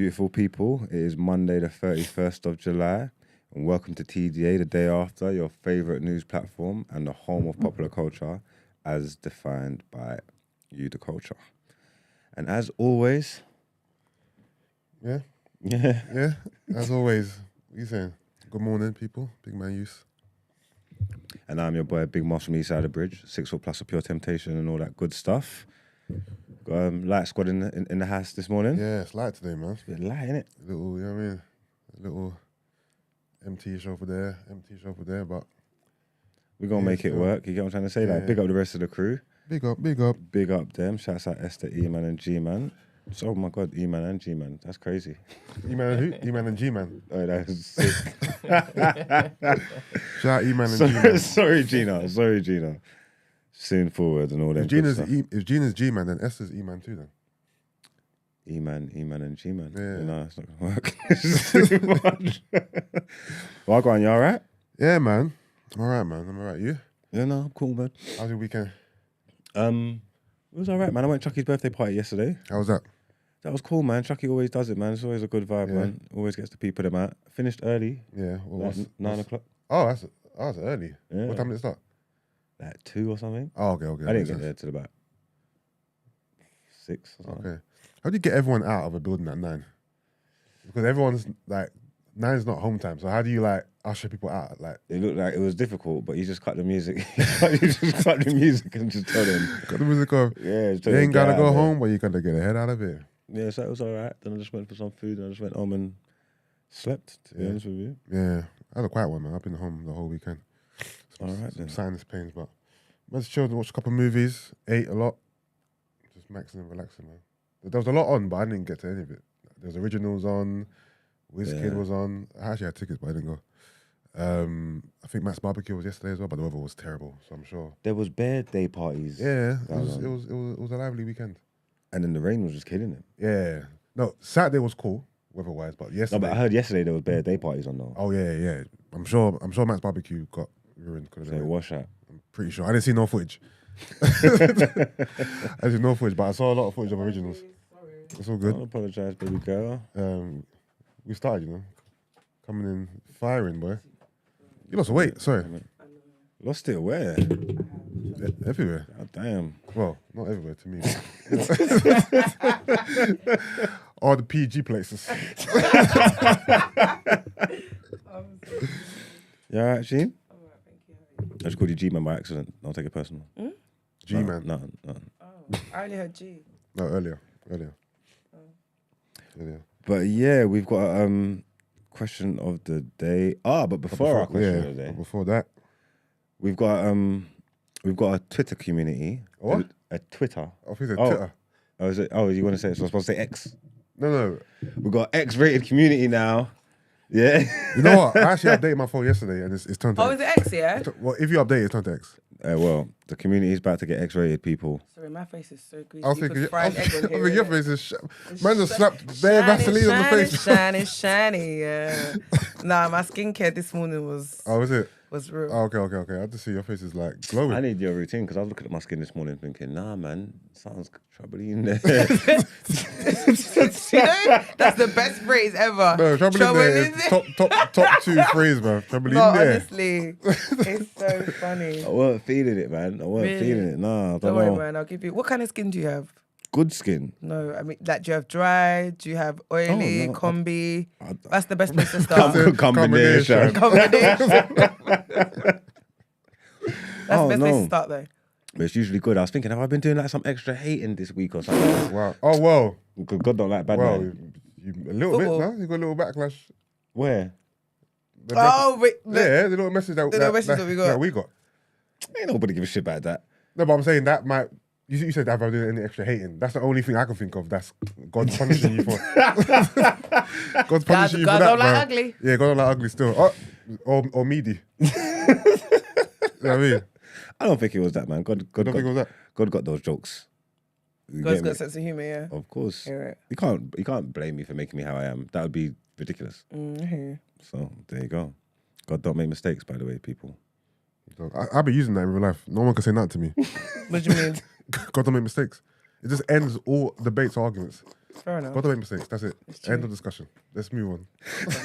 beautiful people. It is Monday the 31st of July, and welcome to TDA, the day after, your favourite news platform and the home of popular culture as defined by you, the culture. And as always... Yeah, as always. What you saying? Good morning, people. Big man use. And I'm your boy, Big Moss from East Side of the Bridge, 6 foot plus of pure temptation and all that good stuff. Got light squad in the house this morning. Yeah, it's light today, man. It's a bit light, innit? Little, you know what I mean? A little empty-ish over there, but... We're going to make it work, you get what I'm trying to say? Like, big up the rest of the crew. Big up. Big up them. Shouts out Esther, E-Man and G-Man. Oh my God, E-Man and G-Man. That's crazy. E-Man and who? E-Man and G-Man. Oh, that was sick. Shout out E-Man and G-Man. Sorry, Gina. Soon forward and all that. If Gina's G-Man, then Esther's E-Man too, then. E-Man and G-Man. Yeah. No, it's not going to work. It's too much. Well, go on, you all right? Yeah, man. I'm all right, man. I'm all right. You? Yeah, no, I'm cool, man. How's your weekend? It was all right, man. I went to Chucky's birthday party yesterday. How was that? That was cool, man. Chucky always does it, man. It's always a good vibe, man. Always gets the people them out. Finished early. Yeah. Like 9 o'clock. Oh, that's early. Yeah. What time did it start? Like 2 or something. Oh, okay. I didn't get there till about 6 or something. Okay. How do you get everyone out of a building at 9? Because everyone's like, 9 is not home time. So how do you like usher people out? Like, it looked like it was difficult, but you just cut the music. You just cut the music and just tell them. cut the music off. Yeah, You ain't gotta go home, but you gotta get the head out of it. Yeah, so it was all right. Then I just went for some food and I just went home and slept, to be honest with you. Yeah. I had a quiet one, man. I've been home the whole weekend. All right, then. Sinus pains, but I just chilled and watched a couple of movies, ate a lot. Just maxing and relaxing, man. There was a lot on, but I didn't get to any of it. There was Originals on, WizKid was on. I actually had tickets, but I didn't go. I think Matt's Barbecue was yesterday as well, but the weather was terrible, so I'm sure. There was birthday parties. Yeah, it was a lively weekend. And then the rain was just killing it. Yeah. No, Saturday was cool, weather-wise, but yesterday... No, but I heard yesterday there was birthday parties on though. Oh, yeah. I'm sure Matt's Barbecue got ruined. So wash out. I'm pretty sure. I didn't see no footage. I didn't see no footage, but I saw a lot of footage of Originals. It's all good. Don't apologise, baby girl. We started, coming in firing, boy. You lost weight, sorry. Lost it where? Everywhere. God damn. Well, not everywhere to me. All the PG places. You alright, Gene? I'm alright, thank you. I just called you G-Man by accident. Don't take it personal. G-Man. No. Oh, I only heard G. No, earlier. But yeah, we've got a question of the day. But before our question of the day, before that, we've got a Twitter community. What? A Twitter. I think it's Twitter. Oh, is it? Oh, you want to say? So I'm supposed to say X? No. We've got X-rated community now. Yeah. You know what? I actually updated my phone yesterday, and it's turned to Oh, X. is it X, yeah? Well, if you update it, it's turned to X. Well, the community is about to get X-rated, people. Sorry, my face is so greasy. I was You thinking, put fried egg on here, your innit? face is... Man just slapped bare Vaseline on the face. Shiny, yeah. Nah, my skincare this morning was Oh, is it? real. Oh, okay. I just see your face is like glowing. I need your routine because I was looking at my skin this morning thinking, nah, man, sounds troubly in there. You know, that's the best phrase ever. No, trouble in there is top 2 phrase, man. Trouble No, in there. honestly, it's so funny. I weren't feeling it, man. Nah, I Don't worry, man. I'll give you. What kind of skin do you have? Good skin. No, I mean, like, do you have dry? Do you have oily, no, combi? That's the best place to start. Combination. Combination. That's the best place to start, though. But it's usually good. I was thinking, have I been doing like some extra hating this week or something? Wow. Oh, well. Because God don't like bad Well, men. you, a little Football. bit, no? You got a little backlash. Where? Oh, wait. Yeah, the little message that we got. Ain't nobody give a shit about that. No, but I'm saying that might... You said, have I done any extra hating? That's the only thing I can think of. That's God punishing you for. God's punishing you for God that, don't like bro. ugly. Yeah, God don't like ugly still. Or meaty. You know what I mean? I don't think it was that, man. God Don't think it was that. God got those jokes. You God's get got me? a sense of humour, yeah. Of course. Hear it. You can't blame me for making me how I am. That would be ridiculous. So there you go. God don't make mistakes, by the way, people. I'll be using that in real life. No one can say nothing to me. What do you mean? God don't make mistakes. It just ends all debates or arguments. Fair enough. God don't make mistakes. That's it. true. End of discussion. Let's move on.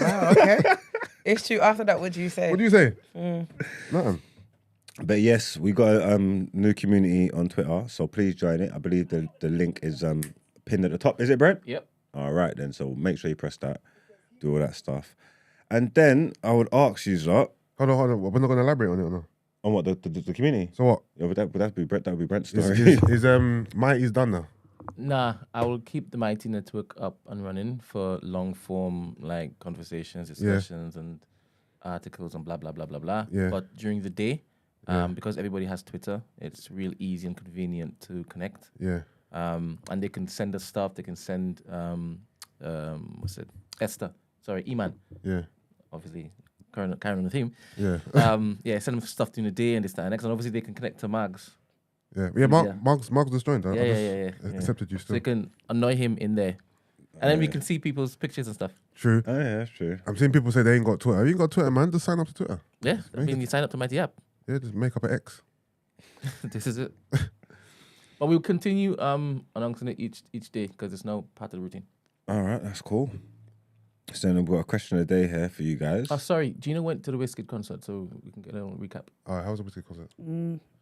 Wow, okay. It's true. After that, what do you say? What do you say? Mm. Nothing. But yes, we got a new community on Twitter, so please join it. I believe the link is pinned at the top. Is it, Brent? Yep. All right, then. So make sure you press that, do all that stuff. And then I would ask you, lot, Hold on. We're not going to elaborate on it or no? on what, the community? So what? Yeah, would that be Brent's story? Is Mighty's done now? Nah, I will keep the Mighty Network up and running for long form like conversations, discussions, and articles and blah blah blah blah blah. Yeah. But during the day, because everybody has Twitter, it's real easy and convenient to connect. Yeah. And they can send us stuff. They can send Iman. Yeah. Obviously, carrying on the theme. Yeah. Send them stuff during the day and this, that, and next. And obviously they can connect to Mags. Yeah. Mark's just joined. Yeah. Accepted you So still. you can annoy him in there. And then we can see people's pictures and stuff. True. Oh, yeah, that's true. I'm seeing people say they ain't got Twitter. Have you got Twitter, man? Just sign up to Twitter. Yeah, I mean, you sign up to Mighty app. Yeah, just make up an X. This is it. But we'll continue announcing it each day because it's now part of the routine. All right, that's cool. So then we've got a question of the day here for you guys. Oh, sorry. Gina went to the WizKid concert, so we can get a little recap. All right, how was the music concert?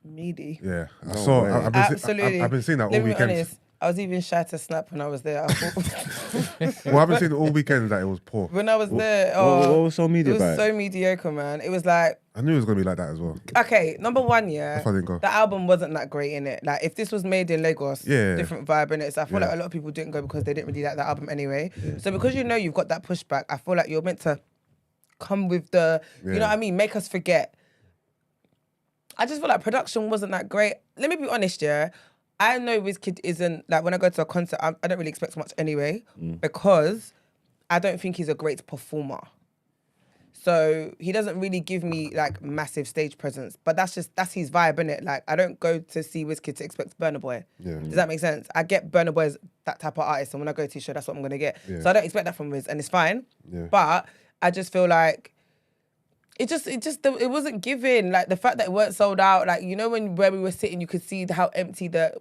Meaty. Yeah, I No saw. way. Absolutely. I've been seeing that all Let me be weekend. honest. I was even shy to snap when I was there. I thought, Well, I've been seeing all weekend that it was poor. when I was there, What was so it media was about? so mediocre, man. It was like, I knew it was gonna be like that as well. okay, number one, yeah, That's why I didn't go. the album wasn't that great in it. Like, if this was made in Lagos, Yeah. different vibe in it. So I feel Yeah. like a lot of people didn't go because they didn't really like the album anyway. So because you know you've got that pushback, I feel like you're meant to come with the, you know what I mean, make us forget. I just feel like production wasn't that great. Let me be honest, yeah. I know WizKid isn't, like, when I go to a concert, I don't really expect much anyway, because I don't think he's a great performer. So he doesn't really give me, like, massive stage presence. But that's his vibe, innit? Like, I don't go to see WizKid to expect Burna Boy. Yeah. Does that make sense? I get Burna Boy as that type of artist, and when I go to his show, that's what I'm going to get. Yeah. So I don't expect that from Wiz, and it's fine. Yeah. But I just feel like it wasn't giving. Like, the fact that it weren't sold out, like, you know, where we were sitting, you could see how empty the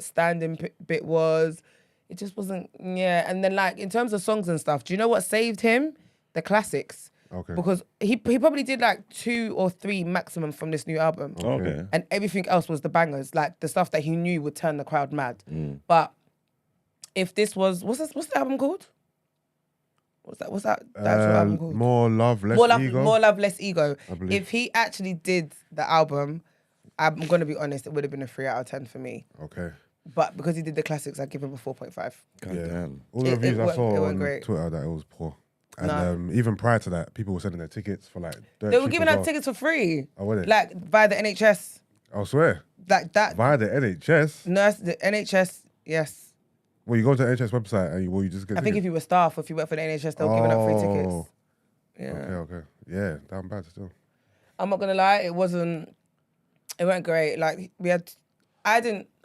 standing bit was. It just wasn't, yeah. And then, like, in terms of songs and stuff, do you know what saved him? The classics. Okay. Because he probably did like 2 or 3 maximum from this new album. Okay. And everything else was the bangers, like the stuff that he knew would turn the crowd mad. But if this was, what's the album called? What's that the actual album called? More love, less ego. More Love, Less Ego. I believe. If he actually did the album, I'm going to be honest, it would have been a 3 out of 10 for me. Okay. But because he did the classics, I'd give him a 4.5. God Yeah. damn. All the It reviews I went- saw it went on great. Twitter that it was poor. And even prior to that, people were selling their tickets for like dirt They were cheap giving as out well. tickets for free. Oh, were they? Like, via the NHS. I swear. Like that. Via the NHS. Nurse, the NHS, yes. Well, you go to the NHS website and you just get I think if tickets? you were staff or if you work for the NHS, they were giving out free tickets. Oh. Yeah. Okay. Yeah, damn bad still. I'm not gonna lie, it weren't great. Like,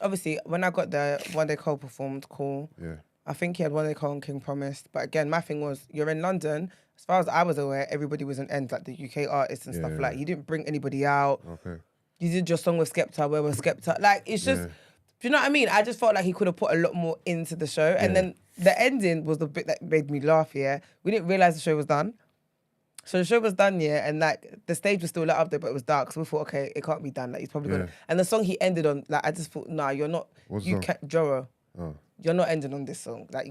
obviously, when I got there, One Day Cole performed, cool. Yeah. I think he had One Day Cole and King Promised. But again, my thing was, you're in London. As far as I was aware, everybody was an end, like the UK artists and stuff. Yeah. Like, you didn't bring anybody out. Okay. You did your song with Skepta, where was Skepta? Like, it's just, Yeah. do you know what I mean? I just felt like he could have put a lot more into the show. And then the ending was the bit that made me laugh, yeah. We didn't realise the show was done. So the show was done, yeah, and like the stage was still lit up there, but it was dark. So we thought, okay, it can't be done. Like, he's probably gonna. And the song he ended on, like, I just thought, nah, you're not. What's You the can't, Joro. Oh. You're not ending on this song. Like,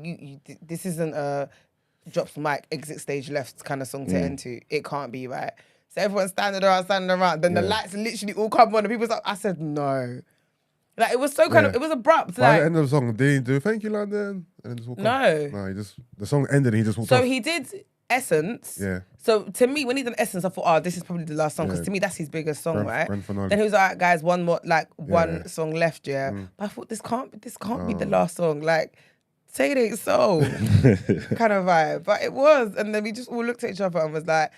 this isn't a drops mic, exit stage left kind of song to end to. It can't be, right? So everyone's standing around. Then the lights literally all come on, and people's like, I said no. Like, it was so kind of, it was abrupt. By Like, the end of the song, did he do "Thank You, London"? And then just walk No. off? No, the song ended and he just walked so off. he did Essence. Yeah. So to me, when he done Essence, I thought, oh, this is probably the last song, because Yeah. to me, that's his biggest song, right? Grand finale. Then he was like, guys, one more, like, one song left, yeah. But I thought, this can't be the last song. Like, say it ain't so, kind of vibe. But it was, and then we just all looked at each other and was like,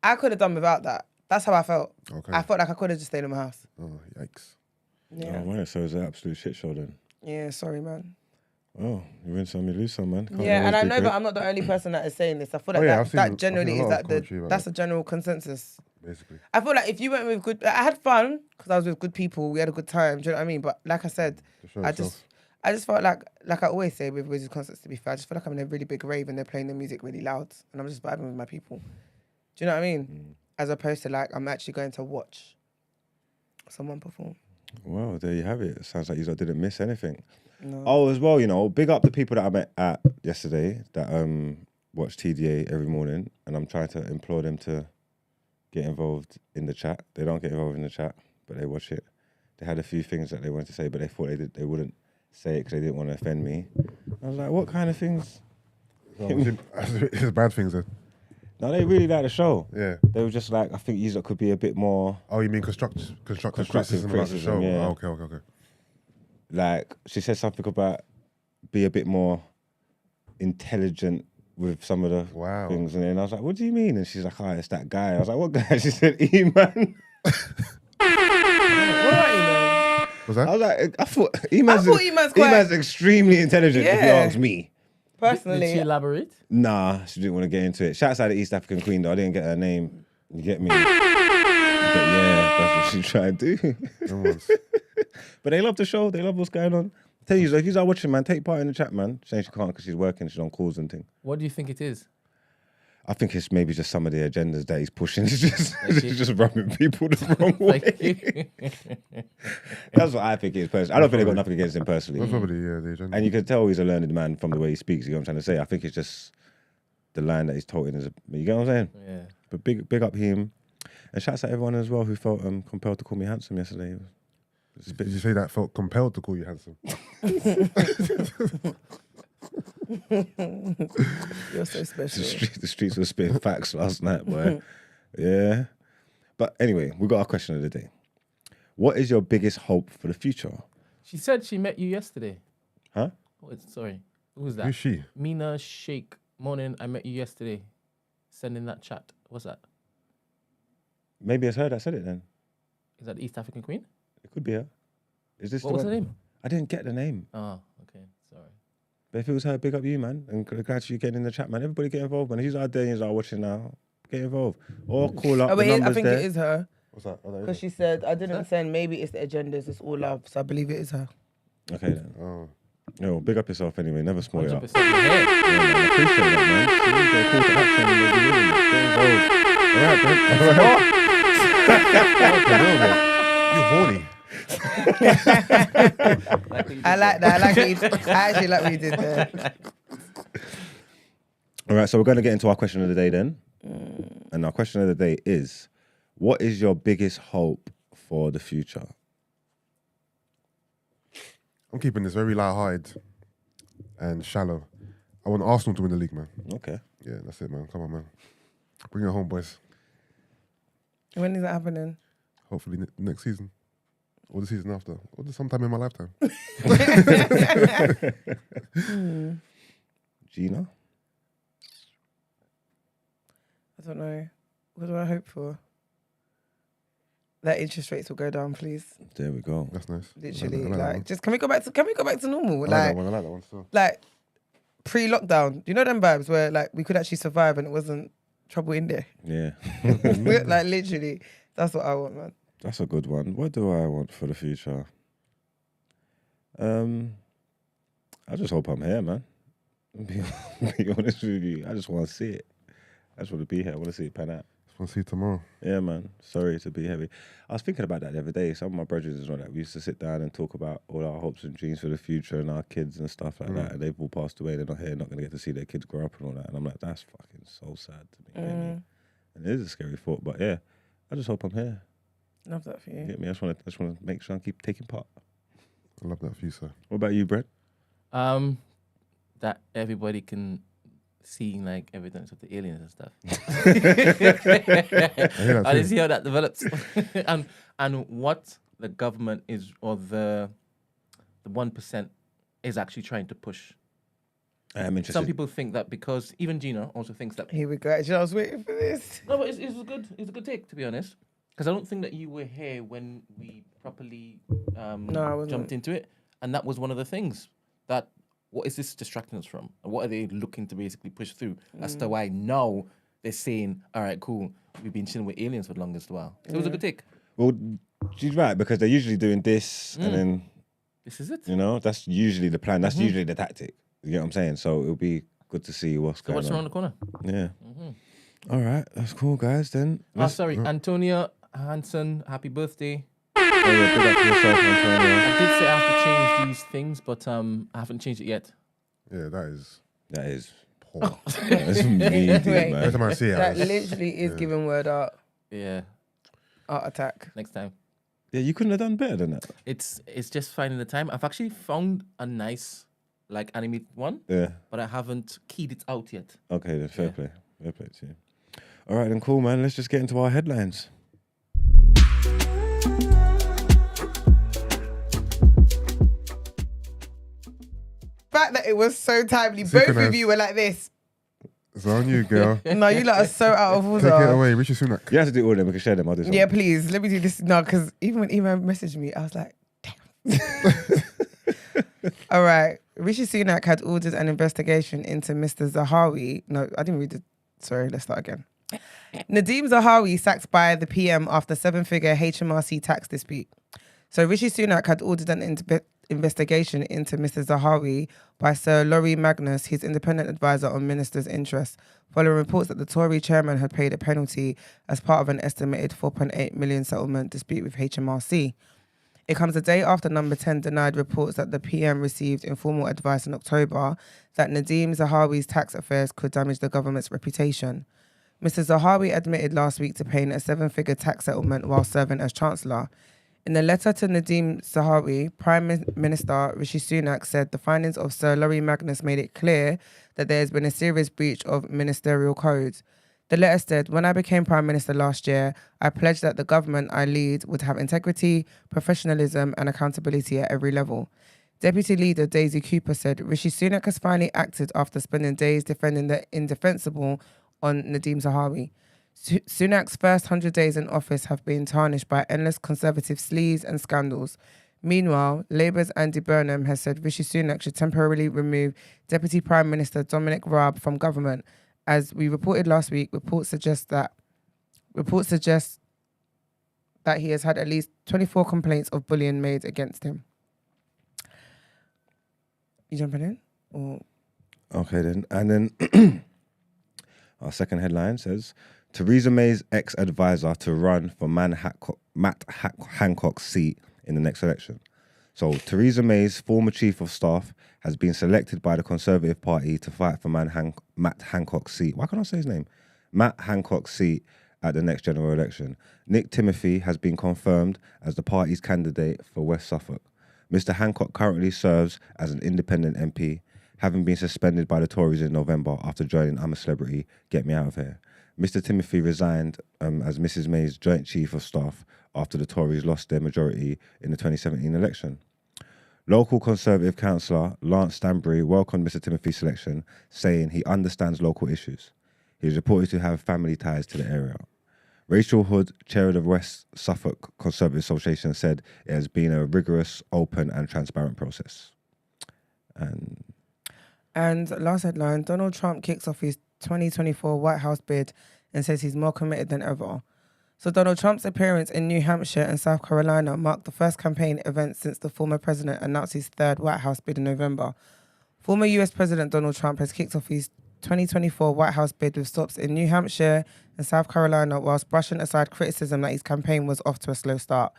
I could have done without that. That's how I felt. Okay. I felt like I could have just stayed in my house. Oh, yikes. Yeah. Oh, right. So it's an absolute shit show then. Yeah, sorry, man. Oh, you win some, you lose some, man. Can't Yeah, and always I be know, good. but I'm not the only person that is saying this. I feel like Oh, yeah, that I've seen a generally lot is of like commentary about that's that. a general consensus. Basically. I feel like if you went with good, I had fun because I was with good people. We had a good time. Do you know what I mean? But like I said, The show I itself. just, I just felt like I always say with Wizards concerts, to be fair, I just feel like I'm in a really big rave and they're playing the music really loud and I'm just vibing with my people. Do you know what I mean? As opposed to like, I'm actually going to watch someone perform. Well, there you have it. It sounds like you didn't miss anything. No. Oh, as well, you know, big up the people that I met at yesterday that watch TDA every morning, and I'm trying to implore them to get involved in the chat. They don't get involved in the chat, but they watch it. They had a few things that they wanted to say, but they thought they wouldn't say it because they didn't want to offend me. I was like, what kind of things? It's bad things then. No, they really like the show. Yeah. They were just like, I think you could be a bit more... Oh, you mean constructive criticism about the show? yeah. Oh, okay. Like, she said something about be a bit more intelligent with some of the things. And then I was like, what do you mean? And she's like, oh, it's that guy. I was like, what guy? She said, E-Man. What about E-Man? Was that? I was like, I thought E-Man's extremely intelligent, if you ask me. Personally. Did she elaborate? Nah, she didn't want to get into it. Shouts out to East African Queen, though. I didn't get her name. You get me? But yeah, that's what she tried to do. But they love the show. They love what's going on. I tell you, if you are watching, man, take part in the chat, man. Saying she can't because she's working, she's on calls and things. What do you think it is? I think it's maybe just some of the agendas that he's pushing. It's just rubbing people the wrong way. That's what I think it is personally. I don't think they've got nothing against him personally. That's probably, the agenda. And you can tell he's a learned man from the way he speaks. You know what I'm trying to say? I think it's just the line that he's toting. You get what I'm saying? Yeah. But big up him. And shouts out everyone as well who felt compelled to call me handsome yesterday. Did you say that felt compelled to call you handsome? You're so special. The streets were spitting facts last night, boy. Yeah. But anyway, we got our question of the day. What is your biggest hope for the future? She said she met you yesterday. Huh? Sorry. Who's that? Who's she? Mina Sheikh. Morning, I met you yesterday. Send in that chat. What's that? Maybe it's her that said it then. Is that the East African Queen? It could be her. Is this What was her name? I didn't get the name. Oh, okay. Sorry. But if it was her, big up you, man. And glad you getting in the chat, man. Everybody get involved, man. If you're out there and you're watching now, get involved. Or call up. Oh, the wait, I numbers think there. it is her. What's that? Because she said, I didn't understand, maybe it's the agendas, it's all love. So I believe it is her. Okay, then. Oh. No, big up yourself anyway. Never spoil it up. 100% your hair. Yeah, man, I appreciate that, man. See, get a call to action and they'll be willing. Get involved. All right, You're horny. I like that. I actually like what you did there. All right, so we're going to get into our question of the day then. And our question of the day is, what is your biggest hope for the future? I'm keeping this very light-hearted and shallow. I want Arsenal to win the league, man. Okay. Yeah, that's it, man. Come on, man. Bring it home, boys. When is that happening? Hopefully next season. Or the season after. Or sometime in my lifetime. Gina? I don't know. What do I hope for? That interest rates will go down, please. There we go. That's nice. Literally, I like that one. just can we go back to normal? I like that one. I like that one. So. Like pre-lockdown. You know them vibes where like we could actually survive and it wasn't trouble in there. Yeah. Like literally, that's what I want, man. That's a good one. What do I want for the future? I just hope I'm here, man. Be honest with you. I just want to see it. I just want to be here. I want to see it pan out. I'll see you tomorrow. Yeah, man. Sorry to be heavy. I was thinking about that the other day. Some of my brothers as well, that we used to sit down and talk about all our hopes and dreams for the future and our kids and stuff like that. And they've all passed away. They're not here, not going to get to see their kids grow up and all that. And I'm like, that's fucking so sad to me. And it is a scary thought, but yeah, I just hope I'm here. Love that for you. Get me? I just want to make sure I keep taking part. I love that for you, sir. What about you, Brett? That everybody can see like evidence of the aliens and stuff. I didn't see how that develops. and what the government is, or the 1% is actually trying to push. I am interested. Some people think that because even Gina also thinks that. Here we go. Actually, I was waiting for this. No, but it's a good take, to be honest. Because I don't think that you were here when we properly jumped into it, and that was one of the things that. What is this distracting us from? And what are they looking to basically push through? As to why now they're saying, all right, cool, we've been chilling with aliens for the longest while. So it was a good take. Well, she's right, because they're usually doing this and then This is it. You know, that's usually the plan. That's usually the tactic. You know what I'm saying? So it'll be good to see what's going What's on. around the corner? Yeah. All right, that's cool, guys. Then. Sorry, Antonia Hansen, happy birthday. Oh yeah, big up to yourself, Antonio. I did say I have to change these things, but I haven't changed it yet. Yeah, that is poor. That's really deep, Wait. man. Every time I see it, That literally is giving word art Yeah, attack. next time. Yeah, you couldn't have done better than that. It's just finding the time. I've actually found a nice animated one, Yeah. but I haven't keyed it out yet. Okay, then fair play. Fair play to you. All right, then cool, man. Let's just get into our headlines. Fact that it was so timely. Both Synchronized. of you were like this. It's on you, girl. No, you lot are so out of Take it order. away, Rishi Sunak. You have to do all of them. We can share them. I'll do some. Yeah, please. Let me do this now, because even when Ema messaged me, I was like, damn. All right. Rishi Sunak had ordered an investigation into Mr. Zahawi. No, I didn't read it. Sorry, let's start again. Nadeem Zahawi sacked by the PM after 7-figure HMRC tax dispute. So Rishi Sunak had ordered an investigation into Mr. Zahawi by Sir Laurie Magnus, his independent advisor on ministers' interests, following reports that the Tory chairman had paid a penalty as part of an estimated 4.8 million settlement dispute with HMRC. It comes a day after Number 10 denied reports that the PM received informal advice in October that Nadeem Zahawi's tax affairs could damage the government's reputation. Mr. Zahawi admitted last week to paying a 7-figure tax settlement while serving as Chancellor. In a letter to Nadeem Zahawi, Prime Minister Rishi Sunak said the findings of Sir Laurie Magnus made it clear that there has been a serious breach of ministerial codes. The letter said, when I became Prime Minister last year, I pledged that the government I lead would have integrity, professionalism and accountability at every level. Deputy Leader Daisy Cooper said, Rishi Sunak has finally acted after spending days defending the indefensible on Nadeem Zahawi. Sunak's first 100 days in office have been tarnished by endless Conservative sleaze and scandals. Meanwhile, Labour's Andy Burnham has said Rishi Sunak should temporarily remove Deputy Prime Minister Dominic Raab from government. As we reported last week, reports suggest that he has had at least 24 complaints of bullying made against him. You jumping in? Or... Okay, then. And then our second headline says, Theresa May's ex-advisor to run for Matt Hancock's seat in the next election. So Theresa May's former chief of staff has been selected by the Conservative Party to fight for Matt Hancock's seat. Why can't I say his name? Matt Hancock's seat at the next general election. Nick Timothy has been confirmed as the party's candidate for West Suffolk. Mr. Hancock currently serves as an independent MP, having been suspended by the Tories in November after joining I'm a Celebrity, Get Me Out of Here. Mr. Timothy resigned as Mrs. May's joint chief of staff after the Tories lost their majority in the 2017 election. Local Conservative councillor Lance Stanbury welcomed Mr. Timothy's selection, saying he understands local issues. He is reported to have family ties to the area. Rachel Hood, chair of the West Suffolk Conservative Association, said it has been a rigorous, open and transparent process. And last headline, Donald Trump kicks off his 2024 White House bid and says he's more committed than ever. So Donald Trump's appearance in New Hampshire and South Carolina marked the first campaign event since the former president announced his third White House bid in November. Former US President Donald Trump has kicked off his 2024 White House bid with stops in New Hampshire and South Carolina, whilst brushing aside criticism that his campaign was off to a slow start.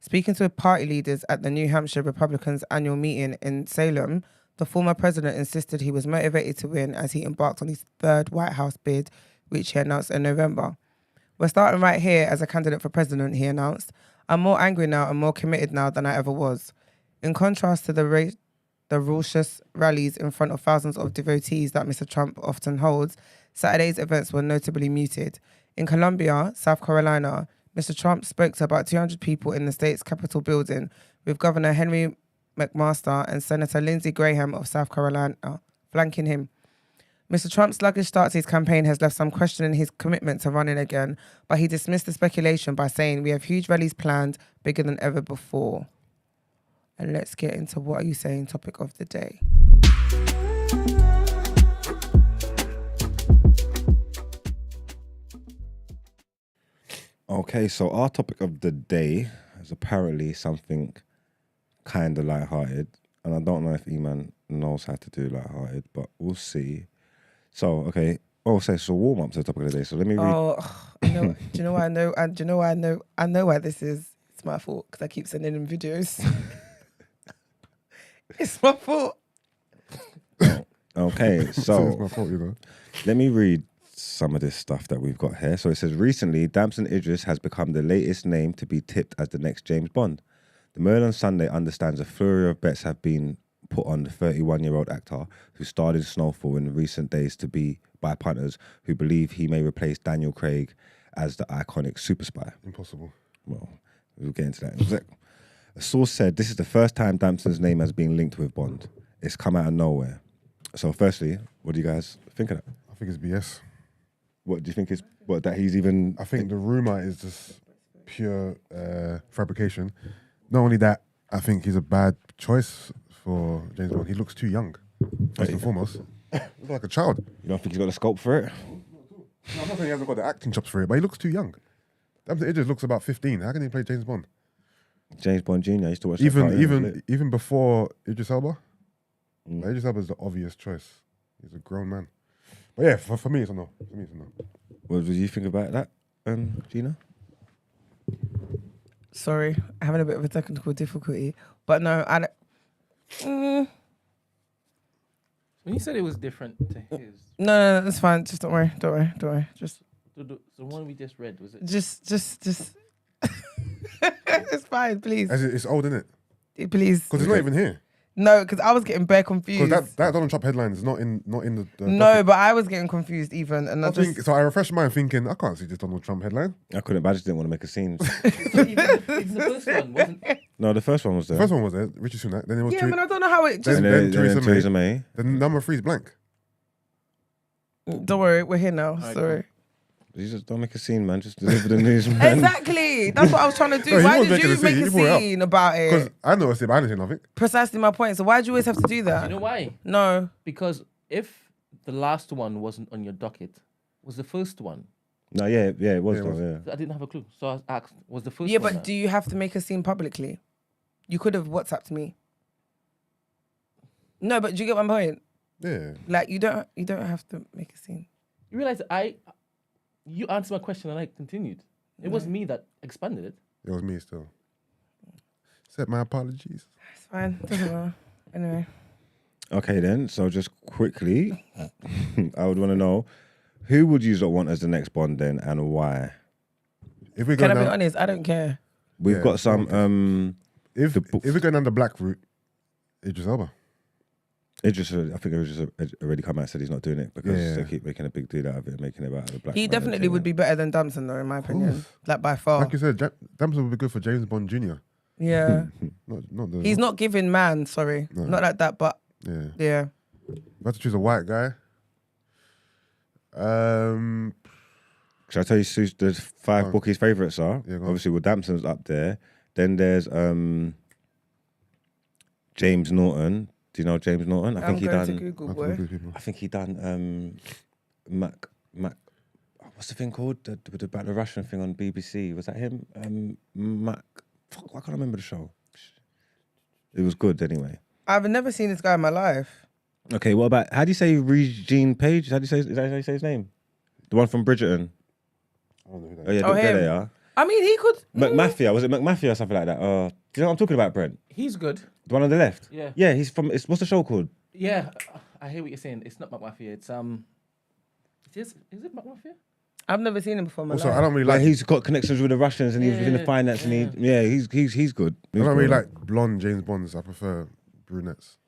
Speaking to party leaders at the New Hampshire Republicans' annual meeting in Salem, the former president insisted he was motivated to win as he embarked on his third White House bid, which he announced in November. We're starting right here as a candidate for president, he announced. I'm more angry now and more committed now than I ever was. In contrast to the raucous rallies in front of thousands of devotees that Mr. Trump often holds, Saturday's events were notably muted. In Columbia, South Carolina, Mr. Trump spoke to about 200 people in the state's Capitol building, with Governor Henry McMaster and Senator Lindsey Graham of South Carolina flanking him. Mr. Trump's sluggish start to his campaign has left some questioning his commitment to running again, but he dismissed the speculation by saying, we have huge rallies planned, bigger than ever before. And let's get into what are you saying topic of the day. Okay, so our topic of the day is apparently something kind of lighthearted, and I don't know if E-Man knows how to do lighthearted, but we'll see. So, okay. Oh, so warm up to the topic of the day. So let me read. Oh, do you know why I know? And do you know why I know? I know why this is. It's my fault because I keep sending him videos. It's my fault. Okay, so It's my fault, you know. let me read some of this stuff that we've got here. So it says, recently, Damson Idris has become the latest name to be tipped as the next James Bond. The Mail on Sunday understands a flurry of bets have been put on the 31-year-old actor who starred in Snowfall in recent days to be by punters who believe he may replace Daniel Craig as the iconic super spy. Impossible. Well, we'll get into that. A source said this is the first time Damson's name has been linked with Bond. It's come out of nowhere. So firstly, what do you guys think of that? I think it's BS. What do you think is that he's even... I think the rumor is just pure fabrication. Not only that, I think he's a bad choice for James Bond. He looks too young, first and foremost. He looks like a child. You don't think he's got the scope for it? No, I'm not saying he hasn't got the acting chops for it, but he looks too young. Damson Idris looks about 15. How can he play James Bond? James Bond Jr. I used to watch that cartoon, Even before Idris Elba. Like, Idris Elba is the obvious choice. He's a grown man. But yeah, for me it's a no. For me it's a no. What do you think about that, Gina? Sorry, I'm having a bit of a technical difficulty, but no, I don't. When you said it was different to his, No, that's fine. Just don't worry. Just the one we just read, was it? just. It's fine, please. It's old, isn't it? Please. Because it's not even here. No, because I was getting bare confused. Because that Donald Trump headline is not in the No, docket. but I was getting confused even, and So I refreshed mine thinking, I can't see this Donald Trump headline. I couldn't, but I just didn't want to make a scene. Even the first one wasn't. No, the first one was there. The first one was there, Rishi Sunak. Then it was yeah, but I don't know how it just. Then- And then Theresa Theresa May. the number 3 is blank. Don't worry, we're here now. Sorry. You just don't make a scene, man. Just deliver the news, man. Exactly. That's what I was trying to do. No, he Why was did you making a make scene. a He brought it up. scene about Because it? I noticed it, but I didn't say nothing. Precisely my point. So why do you always have to do that? You know why? No. Because if the last one wasn't on your docket, was the first one? No, yeah, it was. Yeah, it though, was. yeah. I didn't have a clue, so I asked, was the first Yeah, one? but do you have to make a scene publicly? You could have WhatsApped me. No, but do you get my point? Yeah. Like you don't have to make a scene. You realize you answered my question and I continued. It was me that expanded it. It was me still. Accept my apologies. It's fine. Doesn't matter. Anyway. Okay, then. So just quickly, I would want to know, who would you want as the next Bond then, and why? If we're Can going I be down, honest? I don't care. We've Yeah, got some. if we're going down the black route, Idris Elba. I think Idris already come out and said he's not doing it because Yeah. they keep making a big deal out of it, making it about the black. He man definitely thing. would be better than Damson, though, in my opinion. Like by far. Like you said, Damson would be good for James Bond Jr. Yeah. Not the. He's not giving man. Sorry, No. not like that. But Yeah. yeah. We have to choose a white guy. Should I tell you who the 5 bookies' favourites are? Yeah, go on. Obviously, well, Damson's up there. Then there's James Norton. Do you know James Norton? I'm going to Google, I've boy. got good people. I think he done Mac. What's the thing called? About the Russian thing on BBC. Was that him? Mac. Fuck, I can't remember the show. It was good anyway. I've never seen this guy in my life. Okay, what about, how do you say Regine Page? Is that how you say his name? The one from Bridgerton. I don't know who that Oh is. yeah, Oh, there him. they are. I mean, he could. McMafia, was it McMafia or something like that? Do you know what I'm talking about, Brent? He's good. The one on the left? Yeah. Yeah, he's from, what's the show called? Yeah, I hear what you're saying. It's not McMafia. It's is it McMafia? I've never seen him before in my Also, life. I don't really Like like. he's got connections with the Russians and he's in the Yeah, finance and he's good. I don't really like blonde James Bonds. I prefer brunettes.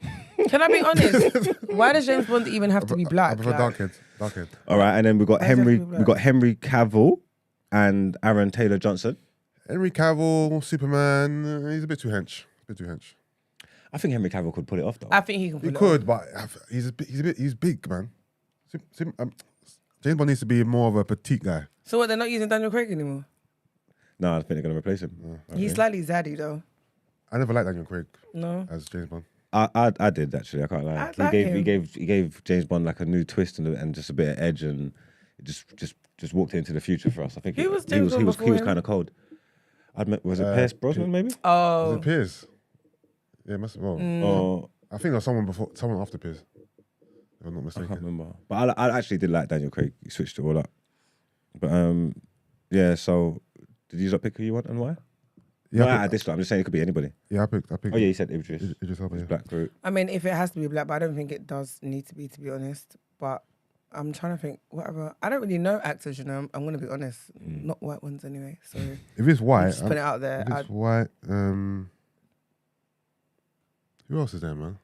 Can I be honest? Why does James Bond even have to be black? I prefer Like, dark-haired. All right, and then we've got Why does it have Henry, to be black? we've got Henry Cavill and Aaron Taylor Johnson. Henry Cavill, Superman. He's a bit too hench. I think Henry Cavill could pull it off though. I think he can. He pull it could, off. but he's big, man. James Bond needs to be more of a petite guy. So what? They're not using Daniel Craig anymore. No, I think they're gonna replace him. He's slightly zaddy though. I never liked Daniel Craig No. as James Bond. I did actually. I can't lie. I like him. He gave James Bond like a new twist and just a bit of edge and it just walked into the future for us. I think Who was he James Bond was before him? kind of cold. Was it Pierce Brosnan maybe? Was Oh. it Piers? Yeah, must well. Or I think there was someone after Piers. If I'm not I mistaken. can't remember. But I actually did like Daniel Craig. He switched it all up. But yeah. So did you not pick who you want and why? Yeah, No, at this time, I'm just saying it could be anybody. Yeah, I picked. Oh yeah, you said Idris. Idris Elba, yeah. Black Group. I mean, if it has to be black, but I don't think it does need to be honest. But I'm trying to think, whatever. I don't really know actors, you know. I'm going to be honest. Not white ones anyway. So If it's white, just put it out there. If it's white, who else is there, man?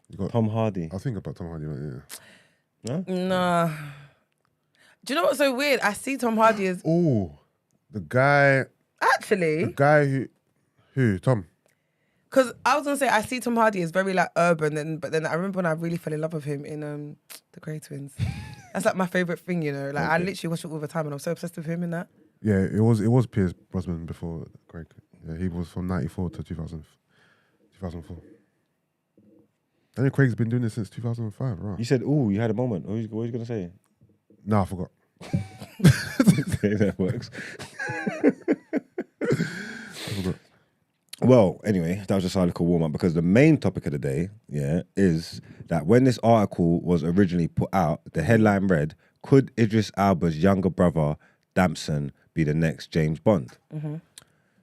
You got Tom Hardy. I think about Tom Hardy, right? Yeah. No? Nah. Do you know what's so weird? I see Tom Hardy as Oh, the guy actually who Tom. because I was gonna say I see Tom Hardy as very like urban, but then I remember when I really fell in love with him in The Grey Twins. That's like my favorite thing, you know. Like I literally watch it all the time, and I'm so obsessed with him in that. Yeah, it was Pierce Brosnan before Craig. Yeah, he was from 94 to 2004. Daniel Craig's been doing this since 2005, right? You said, "Ooh, you had a moment." What were you gonna say? No, I forgot. That works. I forgot. Well, anyway, that was just a little warm up because the main topic of the day, is that when this article was originally put out, the headline read, "Could Idris Elba's younger brother Damson be the next James Bond?" Mm-hmm.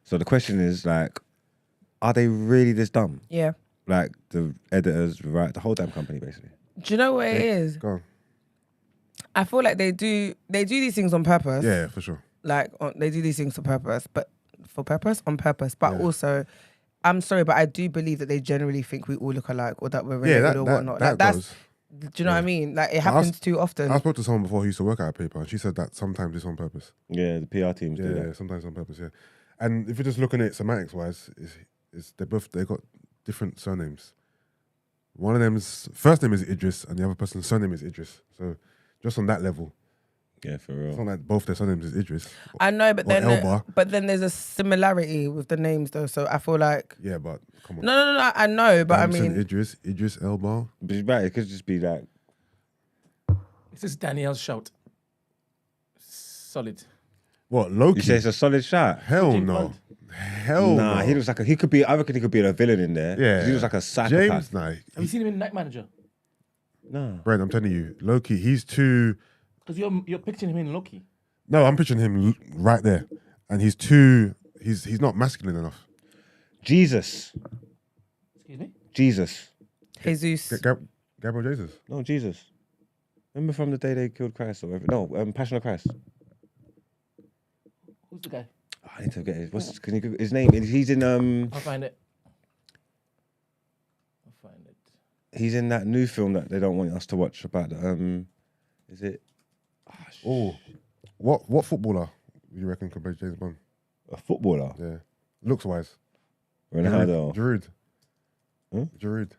So the question is like, are they really this dumb? Yeah. Like the editors, the whole damn company, basically. Do you know what it is? Go on. I feel like they do these things on purpose. Yeah, for sure. Like they do these things on purpose. But also, I'm sorry, but I do believe that they generally think we all look alike or that we're related or whatnot. Like that's. Do you know what I mean? Like it happens too often. I spoke to someone before who used to work at a paper, and she said that sometimes it's on purpose. Yeah, the PR teams do that. Yeah, sometimes on purpose. Yeah, and if you're just looking at it semantics wise, they got different surnames. One of them's first name is Idris, and the other person's surname is Idris. So just on that level, Yeah, for real. it's not like both their surnames is Idris. I know, but Elba. then there's a similarity with the names though. So I feel like Yeah, but come on. no. I know, but Damson, I mean, Idris Elba. But you're right, it could just be like, This is Danielle's shout. Solid. What, Loki? you say it's a solid shot. Hell James no. Bond. Hell no. Nah, he looks like he could be. I reckon he could be a villain in there. Yeah. he looks like a psychopath. James, nah. Have you seen him in Night Manager? No, Brent, I'm telling you, Loki, he's too... Because you're picturing him in Loki. No, I'm picturing him right there. And he's too... He's not masculine enough. Jesus. Excuse me? Jesus. Jesus. Gabriel Jesus. No, Jesus. Remember from the day they killed Christ or whatever? No, Passion of Christ. Who's the guy? Oh, I need to get his name. He's in I'll find it. he's in that new film that they don't want us to watch about is it Oh, what footballer do you reckon could play James Bond? a footballer? Yeah, looks wise. Ronaldo. Giroud. Huh? Giroud.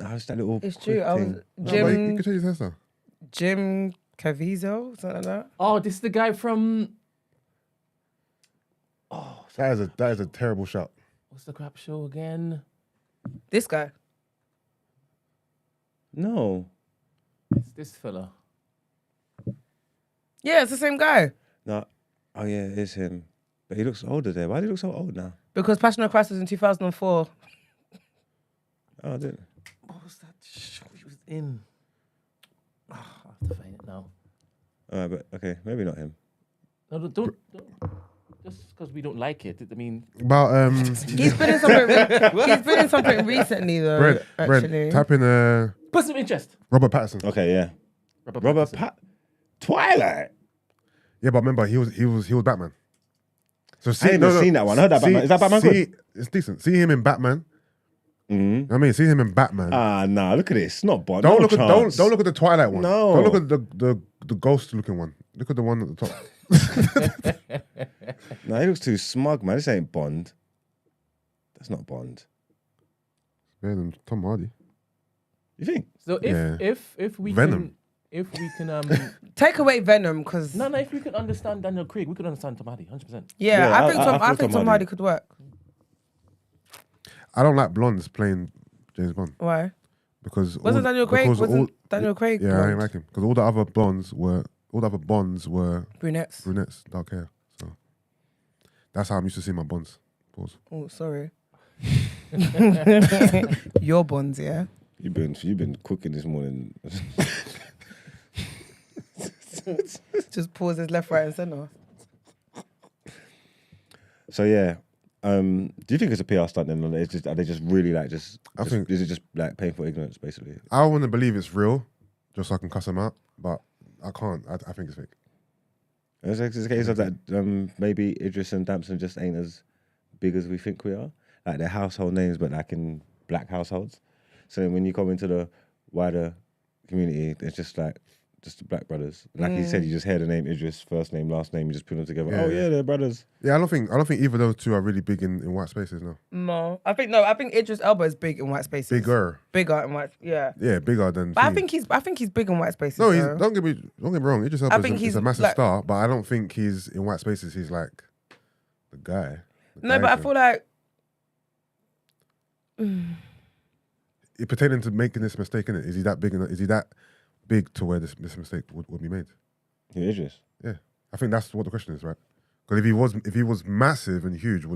How's that little It's quick true. I was thing? No, but you can change his hairstyle. Jim Caviezel, something like that. Oh, this is the guy from... That is a terrible shot. What's the crap show again? This guy. No. It's this fella. Yeah, it's the same guy. No. Oh yeah, it is him. But he looks older there. Why do he look so old now? Because Passion of Christ was in 2004. Oh, I didn't. What was that show he was in? Oh, I have to find it now. All right, but okay, maybe not him. No, don't. Just because we don't like it, I mean... About He's been in something. He's been in something recently though. Actually. Brent, type in Person of interest. Robert Pattinson. Okay, yeah. Robert Pattinson. Twilight. Yeah, but remember he was Batman. So I ain't even seen that one. I heard that Batman. Is that Batman good? It's decent. See him in Batman. Mm-hmm. I mean, see him in Batman. Nah, look at this. It's not Bond. Don't No look at chance. don't look at the Twilight one. No. Don't look at the ghost looking one. Look at the one at the top. Nah, he looks too smug, man. This ain't Bond. That's not Bond. Better than Tom Hardy. You think? So if we Venom. if we can Take away Venom because no, if we can understand Daniel Craig, we could understand Tom Hardy, 100%. yeah, Yeah, I think Tom Hardy could work. I don't like blondes playing James Bond Why? because Wasn't Daniel Craig? because Wasn't Daniel Craig? Yeah, I blonde? ain't like him because all the other Bonds were Brunettes. brunettes, dark hair. So that's how I'm used to seeing my Bonds. Pause. Oh, sorry. Your bonds, yeah. You've been cooking this morning. Just pauses left, right, and centre. So yeah, do you think it's a PR stunt then? Or are they just really like I think is it just like painful ignorance basically? I want to believe it's real, just so I can cuss them out, but I can't. I think it's fake. It's a case of that maybe Idris and Damson just ain't as big as we think we are. Like they're household names, but like in black households. So then when you come into the wider community, it's just the black brothers. Like you said, you just hear the name Idris, first name, last name, you just put them together. Yeah, they're brothers. Yeah, I don't think either of those two are really big in white spaces. No, I think Idris Elba is big in white spaces. Bigger in white, yeah. Yeah, bigger than. But I think he's big in white spaces. No, though. don't get me wrong. Idris Elba is a massive star, but I don't think he's in white spaces. He's like the guy. But I feel like it pertaining to making this mistake, innit? Is he that big? Is he that big to where this mistake would be made? Yeah, Idris. Yeah, I think that's what the question is, right? Because if he was massive and huge,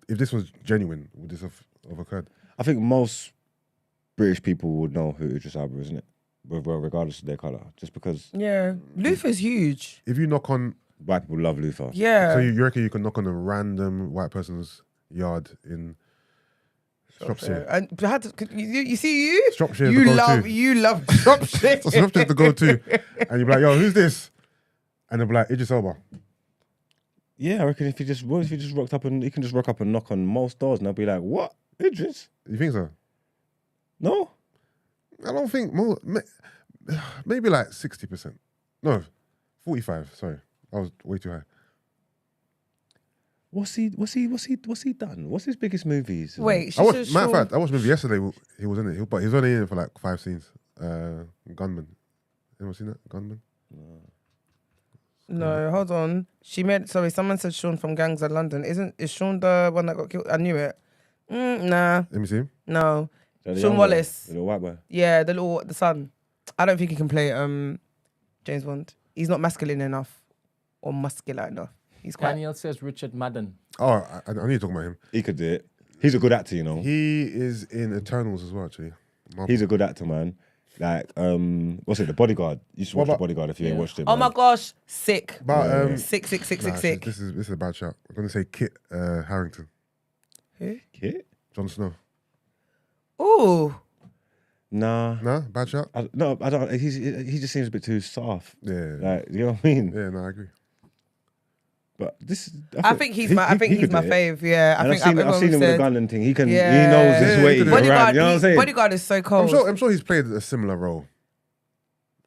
if this was genuine, would this have occurred? I think most British people would know who Idris Elba is, isn't it? Regardless of their colour, just because. Yeah, Luther's huge. If you knock on, white people love Luther. Yeah. So you reckon you can knock on a random white person's yard in Shropshire? And you see you? Shropshire. You love Shropshire. So Shropshire to go to, and you're like, yo, who's this? And they'll be like, Idris Elba. Yeah, I reckon if you just rocked up and you can just rock up and knock on most doors and they'll be like, what? Idris? You think so? No? I don't think more. Maybe like 60%. No, 45. Sorry, I was way too high. What's he done? What's his biggest movies? Wait, matter of fact, I watched a movie yesterday. He was in it, but he was only in it for like 5 scenes. Gunman. Anyone seen that? Gunman? No, hold on. Someone said Sean from Gangs of London. Is Sean the one that got killed? I knew it. Nah. Let me see him. No. So Sean Wallace. The little white boy. Yeah, the son. I don't think he can play James Bond. He's not masculine enough or muscular enough. He's quite. Daniel says Richard Madden. Oh, I need to talk about him. He could do it. He's a good actor, you know. He is in Eternals as well, actually. He's a good actor, man. Like, what's it? The Bodyguard. You should watch The Bodyguard if you ain't watched it. Oh my gosh, sick. But sick. This is a bad shout. I'm gonna say Kit Harington. Who? Kit? Jon Snow. Ooh. Nah, bad shot. I don't. He just seems a bit too soft. Yeah. Like, you know what I mean? Yeah, no, I agree. But this, I think he's my fave. Yeah, I've seen him with the gun and thing. He knows his Yeah, way he could around. do You know what I'm saying? Bodyguard is so cold. I'm sure he's played a similar role.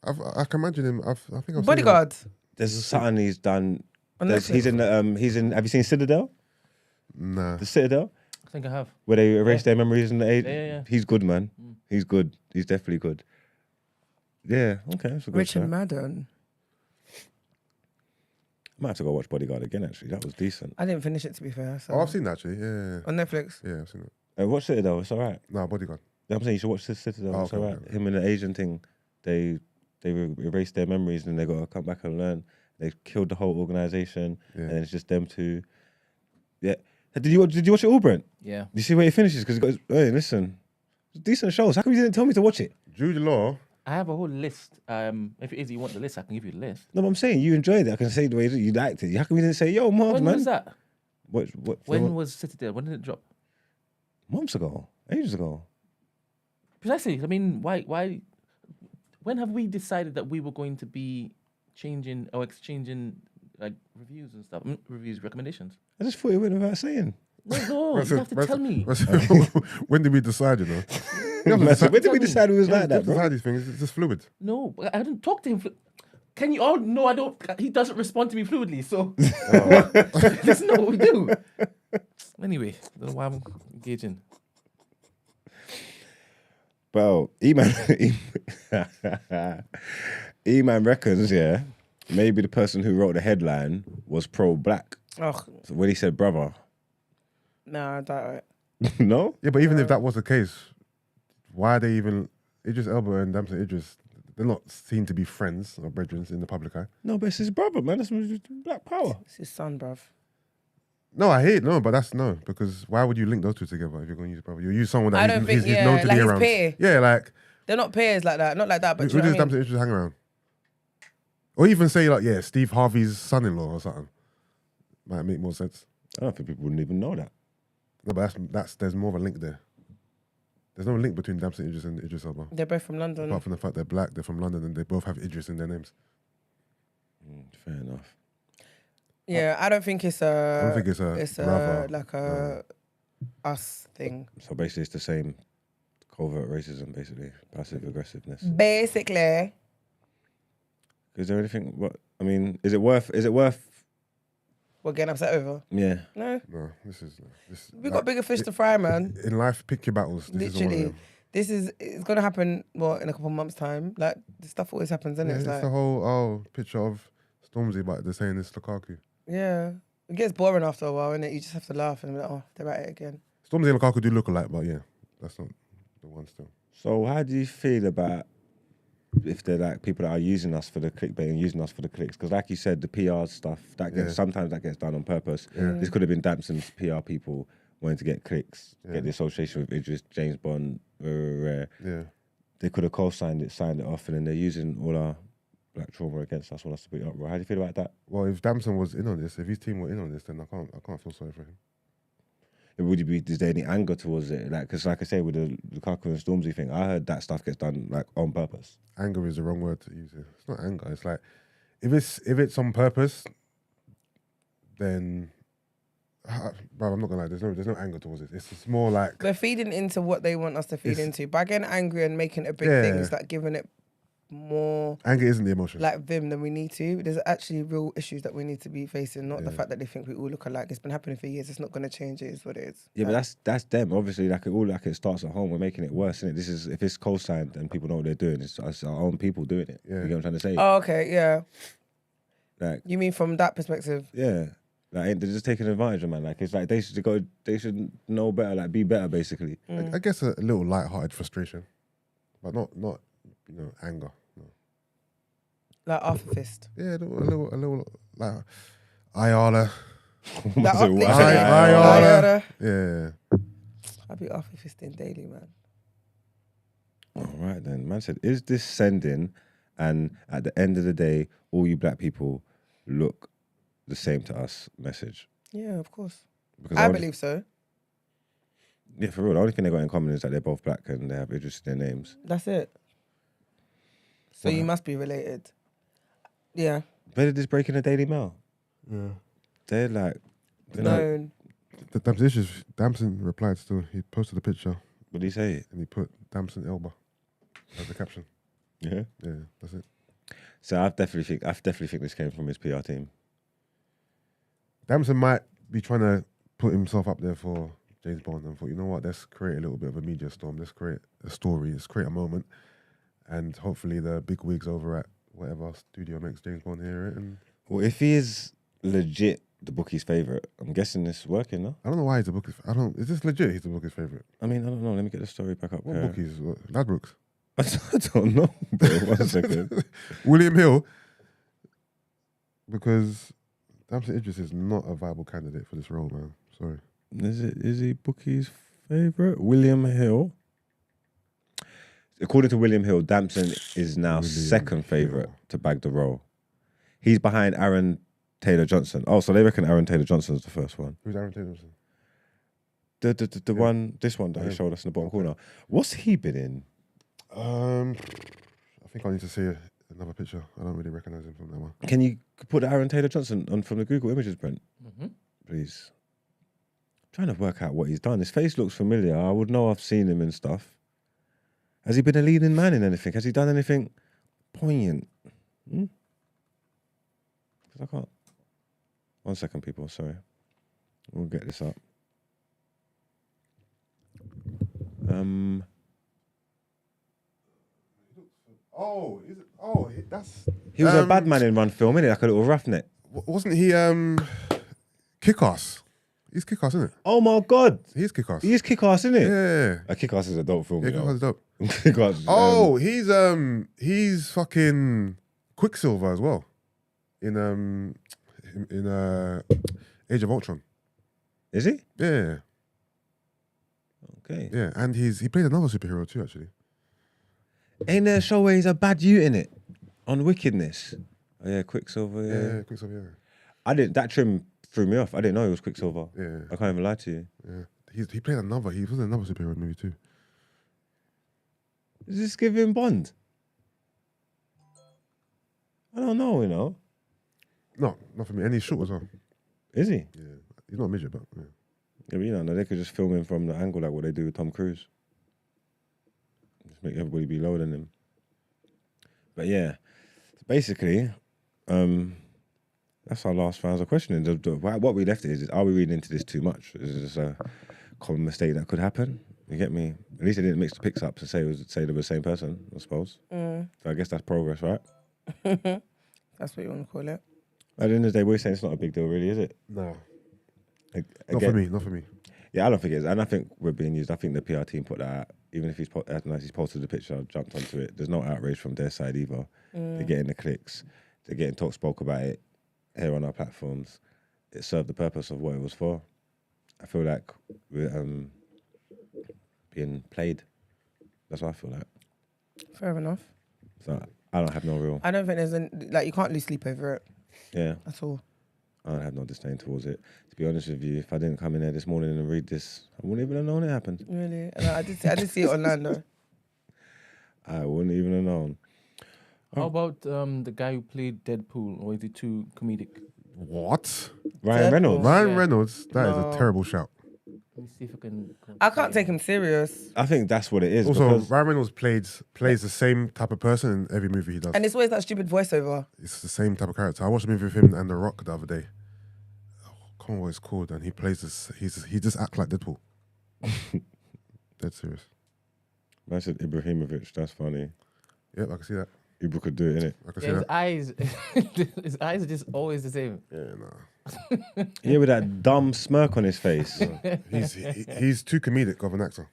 I can imagine him. I think I've Bodyguard. Seen him. There's something he's done. Netflix. He's in. Have you seen Citadel? Nah. The Citadel. I think I have. Where they erase their memories in the age. Yeah. He's good, man. He's good. He's definitely good. Yeah. Okay. That's a good Richard shout. Madden. Might have to go watch Bodyguard again. Actually, that was decent. I didn't finish it, to be fair. So. Oh, I've seen that actually. Yeah. On Netflix. Yeah, I've seen it. Watch Citadel. It's all right. Nah, Bodyguard. I'm saying you should watch Citadel. Oh, It's okay, all right. okay. Him and the Asian thing. They erased their memories and they got to come back and learn. They killed the whole organization, and it's just them two. Yeah. Did you watch it all, Brent? Yeah. Do you see where it finishes? Because hey, listen, it's decent shows. How come you didn't tell me to watch it? Jude Law. I have a whole list. If it is you want the list, I can give you the list. No, but I'm saying you enjoyed it. I can say the way you liked it. How come you didn't say, "Yo, Marv, When man"? was that? When was Citadel? When did it drop? Months ago, ages ago. Precisely. I mean, why? When have we decided that we were going to be changing or exchanging like reviews and stuff? Recommendations. I just thought it went without saying. No, you have to tell me. When did we decide, you know? When did we decide it was like that, bro? Decide these things. It's just fluid. No, I didn't talk to him. Can you all? No, I don't. He doesn't respond to me fluidly, so that's not what we do. Anyway, I don't know why I'm engaging. Bro, E-Man reckons, yeah, maybe the person who wrote the headline was pro-black. Oh. So when he said brother. No, I doubt it. No? Yeah, but even if that was the case, why are they even... Idris Elba and Damson Idris, they're not seen to be friends or brethren in the public eye. No, but it's his brother, man. That's black power. It's his son, bruv. No, I hate no, but that's no, because why would you link those two together if you're going to use brother? You use someone that I don't think, he's known to like be his around. peer. Yeah, like They're not peers like that. Not like that, but who do you know does what I mean? Damson Idris hang around? Or even say like, yeah, Steve Harvey's son-in-law or something. Might make more sense. I don't think people wouldn't even know that. No, but there's more of a link there. There's no link between Damson Idris and Idris Elba. They're both from London. Apart from the fact they're black, they're from London, and they both have Idris in their names. Fair enough. Yeah, I don't think it's I don't think it's like a us thing. So basically, it's the same covert racism, basically passive aggressiveness. Basically, Is there anything? What I mean, is it worth? we're getting upset over. Yeah. No, This. we got bigger fish to fry, man. In life, pick your battles. This is one of Literally, them. it's gonna happen. What, in a couple of months' time? Like this stuff always happens, isn't it? Yeah, It's it's like, the whole picture of Stormzy, but they're saying it's Lukaku. yeah, it gets boring after a while, innit? You just have to laugh and be like, oh, they're at it again. Stormzy and Lukaku do look alike, but yeah, that's not the one still. So how do you feel about if they're like people that are using us for the clickbait and using us for the clicks? Because like you said, the PR stuff that gets sometimes that gets done on purpose. Yeah. This could have been Damson's PR people wanting to get clicks, get the association with Idris, James Bond. Yeah. They could have co-signed it, signed it off, and then they're using all our black trauma against us. Want us to beat up, bro. How do you feel about that? Well, if Damson was in on this, if his team were in on this, then I can't feel sorry for him. Would you be? Is there any anger towards it? Like, because like I say with the Lukaku and Stormzy thing, I heard that stuff gets done like on purpose. Anger is the wrong word to use here. It's not anger. It's like if it's on purpose, then. Bro, I'm not gonna lie. There's no anger towards it. It's more like We're feeding into what they want us to feed into. By getting angry and making it big things, like giving it more anger isn't the emotion. like vim than we need to. There's actually real issues that we need to be facing, not the fact that they think we all look alike. It's been happening for years. It's not going to change. It is what it is. Yeah, but that's them. Obviously, it starts at home. We're making it worse, isn't it? This is if it's co-signed and people know what they're doing. It's our own people doing it. Yeah. You get what I'm trying to say? Oh, okay, yeah. Like, You mean from that perspective? yeah. Like they're just taking advantage of man. Like it's like they should know better. Like be better, basically. I guess a little light-hearted frustration, but not anger. No. Like after fist. Yeah, a little like Ayala. Ayala. Yeah. I'll be after fisting daily, man. All right then. Man said, is this sending? And at the end of the day, all you black people look the same to us message. Yeah, of course. Because I believe so. Yeah, for real. The only thing they got in common is that they're both black and they have Idris in their names. That's it. So you must be related. Yeah. Where did this break in the Daily Mail? Yeah. They're like... Known. Damson replied still. He posted a picture. What did he say? And he put Damson Elba as the caption. Yeah? Yeah, that's it. So I definitely think this came from his PR team. Damson might be trying to put himself up there for James Bond and thought, you know what, let's create a little bit of a media storm. Let's create a story. Let's create a moment. And hopefully the big wigs over at whatever studio makes James Bond hear it. And Well, if he is legit the bookie's favourite, I'm guessing this is working, no? I don't know why he's the bookie's. Is this legit? He's the bookie's favourite. I mean, I don't know. Let me get the story back up. What bookies? Ladbrokes. I don't know. Bro. 1 second. William Hill. Because Damson Idris is not a viable candidate for this role, man. Sorry. Is he bookie's favourite? William Hill. According to William Hill, Damson is now second favourite to bag the role. He's behind Aaron Taylor-Johnson. Oh, so they reckon Aaron Taylor-Johnson's the first one. Who's Aaron Taylor-Johnson? The one, this one that he showed us in the bottom corner. What's he been in? I think I need to see another picture. I don't really recognise him from that one. Can you put Aaron Taylor-Johnson on from the Google Images, Brent? Mm-hmm. Please. I'm trying to work out what he's done. His face looks familiar. I would know I've seen him and stuff. Has he been a leading man in anything? Has he done anything poignant? Because I can't. 1 second, people. Sorry. We'll get this up. That's... He was a bad man in one film, innit? Like a little roughneck. Wasn't he Kick-Ass? He's Kick-Ass, isn't it? Oh my God. He's Kick-Ass. He is Kick-Ass, isn't it? Yeah. A Kick-Ass is a dope film. Yeah, Kick-Ass is dope. Kick-Ass, he's fucking Quicksilver as well. In Age of Ultron. Is he? Yeah. Okay. Yeah, and he played another superhero too, actually. Ain't there a show where he's a bad youth in it? On Wickedness. Oh yeah, Quicksilver. Yeah, Quicksilver, yeah. I didn't. That trim threw me off. I didn't know he was Quicksilver. Yeah. I can't even lie to you. Yeah. He played another. He was in another superhero movie too. Is this giving Bond? I don't know. You know. No, not for me. And he's short as well. Is he? Yeah. He's not a midget, but yeah. Yeah, but you know, they could just film him from the angle like what they do with Tom Cruise. Just make everybody be lower than him. But yeah, basically, that's our last round of questioning. What we left is, are we reading into this too much? Is this a common mistake that could happen? You get me? At least they didn't mix the picks up to say they were the same person, I suppose. So I guess that's progress, right? That's what you want to call it. At the end of the day, we're saying it's not a big deal, really, is it? No. Again, Not for me. Yeah, I don't think it is. And I think we're being used. I think the PR team put that out. Even if he's posted the picture, jumped onto it. There's no outrage from their side either. They're getting the clicks. They're getting spoke about it here on our platforms. It served the purpose of what it was for. I feel like we're being played. That's what I feel like. Fair enough. So I don't have no real... I don't think you can't lose sleep over it. Yeah. At all. I don't have no disdain towards it. To be honest with you, if I didn't come in there this morning and read this, I wouldn't even have known it happened. Really? No, I did see it online though. I wouldn't even have known. How about the guy who played Deadpool, or is it too comedic? What? Ryan Reynolds. Ryan Yeah. Reynolds? That is a terrible shout. Let me see if I can... I can't take him serious. I think that's what it is. Also, because Ryan Reynolds plays the same type of person in every movie he does. And it's always that stupid voiceover. It's the same type of character. I watched a movie with him and The Rock the other day. Oh, I can't remember what it's called. And he plays this. He just acts like Deadpool. Dead serious. I said Ibrahimovic. That's funny. Yep, I can see that. Ibra could do it, innit? I can see Yeah, his that. eyes, his eyes are just always the same. Yeah, no. Yeah, with that dumb smirk on his face. He's too comedic of an actor.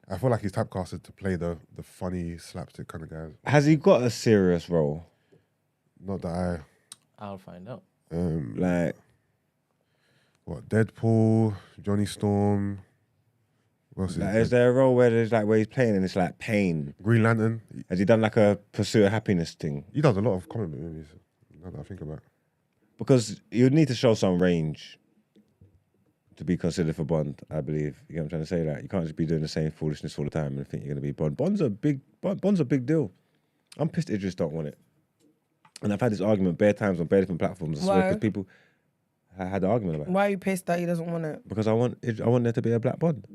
I feel like he's typecasted to play the funny slapstick kind of guy. Has he got a serious role? Not that I'll find out. Like, what, Deadpool, Johnny Storm. What's is there a role where he's playing and it's like pain? Green Lantern. Has he done like a Pursuit of Happiness thing? He does a lot of comic book movies. Now that I think about it. Because you'd need to show some range to be considered for Bond, I believe. You know what I'm trying to say? Like, you can't just be doing the same foolishness all the time and think you're going to be Bond. Bond's a big deal. I'm pissed Idris don't want it. And I've had this argument bare times on bare different platforms. I swear, because people had the argument about it. Why are you pissed that he doesn't want it? Because I want there to be a black Bond.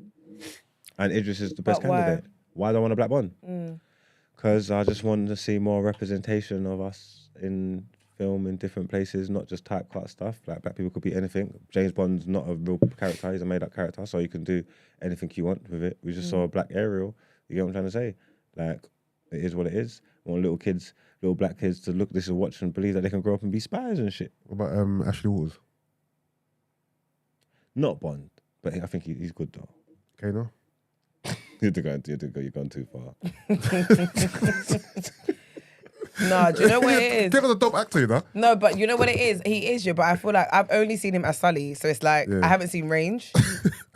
And Idris is the best But why? candidate. Why do I want a black Bond? Because I just want to see more representation of us in film in different places, not just typecast stuff. Like, black people could be anything. James Bond's not a real character, he's a made-up character, so you can do anything you want with it. We just saw a black Ariel. You get what I'm trying to say? Like, it is what it is. I want little black kids to look this and watch and believe that they can grow up and be spies and shit. What about Ashley Waters? Not Bond, but I think he's good though. Kano? You're going too far. No, do you know what it is? He was a dope actor, you know? No, but you know what it is? He is, but I feel like I've only seen him as Sully, so it's like I haven't seen range. Do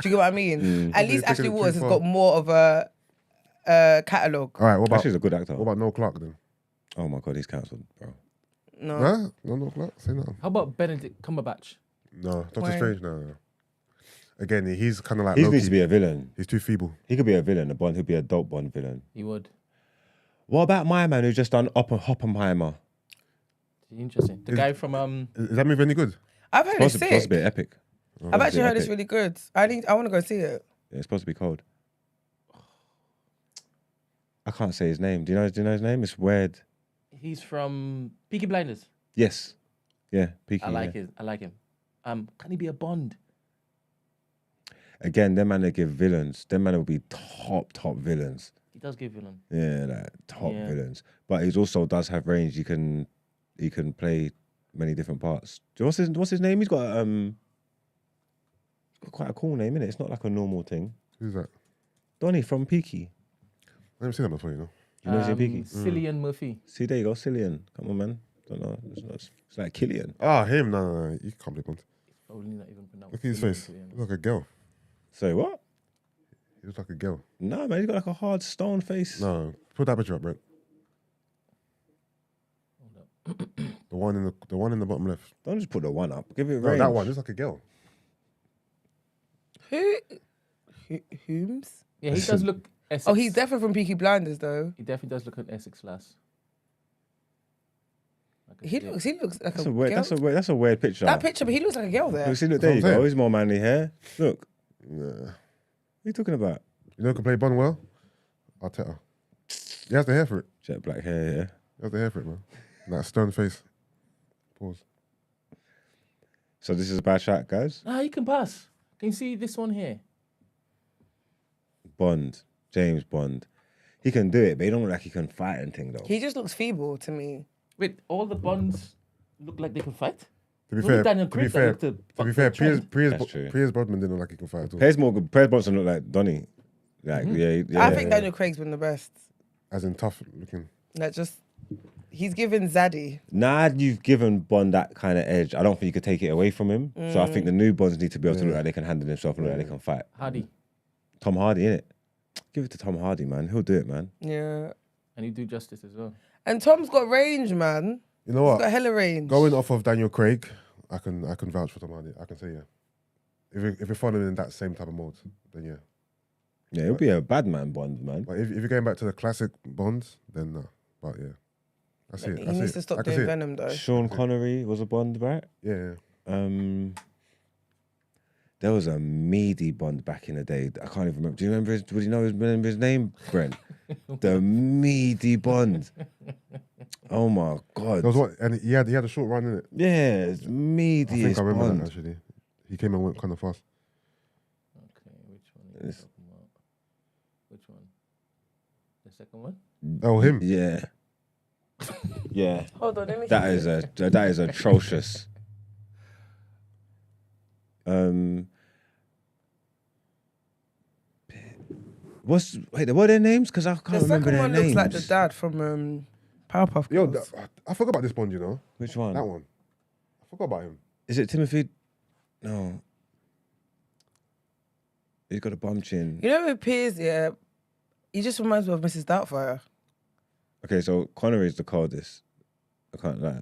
you get what I mean? At least You're taking Ashley it too Waters has far. got more of a catalogue. All right, what Actually, he's a good actor. about Noel Clark then? Oh my God, he's cancelled, bro. No. Huh? No Noel Clark? Say nothing. How about Benedict Cumberbatch? No, Doctor Why? Strange, no. Again, he's kind of like He Loki. needs to be a villain. He's too feeble. He could be a villain, a Bond. He'd be a dope Bond villain. He would. What about my man who just done Oppenheimer? Interesting. The guy from Is that movie any good? I've heard it's Supposed to be sick. epic. I've actually heard epic. it's really good. I want to go see it. Yeah, it's supposed to be cold. I can't say his name. Do you know his name? It's weird. he's from Peaky Blinders. Yes. Yeah, Peaky. I like him. Can he be a Bond? Again, them man they give villains. Them man will be top villains. He does give villain. Yeah, like top villains. But he also does have range. He can play many different parts. What's his name? He's got quite a cool name, innit? It's not like a normal thing. Who's that? Donnie from Peaky. I haven't seen that before, you know. You know he's in Peaky? Cillian Murphy. See, there you go, Cillian. Come on, man. Don't know. It's like Killian. Ah, him. No. You can't play Bond. Probably not even pronounced. Look at his face. He looks like a girl. Say what? He looks like a girl. No, man, he's got like a hard stone face. No, put that picture up, Brent. The one in the bottom left. Don't just put the one up. Give it a No, range. that one. Looks like a girl. Whom's? Yeah, he does look Essex. Oh, he's definitely from Peaky Blinders, though. He definitely does look an Essex lass. He looks like That's a a weird. girl. That's a weird picture. That picture, but he looks like a girl there. Look, see, look, there you That's what I'm go. He's more manly hair. Look. Nah. What are you talking about? You know who can play Bond well? Arteta. He has the hair for it. Jet black hair, yeah. He has the hair for it, man. That stern face. Pause. So this is a bad shot, guys. Nah, he can pass. Can you see this one here? Bond. James Bond. He can do it, but he don't look like he can fight and thing, though. He just looks feeble to me. Wait, all the Bonds look like they can fight? To be Only fair, Daniel to be Craig that fair, looked to be fair, That's true. Piers Brosnan didn't look like he could fight at all. Piers Bronson look like Donnie. Like, yeah. I think Daniel Craig's been the best. As in tough looking. Like, he's given Zaddy. Now you've given Bond that kind of edge. I don't think you could take it away from him. So I think the new Bonds need to be able to look like they can handle themselves and look like they can fight. Hardy. Tom Hardy, innit? Give it to Tom Hardy, man. He'll do it, man. Yeah. And he do justice as well. And Tom's got range, man. You know what? He's got hella range. Going off of Daniel Craig, I can vouch for Tom Hardy. I can say yeah. If you're following in that same type of mode, then yeah. Yeah, he'll be a bad man Bond, man. But if you're going back to the classic Bonds, then no. But yeah, I see it. He I see needs it. to stop I can see doing it. Venom, though. Sean Connery was a Bond, right? Yeah. There was a meaty Bond back in the day. I can't even remember. Do you remember remember his name, Brent? The meaty Bond. Oh my God. There was one, and he had a short run in it. Yeah, it's I meaty think I remember Bond. that actually. He came and went kind of fast. Okay, which one are you talking about? Which one? The second one? Oh, him. Yeah. Yeah. Hold on, let me That is atrocious. What are their names? Because I can't The remember second their one names. looks like the dad from Powerpuff Yo, Girls. I forgot about this Bond, you know? Which one? That one. I forgot about him. Is it Timothy? No. He's got a bum chin. You know who Piers, yeah, he just reminds me of Mrs. Doubtfire. Okay, so Connery is the coldest. I can't lie.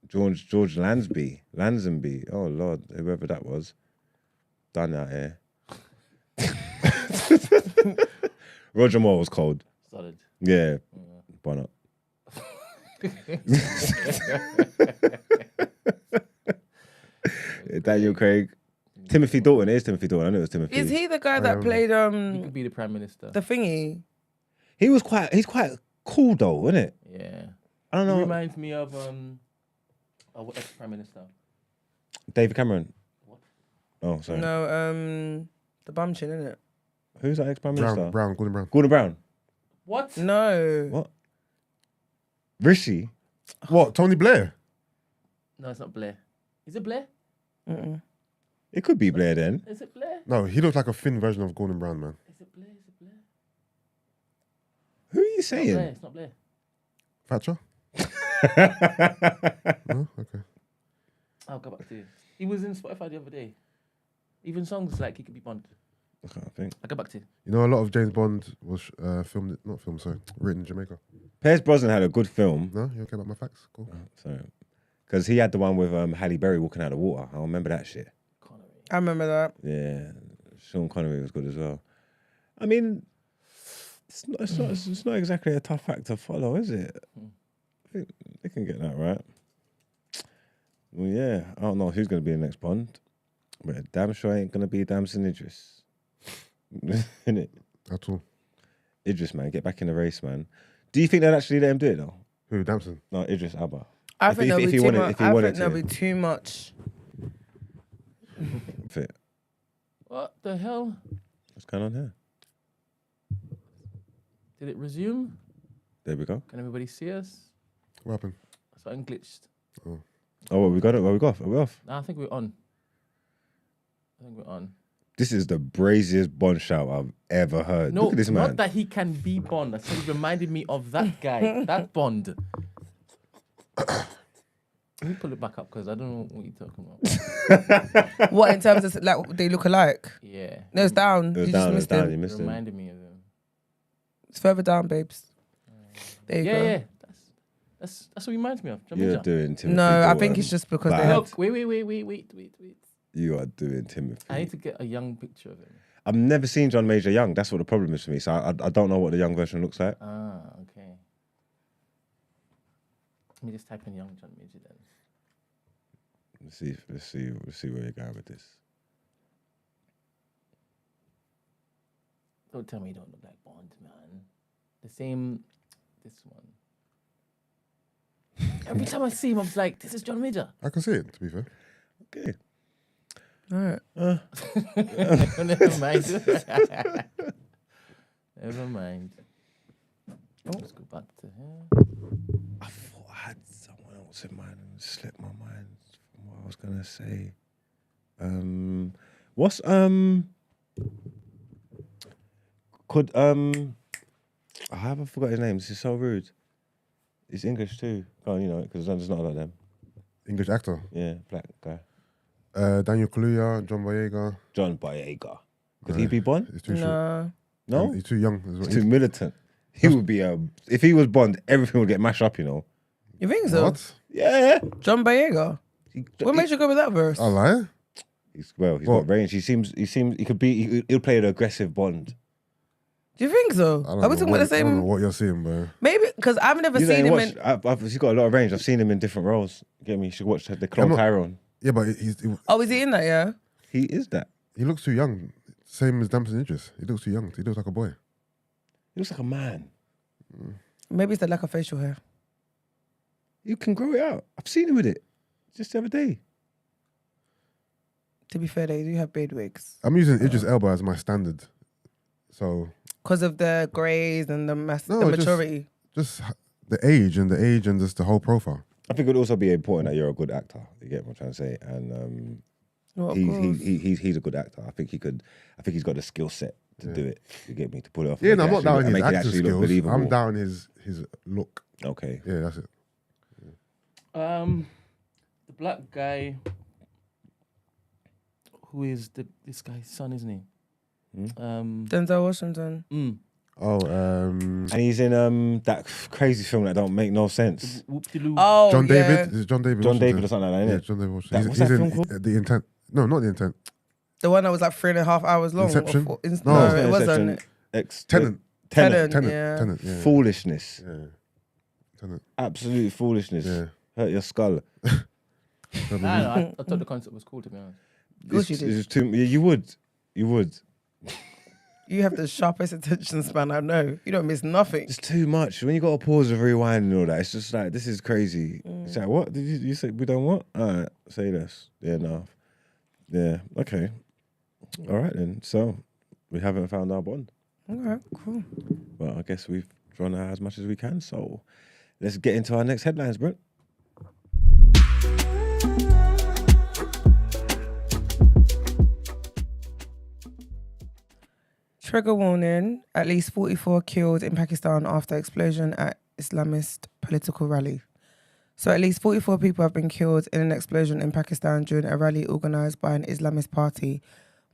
George Lazenby. Oh Lord, whoever that was. Done out here. Roger Moore was cold. Solid. Yeah. Bun up. Daniel Craig. Timothy Dalton. It is Timothy Dalton. I knew it was Timothy. Is he the guy that played He could be the Prime Minister. the thingy? He's quite cool though, isn't it? Yeah. I don't He know. reminds me of ex-Prime Minister. David Cameron. What? Oh, sorry. No, the bum chin, isn't it? Who's that ex-Prime Minister? Gordon Brown. Gordon Brown. What? No. What? Rishi. What? Tony Blair? No, it's not Blair. Is it Blair? Mm-mm. It could be Blair then. Is it Blair? No, he looks like a thin version of Gordon Brown, man. Is it Blair? Is it Blair? Who are you It's not saying? Blair. It's not Blair. Thatcher? No? Okay. I'll go back to you. He was in Spotify the other day. Even songs like he could be Bond. I can't think. I'll go back to you. You know, a lot of James Bond was written in Jamaica. Pierce Brosnan had a good film. No? You okay about my facts? Cool. Sorry. Because he had the one with Halle Berry walking out of the water. I remember that shit. Connery. I remember that. Yeah. Sean Connery was good as well. I mean, it's not exactly a tough fact to follow, is it? I think they can get that right. Well, yeah. I don't know who's going to be the next Bond. But it damn sure ain't going to be Damson Idris. Innit? At all. Idris, man. Get back in the race, man. Do you think they'd actually let him do it, though? Who? Damson? No, Idris Elba. I If think he- there'll if be he too wanted- much. if he I wanted think there'll to. be too much. Fit. What the hell? What's going on here? Did it resume? There we go. Can everybody see us? What happened? Something glitched. Oh, well, we got it. Well, we got. Are we off? Nah, I think we're on. This is the braziest Bond shout I've ever heard. No, Look at this man. not that he can be Bond. I said he reminded me of that guy, that Bond. Let me pull it back up because I don't know what you're talking about. What in terms of like they look alike? Yeah. No, it's down. It was You down, just it was missed down. him. You It missed him. reminded me of him. It's further down, babes. There you go. Yeah. That's what it reminds me of. John You're Major. doing Timothy. No, I Dalton think it's just because they bad. have. Look, wait. You are doing Timothy. I need to get a young picture of him. I've never seen John Major young. That's what the problem is for me. So I don't know what the young version looks like. Ah, okay. Let me just type in young John Major then. Let's see where you're going with this. Don't tell me you don't look like Bond, man. The same, this one. Every time I see him, I'm just like, this is John Major. I can see it, to be fair. Okay. All right. Never mind. Never mind. Let's go back to him. I thought I had someone else in mind and it slipped my mind from what I was gonna say. What's could I haven't forgot his name. This is so rude. He's English too. Oh, you know it because there's not a lot of them. English actor. Yeah, black guy. Daniel Kaluuya, John Boyega. John Boyega. Could he be Bond? He's too short. No. No, He's too young as well. he's too militant. He would be if he was Bond, everything would get mashed up. You know. You think so? What? Yeah. John Boyega. What made you go with that verse? I lie? He's What? got range. He could be. He'll play an aggressive Bond. Do you think so? Are we talking about the I don't know same? what you're seeing, bro. Maybe because I've never seen him in. He's got a lot of range. I've seen him in different roles. Get me? You should watch the Clone not- Tyrone. Yeah, but Oh, is he in that? Yeah. He is that. he looks too young. Same as Damson Idris. He looks too young. He looks like a boy. He looks like a man. Maybe it's the lack of facial hair. You can grow it out. I've seen him with it just the other day. To be fair, they do have beard wigs I'm using Idris Elba as my standard. So because of the greys and the No, the just- maturity. just the age and just the whole profile. I think it would also be important that you're a good actor. You get what I'm trying to say? And Well, of course. he's a good actor. I think he's got the skill set to do it. You get me? To pull it off. Yeah, and no, I'm make not it down his make it acting actually look skills. believable. I'm down his look. Okay. Yeah, that's it. The black guy who is this guy's son, isn't he? Denzel Washington. Oh, And he's in that crazy film that don't make no sense. Whoop-de-loo. Oh, John yeah. David. Is it John David? John Washington? David or something like that, Yeah, innit? John David Washington. What's that film called? The Intent. No, not The Intent. The one that was like 3.5 hours long. Inception? No, No, it wasn't. Tenant. Yeah. Tenant. Yeah. Foolishness. Yeah. Tenant. Absolute foolishness. Yeah. Hurt your skull. I thought the concept was cool, to be honest. Of course you It's did. you would. You have the sharpest attention span I know. You don't miss nothing. It's too much. When you got to pause and rewind and all that, it's just like, this is crazy. It's like, what? Did you say we don't what? All right, say this. Yeah, no. Yeah, okay. All right then. So, we haven't found our Bond. All right, cool. Well, I guess we've drawn out as much as we can. So, let's get into our next headlines, Brent. Trigger warning, at least 44 killed in Pakistan after explosion at Islamist political rally. So at least 44 people have been killed in an explosion in Pakistan during a rally organised by an Islamist party.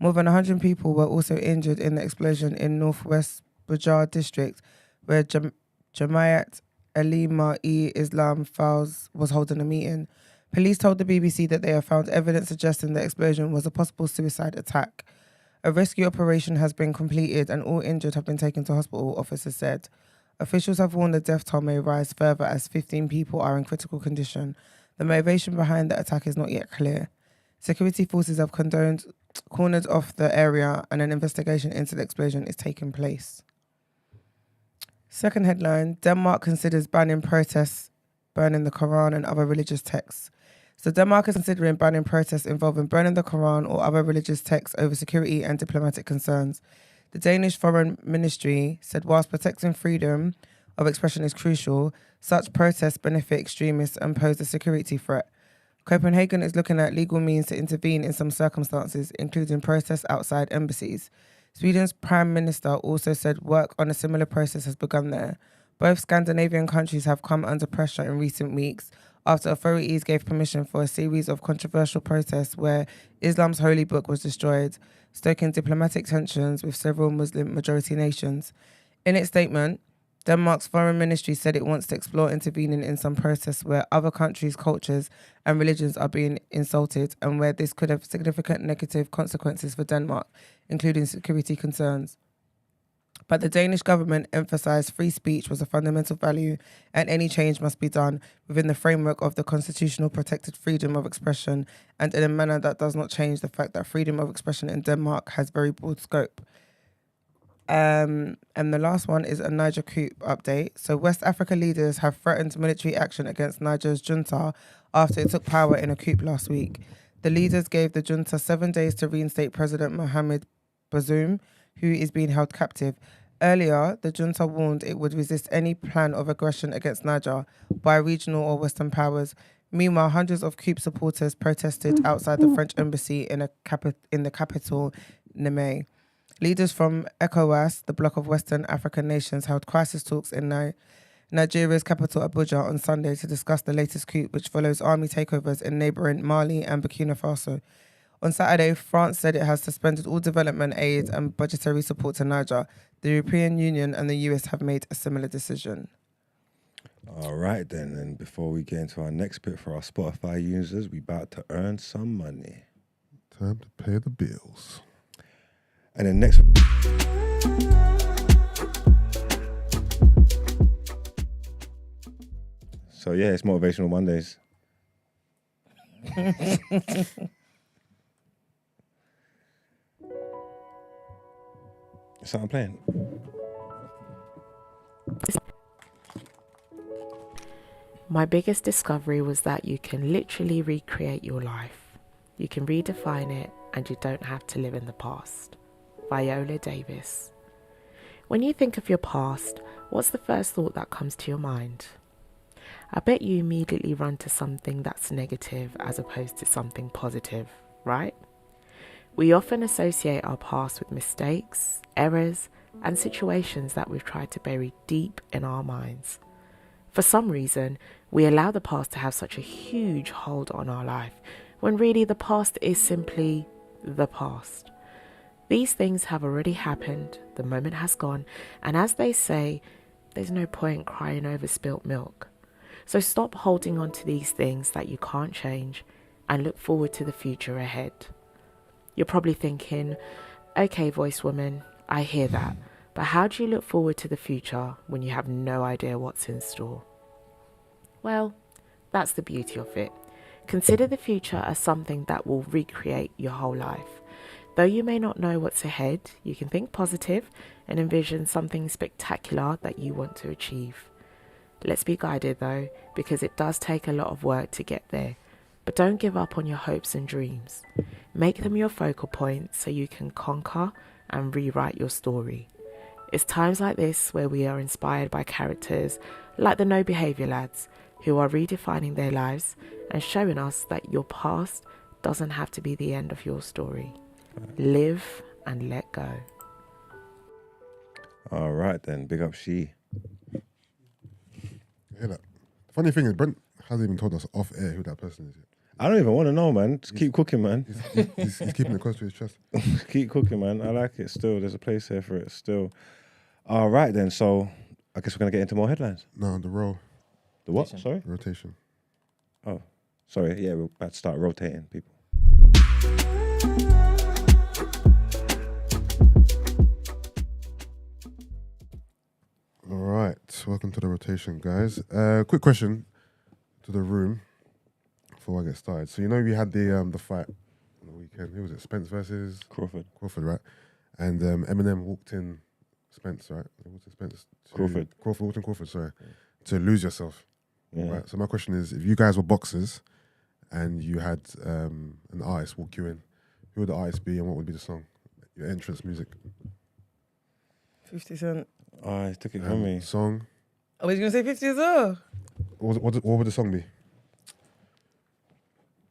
More than 100 people were also injured in the explosion in northwest Bajar district, where Jamaat Ulema-e-Islam Fals was holding a meeting. Police told the BBC that they have found evidence suggesting the explosion was a possible suicide attack. A rescue operation has been completed and all injured have been taken to hospital, officers said. Officials have warned the death toll may rise further as 15 people are in critical condition. The motivation behind the attack is not yet clear. Security forces have cornered off the area and an investigation into the explosion is taking place. Second headline, Denmark considers banning protests, burning the Quran and other religious texts. So Denmark is considering banning protests involving burning the Quran or other religious texts over security and diplomatic concerns. The Danish Foreign Ministry said whilst protecting freedom of expression is crucial, such protests benefit extremists and pose a security threat. Copenhagen is looking at legal means to intervene in some circumstances, including protests outside embassies. Sweden's Prime Minister also said work on a similar process has begun there. Both Scandinavian countries have come under pressure in recent weeks after authorities gave permission for a series of controversial protests where Islam's holy book was destroyed, stoking diplomatic tensions with several Muslim majority nations. In its statement, Denmark's foreign ministry said it wants to explore intervening in some protests where other countries' cultures and religions are being insulted and where this could have significant negative consequences for Denmark, including security concerns. But the Danish government emphasised free speech was a fundamental value and any change must be done within the framework of the constitutional protected freedom of expression and in a manner that does not change the fact that freedom of expression in Denmark has very broad scope. And the last one is a Niger coup update. So West Africa leaders have threatened military action against Niger's junta after it took power in a coup last week. The leaders gave the junta 7 days to reinstate President Mohamed Bazoum, who is being held captive. Earlier, the junta warned it would resist any plan of aggression against Niger by regional or Western powers. Meanwhile, hundreds of coup supporters protested outside the French embassy in the capital, Niamey. Leaders from ECOWAS, the bloc of Western African nations, held crisis talks in Nigeria's capital, Abuja, on Sunday to discuss the latest coup, which follows army takeovers in neighbouring Mali and Burkina Faso. On Saturday, France said it has suspended all development aid and budgetary support to Niger. The European Union and the US have made a similar decision. All right, then. And before we get into our next bit for our Spotify users, we about to earn some money. Time to pay the bills. And then next... So, yeah, it's Motivational Mondays. So I'm playing. My biggest discovery was that you can literally recreate your life. You can redefine it and you don't have to live in the past. Viola Davis. When you think of your past, what's the first thought that comes to your mind? I bet you immediately run to something that's negative as opposed to something positive, right? We often associate our past with mistakes, errors, and situations that we've tried to bury deep in our minds. For some reason, we allow the past to have such a huge hold on our life, when really the past is simply the past. These things have already happened, the moment has gone, and as they say, there's no point crying over spilt milk. So stop holding on to these things that you can't change and look forward to the future ahead. You're probably thinking, okay, voice woman, I hear that, but how do you look forward to the future when you have no idea what's in store? Well, that's the beauty of it. Consider the future as something that will recreate your whole life. Though you may not know what's ahead, you can think positive and envision something spectacular that you want to achieve. Let's be guided though, because it does take a lot of work to get there. But don't give up on your hopes and dreams. Make them your focal point so you can conquer and rewrite your story. It's times like this where we are inspired by characters like the No Behaviour lads, who are redefining their lives and showing us that your past doesn't have to be the end of your story. Live and let go. All right, then. Big up she. Hear that? The funny thing is, Brent hasn't even told us off air who that person is yet. I don't even want to know, man. Just keep cooking, man. He's keeping it close to his chest. Keep cooking, man. I like it still. There's a place here for it still. All right, then. So I guess we're going to get into more headlines. No, the roll. The what? Sorry? Rotation. Oh, sorry. Yeah, we're about to start rotating people. All right. Welcome to the rotation, guys. Quick question to the room before I get started. So, you know, we had the fight on the weekend. Who was it? Spence versus Crawford, right? And Eminem walked in Spence, right? Crawford, sorry. Yeah. To lose yourself. Yeah. Right. So my question is, if you guys were boxers and you had an artist walk you in, who would the artist be and what would be the song? Your entrance music. 50 Cent. Oh, he took it from me. Song. Oh, was you going to say 50 as well? What would the song be?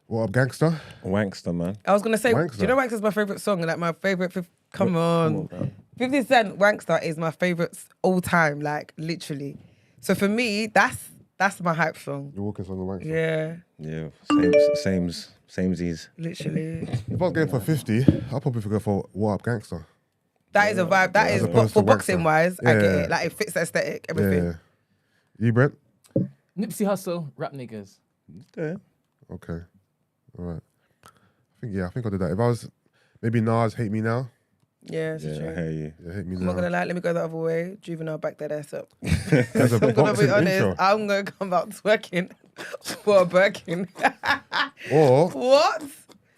What up, Gangster? Wankster, man. I was going to say, Wankster. do you know Wankster's my favourite song? Like my favourite, come on. 50 Cent Wankster is my favourite all time, like literally. So for me, that's That's my hype song. Your walking song, the wank song. Yeah. Yeah, samesies. Literally. If I was going for 50, I'll probably go for What Up Gangster. That is a vibe. That is, opposed for to boxing Wankster. wise, I get Yeah. it. Like, it fits the aesthetic, everything. Yeah. You, Brent? Nipsey Hussle, rap niggas. Yeah. Okay. All right. I think I'll do that. If I was maybe Nas, Hate Me Now. Yeah, it's Yeah, I true. hear you. Yeah, Hate Me I'm Now. not gonna lie, let me go the other way. Juvenile, back that ass up. There's a I'm gonna be boxing honest, intro. I'm gonna come out twerking for a Birkin. Or What?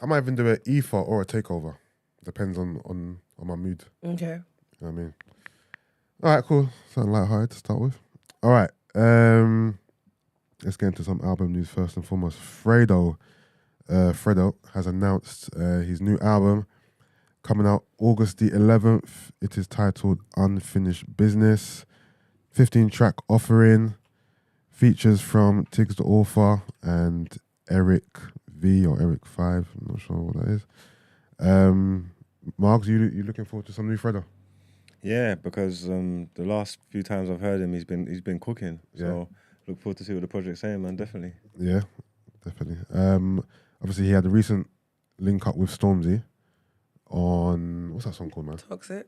I might even do an EFA or a takeover. Depends on my mood. Okay. You know what I mean? All right, cool. Something lighthearted to start with. All right. Let's get into some album news first and foremost. Fredo has announced his new album coming out August the 11th. It is titled Unfinished Business. 15-track offering. Features from Tiggs the Author and Eric V or Eric 5. I'm not sure what that is. Margs, you looking forward to some new Fredo? Yeah, because the last few times I've heard him, he's been cooking. So look forward to see what the project's saying, man. Definitely. Yeah, definitely. Obviously, he had a recent link up with Stormzy on what's that song called, man? Toxic?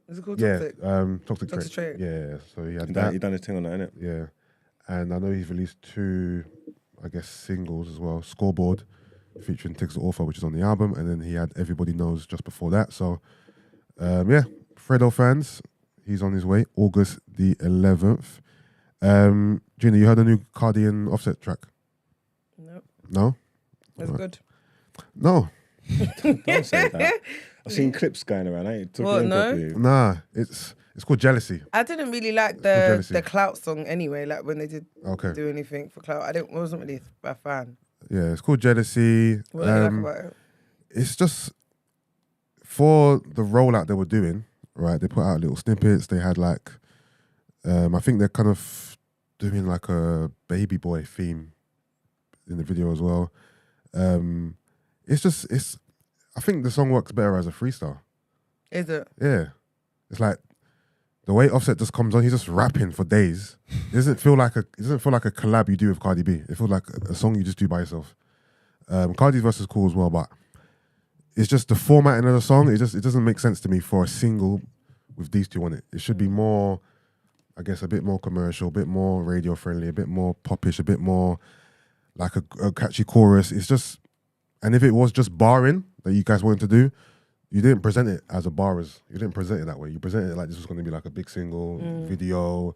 Is it called Yeah, Toxic? Toxic Trait. Trait. Yeah, so he had He that. done his thing on that, innit? Yeah, and I know he's released 2, I guess, singles as well. Scoreboard, featuring Tiggs the Author, which is on the album, and then he had Everybody Knows just before that. So, yeah, Fredo fans, he's on his way, August the 11th. Gina, you heard a new Cardi and Offset track? Nope. No? That's good. No. Don't say that. I've seen clips going around. I ain't What, talking no? properly. Nah, it's called Jealousy. I didn't really like called the Jealousy. Clout song anyway, like when they did Okay. do anything for Clout. I wasn't really a fan. Yeah, it's called Jealousy. What do you like about it? It's just for the rollout they were doing, right? They put out little snippets. They had like, I think they're kind of doing like a baby boy theme in the video as well. I think the song works better as a freestyle. Is it? Yeah. It's like the way Offset just comes on, he's just rapping for days. It doesn't feel like a collab you do with Cardi B. It feels like a song you just do by yourself. Cardi's verse is cool as well, but it's just the formatting of the song. It doesn't make sense to me for a single with these two on it. It should be more, I guess, a bit more commercial, a bit more radio friendly, a bit more popish, a bit more like a catchy chorus. It's just, and if it was just barring that you guys wanted to do, you didn't present it as a bars. You didn't present it that way. You presented it like this was going to be like a big single video.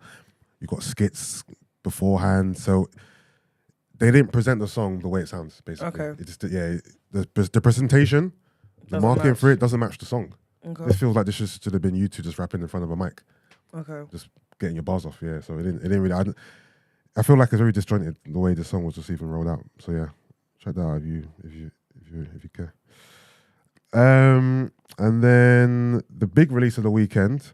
You got skits beforehand, so they didn't present the song the way it sounds. Basically, Okay. It just the presentation, the Doesn't marketing match. for it doesn't match the song. Okay. This feels like this should have been you two just rapping in front of a mic, Okay. just getting your bars off. Yeah, so it didn't really. I feel like it's very disjointed the way the song was just even rolled out. So yeah, check that out if you care. And then the big release of the weekend.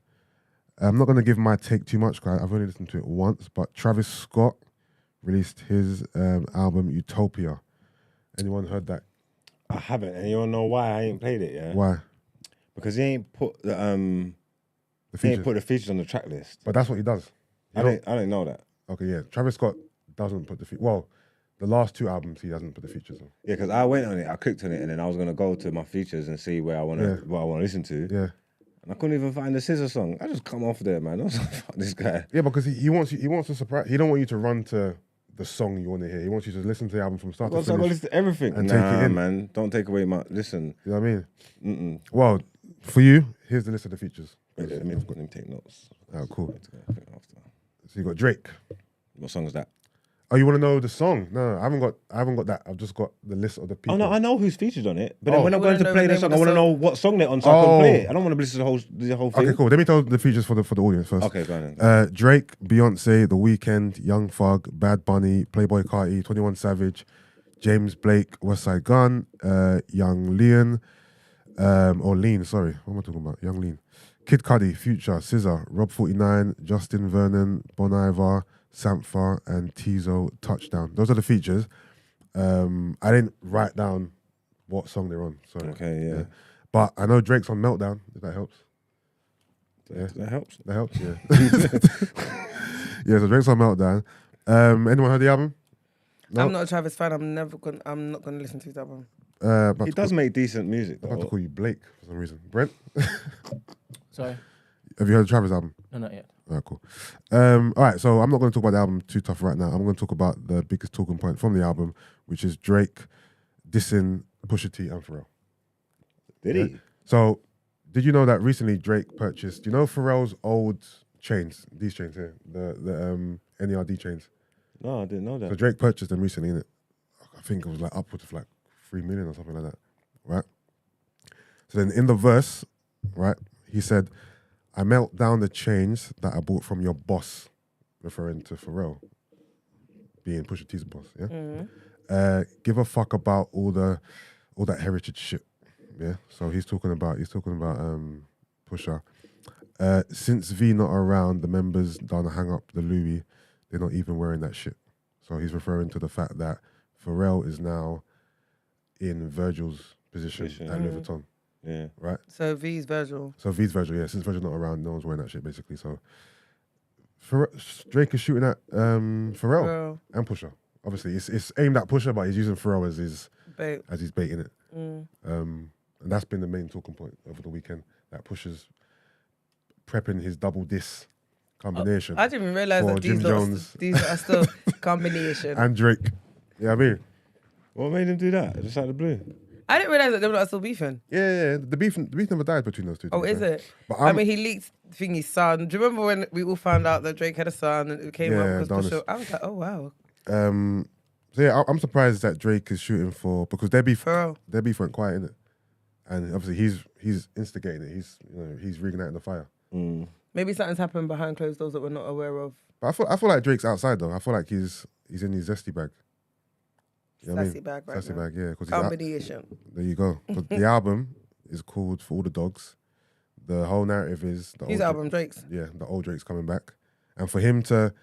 I'm not going to give my take too much because I've only listened to it once. But Travis Scott released his album Utopia. Anyone heard that? I haven't, and you don't know why I ain't played it, yeah? Why? Because he ain't put the features on the track list. But that's what he does. I didn't know that. Okay, yeah. Travis Scott doesn't put the features. Well, the last 2 albums he hasn't put the features on. Yeah, because I went on it, I clicked on it, and then I was gonna go to my features and see where I want to what I want to listen to. Yeah. And I couldn't even find the Scissor song. I just come off there, man. I was like, fuck this guy. Yeah, because he wants to surprise. He don't want you to run to the song you want to hear. He wants you to listen to the album from start to I gotta finish. listen to everything. and take it in. Man. Don't take away my listen. You know what I mean? Mm-mm. Well, for you, here's the list of the features. Wait, let me take notes. Oh, cool. After. So you got Drake. What song is that? Oh, you want to know the song? No, I haven't got that. I've just got the list of the people. Oh no, I know who's featured on it. But then when I'm You going wanna to know play the the name song, of I the want to song? know what song they're on so I can play it. I don't want to listen to the whole thing. Okay, cool. Let me tell the features for the audience first. Okay, go on then. Drake, Beyonce, The Weeknd, Young Thug, Bad Bunny, Playboi Carti, 21 Savage, James Blake, Westside Gunn, Young Lean, or Lean, sorry. What am I talking about? Young Lean. Kid Cudi, Future, SZA, Rob 49, Justin Vernon, Bon Iver, Sampha, and Tizo Touchdown. Those are the features. I didn't write down what song they're on. Sorry. Okay, yeah. But I know Drake's on Meltdown, if that helps. That helps. That helps, yeah. Yeah, so Drake's on Meltdown. Anyone heard the album? No? I'm not a Travis fan. I'm not gonna listen to his album. He does make decent music. I'm about to call you Blake for some reason. Brent, Sorry. have you heard the Travis album? No, not yet. Alright, cool. All right, so I'm not going to talk about the album too tough right now. I'm going to talk about the biggest talking point from the album, which is Drake dissing Pusha T and Pharrell. Did he? So, did you know that recently Drake purchased? You know Pharrell's old chains, these chains here, the NERD chains. No, I didn't know that. So Drake purchased them recently, innit? I think it was like upwards of like 3 million or something like that, right? So then in the verse, right, he said, "I melt down the chains that I bought from your boss," referring to Pharrell, being Pusha T's boss. Yeah. Give a fuck about all that heritage shit. Yeah. So he's talking about Pusha. Since V not around, the members done hang up the Louis. They're not even wearing that shit. So he's referring to the fact that Pharrell is now in Virgil's position at Louis Vuitton. Yeah. Right? So V's Virgil. So V's Virgil, yeah. Since Virgil's not around, no one's wearing that shit, basically. So Drake is shooting at Pharrell and Pusha. Obviously, it's aimed at Pusha, but he's using Pharrell as his bait in it. And that's been the main talking point over the weekend, that Pusha's prepping his double diss combination. I didn't even realise that these are still combination. And Drake. Yeah, I mean. What made him do that? Just out of the blue? I didn't realise that they were not still beefing. Yeah. The beef never died between those two. Oh, is it? But I mean, he leaked Thingy's son. Do you remember when we all found out that Drake had a son and it came up because Pusha? I was like, oh wow. So yeah, I'm surprised that Drake is shooting for, because their beef went quiet, innit? And obviously he's instigating it. He's reigniting the fire. Maybe something's happened behind closed doors that we're not aware of. But I feel like Drake's outside though. I feel like he's in his zesty bag. You know what I mean? Zesty bag, right? Zesty now. bag, yeah. Combination. There you go. But the album is called For All the Dogs. The whole narrative is his album, Drake's. Yeah, the old Drake's coming back, and for him to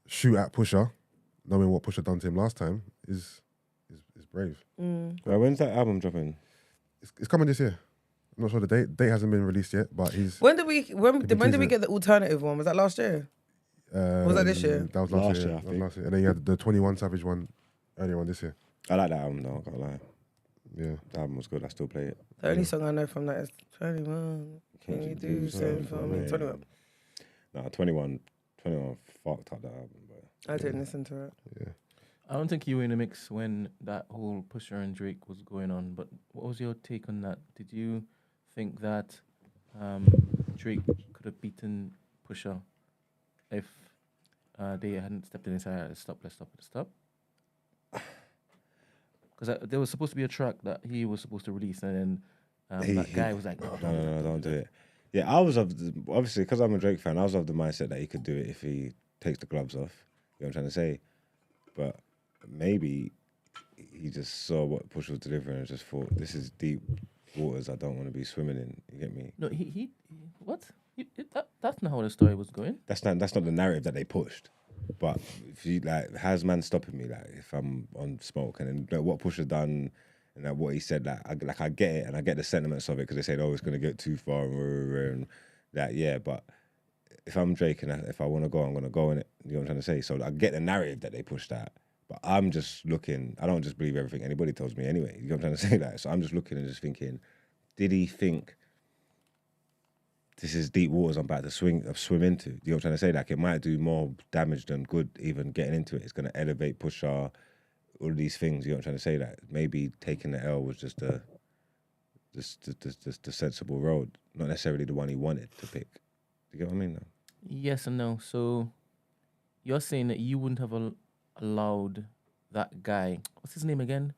shoot at Pusha, knowing what Pusha done to him last time, is brave. Right, when's that album dropping? It's coming this year. I'm not sure the date. Date hasn't been released yet, but he's. When did we get the alternative one? Was that last year? Was that this year? That was last year. I think. Last year. And then you had the 21 Savage one earlier on this year. I like that album though, I can't lie. Yeah. The album was good, I still play it. The only song I know from that is 21. Can you do something for me? 21. Nah, 21 fucked up that album, but I didn't listen to it. Yeah. I don't think you were in the mix when that whole Pusha and Drake was going on, but what was your take on that? Did you think that Drake could have beaten Pusha if they hadn't stepped in and said, let's stop? Because there was supposed to be a track that he was supposed to release, and then that guy was like, no, don't do it. Yeah, I was obviously, because I'm a Drake fan, I was of the mindset that he could do it if he takes the gloves off. You know what I'm trying to say? But maybe he just saw what Push was delivering and just thought, this is deep waters I don't want to be swimming in. You get me? No, what? That's not how the story was going. That's not the narrative that they pushed. But if you how's man stopping me? Like if I'm on smoke and then what Push has done and what he said, I get it and I get the sentiments of it because they said, it's going to get too far and that, yeah. But if I'm Drake and if I want to go, I'm going to go in it. You know what I'm trying to say? So I get the narrative that they pushed that. But I'm just looking, I don't just believe everything anybody tells me anyway. You know what I'm trying to say? That. So I'm just looking and just thinking, did he think this is deep waters I'm about to swim into? You know what I'm trying to say? Like it might do more damage than good even getting into it. It's going to elevate, push all of these things. You know what I'm trying to say? That maybe taking the L was just the sensible road, not necessarily the one he wanted to pick. Do you get what I mean? Though? Yes and no. So you're saying that you wouldn't have allowed that guy. What's his name again?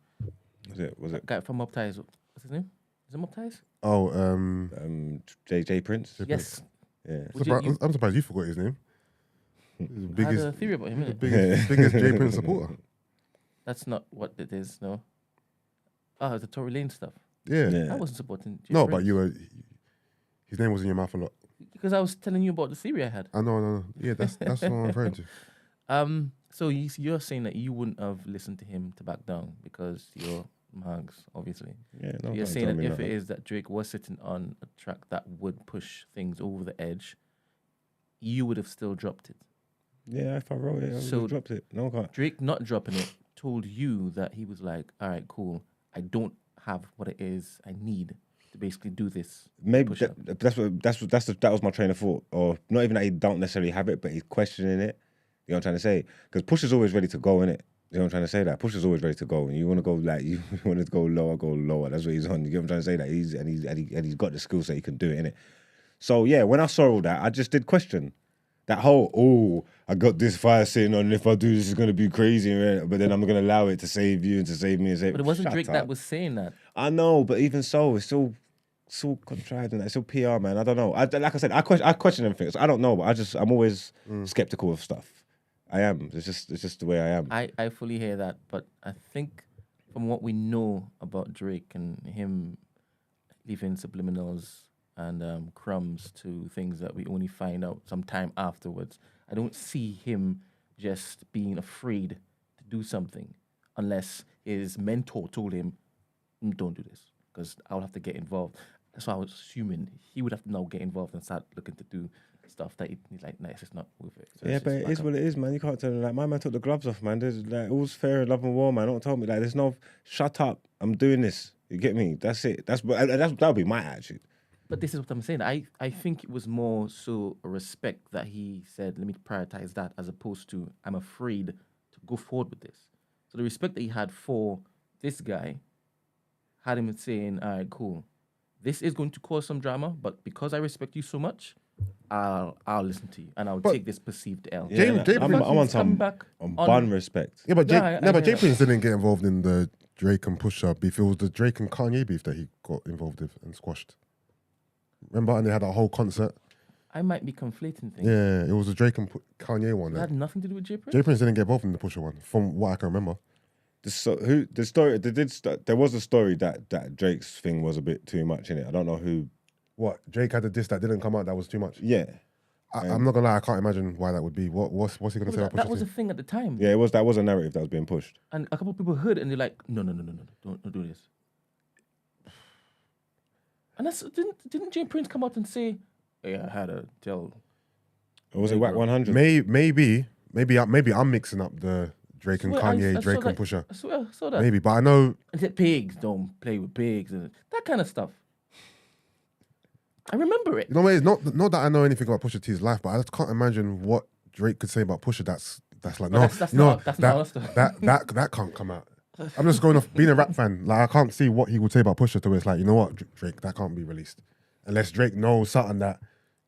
Was it guy from Upties? What's his name? Is it Upties? Oh, J Prince. Yes. Yeah. I'm surprised you forgot his name. I had a theory about him. The biggest J Prince supporter. That's not what it is. No. The Tory Lane stuff. Yeah. I wasn't supporting J No, Prince. but you were. His name was in your mouth a lot. Because I was telling you about the theory I had. I know. Yeah, that's what I'm referring to. So you're saying that you wouldn't have listened to him to back down because you're Mags, obviously. Yeah, no, you're saying that if it is that Drake was sitting on a track that would push things over the edge, you would have still dropped it. Yeah, if I wrote it, I would have dropped it. No one can't. Drake not dropping it told you that he was like, all right, cool. I don't have what it is I need to basically do this. Maybe that was my train of thought, or not even that he don't necessarily have it, but he's questioning it. You know what I'm trying to say? Because Pusha's always ready to go, innit? You know what I'm trying to say? That Pusha's always ready to go, and you want to go like you want to go lower. That's what he's on. You know what I'm trying to say? That he's got the skill set, he can do it, innit? So yeah, when I saw all that, I just did question that whole I got this fire sitting on, and if I do this, it's gonna be crazy, but then I'm gonna allow it to save you and to save me and save. But it wasn't Drake that was saying that. I know, but even so, it's still contrived and it's still PR, man. I don't know. Like I said, I question everything. So I don't know, but I'm always skeptical of stuff. I am. It's just the way I am. I fully hear that, but I think from what we know about Drake and him leaving subliminals and crumbs to things that we only find out some time afterwards, I don't see him just being afraid to do something unless his mentor told him, don't do this, because I'll have to get involved. That's why I was assuming he would have to now get involved and start looking to do stuff that he's like, no, it's just not worth it. So yeah, but it is what it is, man. You can't tell him, like, my man took the gloves off, man. There's like, all's fair in love and war, man. Don't tell me, like, there's no, shut up, I'm doing this. You get me? That's it. That'll be my attitude. But this is what I'm saying. I think it was more so a respect that he said, let me prioritize that, as opposed to, I'm afraid to go forward with this. So the respect that he had for this guy had him saying, all right, cool. This is going to cause some drama, but because I respect you so much, I'll listen to you and I'll take this perceived L. Yeah, I want some bun respect. Yeah, but Jay Prince didn't get involved in the Drake and Pusha beef. It was the Drake and Kanye beef that he got involved with and squashed. Remember, and they had a whole concert. I might be conflating things. Yeah, it was the Drake and Kanye one. It had nothing to do with Jay Prince? Jay Prince didn't get involved in the Pusha one, from what I can remember. There was a story that Drake's thing was a bit too much in it. I don't know who. What, Drake had a diss that didn't come out that was too much? Yeah. I'm not gonna lie, I can't imagine why that would be. What's he gonna say about Pusha? That was a thing at the time. Yeah, that was a narrative that was being pushed. And a couple of people heard it and they're like, no, don't do this. And that's didn't Jay Prince come out and say, hey, I had to tell. Or was it Whack 100? Maybe I'm mixing up the Drake and Kanye, Drake and Pusha. I swear I saw that. Maybe, but I know. And said pigs, don't play with pigs, and that kind of stuff. I remember it. You know, it's not that I know anything about Pusha T's life, but I just can't imagine what Drake could say about Pusha. That's like, no, that can't come out. I'm just going off being a rap fan. Like, I can't see what he would say about Pusha to where it's like, you know what, Drake, that can't be released unless Drake knows something that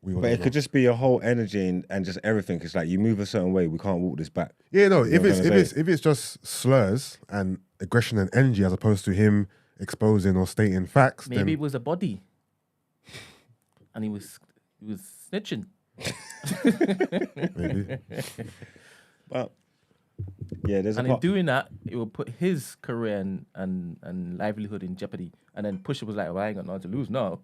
we. But it could just be your whole energy and just everything. It's like you move a certain way, we can't walk this back. Yeah, no. If it's just slurs and aggression and energy as opposed to him exposing or stating facts, maybe it was a body, and he was snitching. Maybe. But yeah, in doing that, it will put his career and livelihood in jeopardy. And then Pusha was like, well, I ain't got nothing to lose now.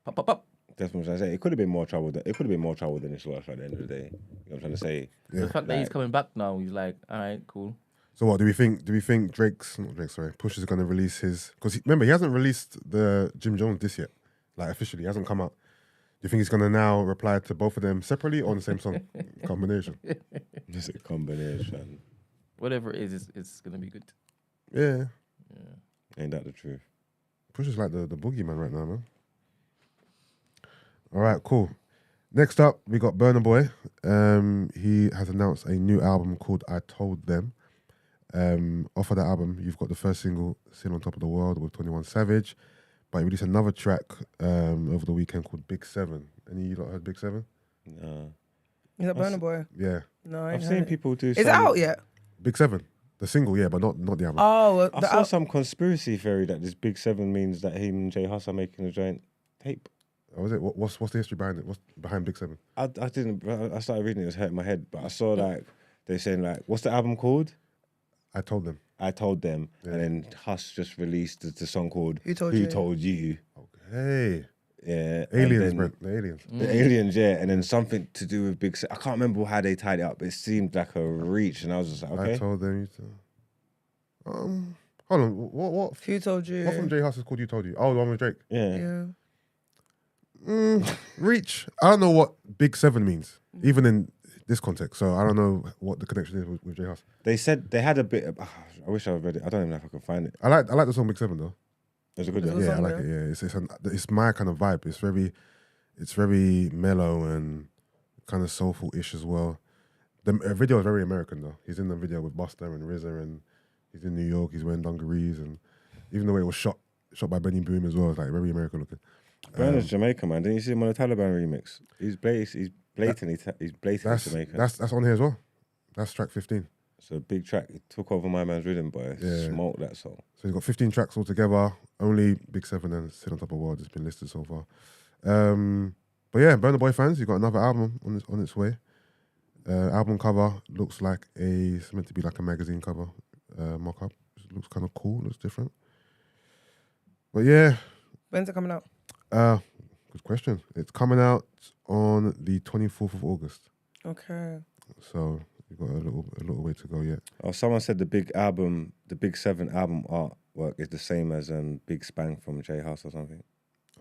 Pop. That's what I'm saying. It could have been more trouble. It could have been more trouble than it's worth at the end of the day. You know what I'm trying to say? Yeah. The fact that he's coming back now, he's like, all right, cool. So what do we think? Pusha's going to release his? Because remember, he hasn't released the Jim Jones diss yet, like officially. He hasn't come out. Do you think he's going to now reply to both of them separately or on the same song? Combination. It's a combination. Whatever it is, it's going to be good. Yeah. Ain't that the truth? Pusha's like the boogeyman right now, man. All right, cool. Next up, we got Burna Boy. He has announced a new album called I Told Them. Off of that album, you've got the first single, Sin on Top of the World, with 21 Savage. But he released another track over the weekend called Big 7. Any of you lot heard Big 7? No. Is that Burna Boy? Yeah. No, I've seen people do. Is it out yet? Big 7. The single, yeah, but not the album. Oh, I saw some conspiracy theory that this Big 7 means that him and Jay Huss are making a joint tape. Oh, is it? What's the history behind it? What's behind Big 7? I started reading it, it was hurting my head, but I saw like they're saying like, what's the album called? I Told Them. I Told Them, yeah. And then Huss just released the song called Who Told You. Okay. Yeah. Aliens, Brent. The aliens. The aliens, yeah. And then something to do with Big 7. I can't remember how they tied it up, but it seemed like a reach, and I was just like, okay. I Told Them. Hold on. What? Who Told You? What from Jay Huss is called You Told You? Oh, the one with Drake. Yeah. Reach. I don't know what Big 7 means. Even in this context. So I don't know what the connection is with J House. They said they had a bit of, I wish I read it. I don't even know if I can find it. I like the song Big Seven though. It's a good one. Yeah, I like it. Yeah, it's my kind of vibe. It's very mellow and kind of soulful-ish as well. The video is very American though. He's in the video with Busta and RZA, and he's in New York. He's wearing dungarees, and even the way it was shot by Benny Boom as well, is like very American looking. Burna's Jamaican, man. Didn't you see him on the Taliban remix? He's blatantly Jamaican. That's on here as well. That's track 15. So a big track. He took over my man's rhythm, boy. Yeah. Smoked that song. So he's got 15 tracks altogether. Only Big Seven and Sit on Top of World has been listed so far. But yeah, Burna Boy fans, you've got another album on its way. Album cover looks like it's meant to be like a magazine cover mock-up. It looks kind of cool, looks different. But yeah. When's it coming out? Good question. It's coming out on the 24th of August. Okay. So you've got a little way to go yet. Oh, someone said the Big Seven album artwork is the same as Big Spang from J House or something.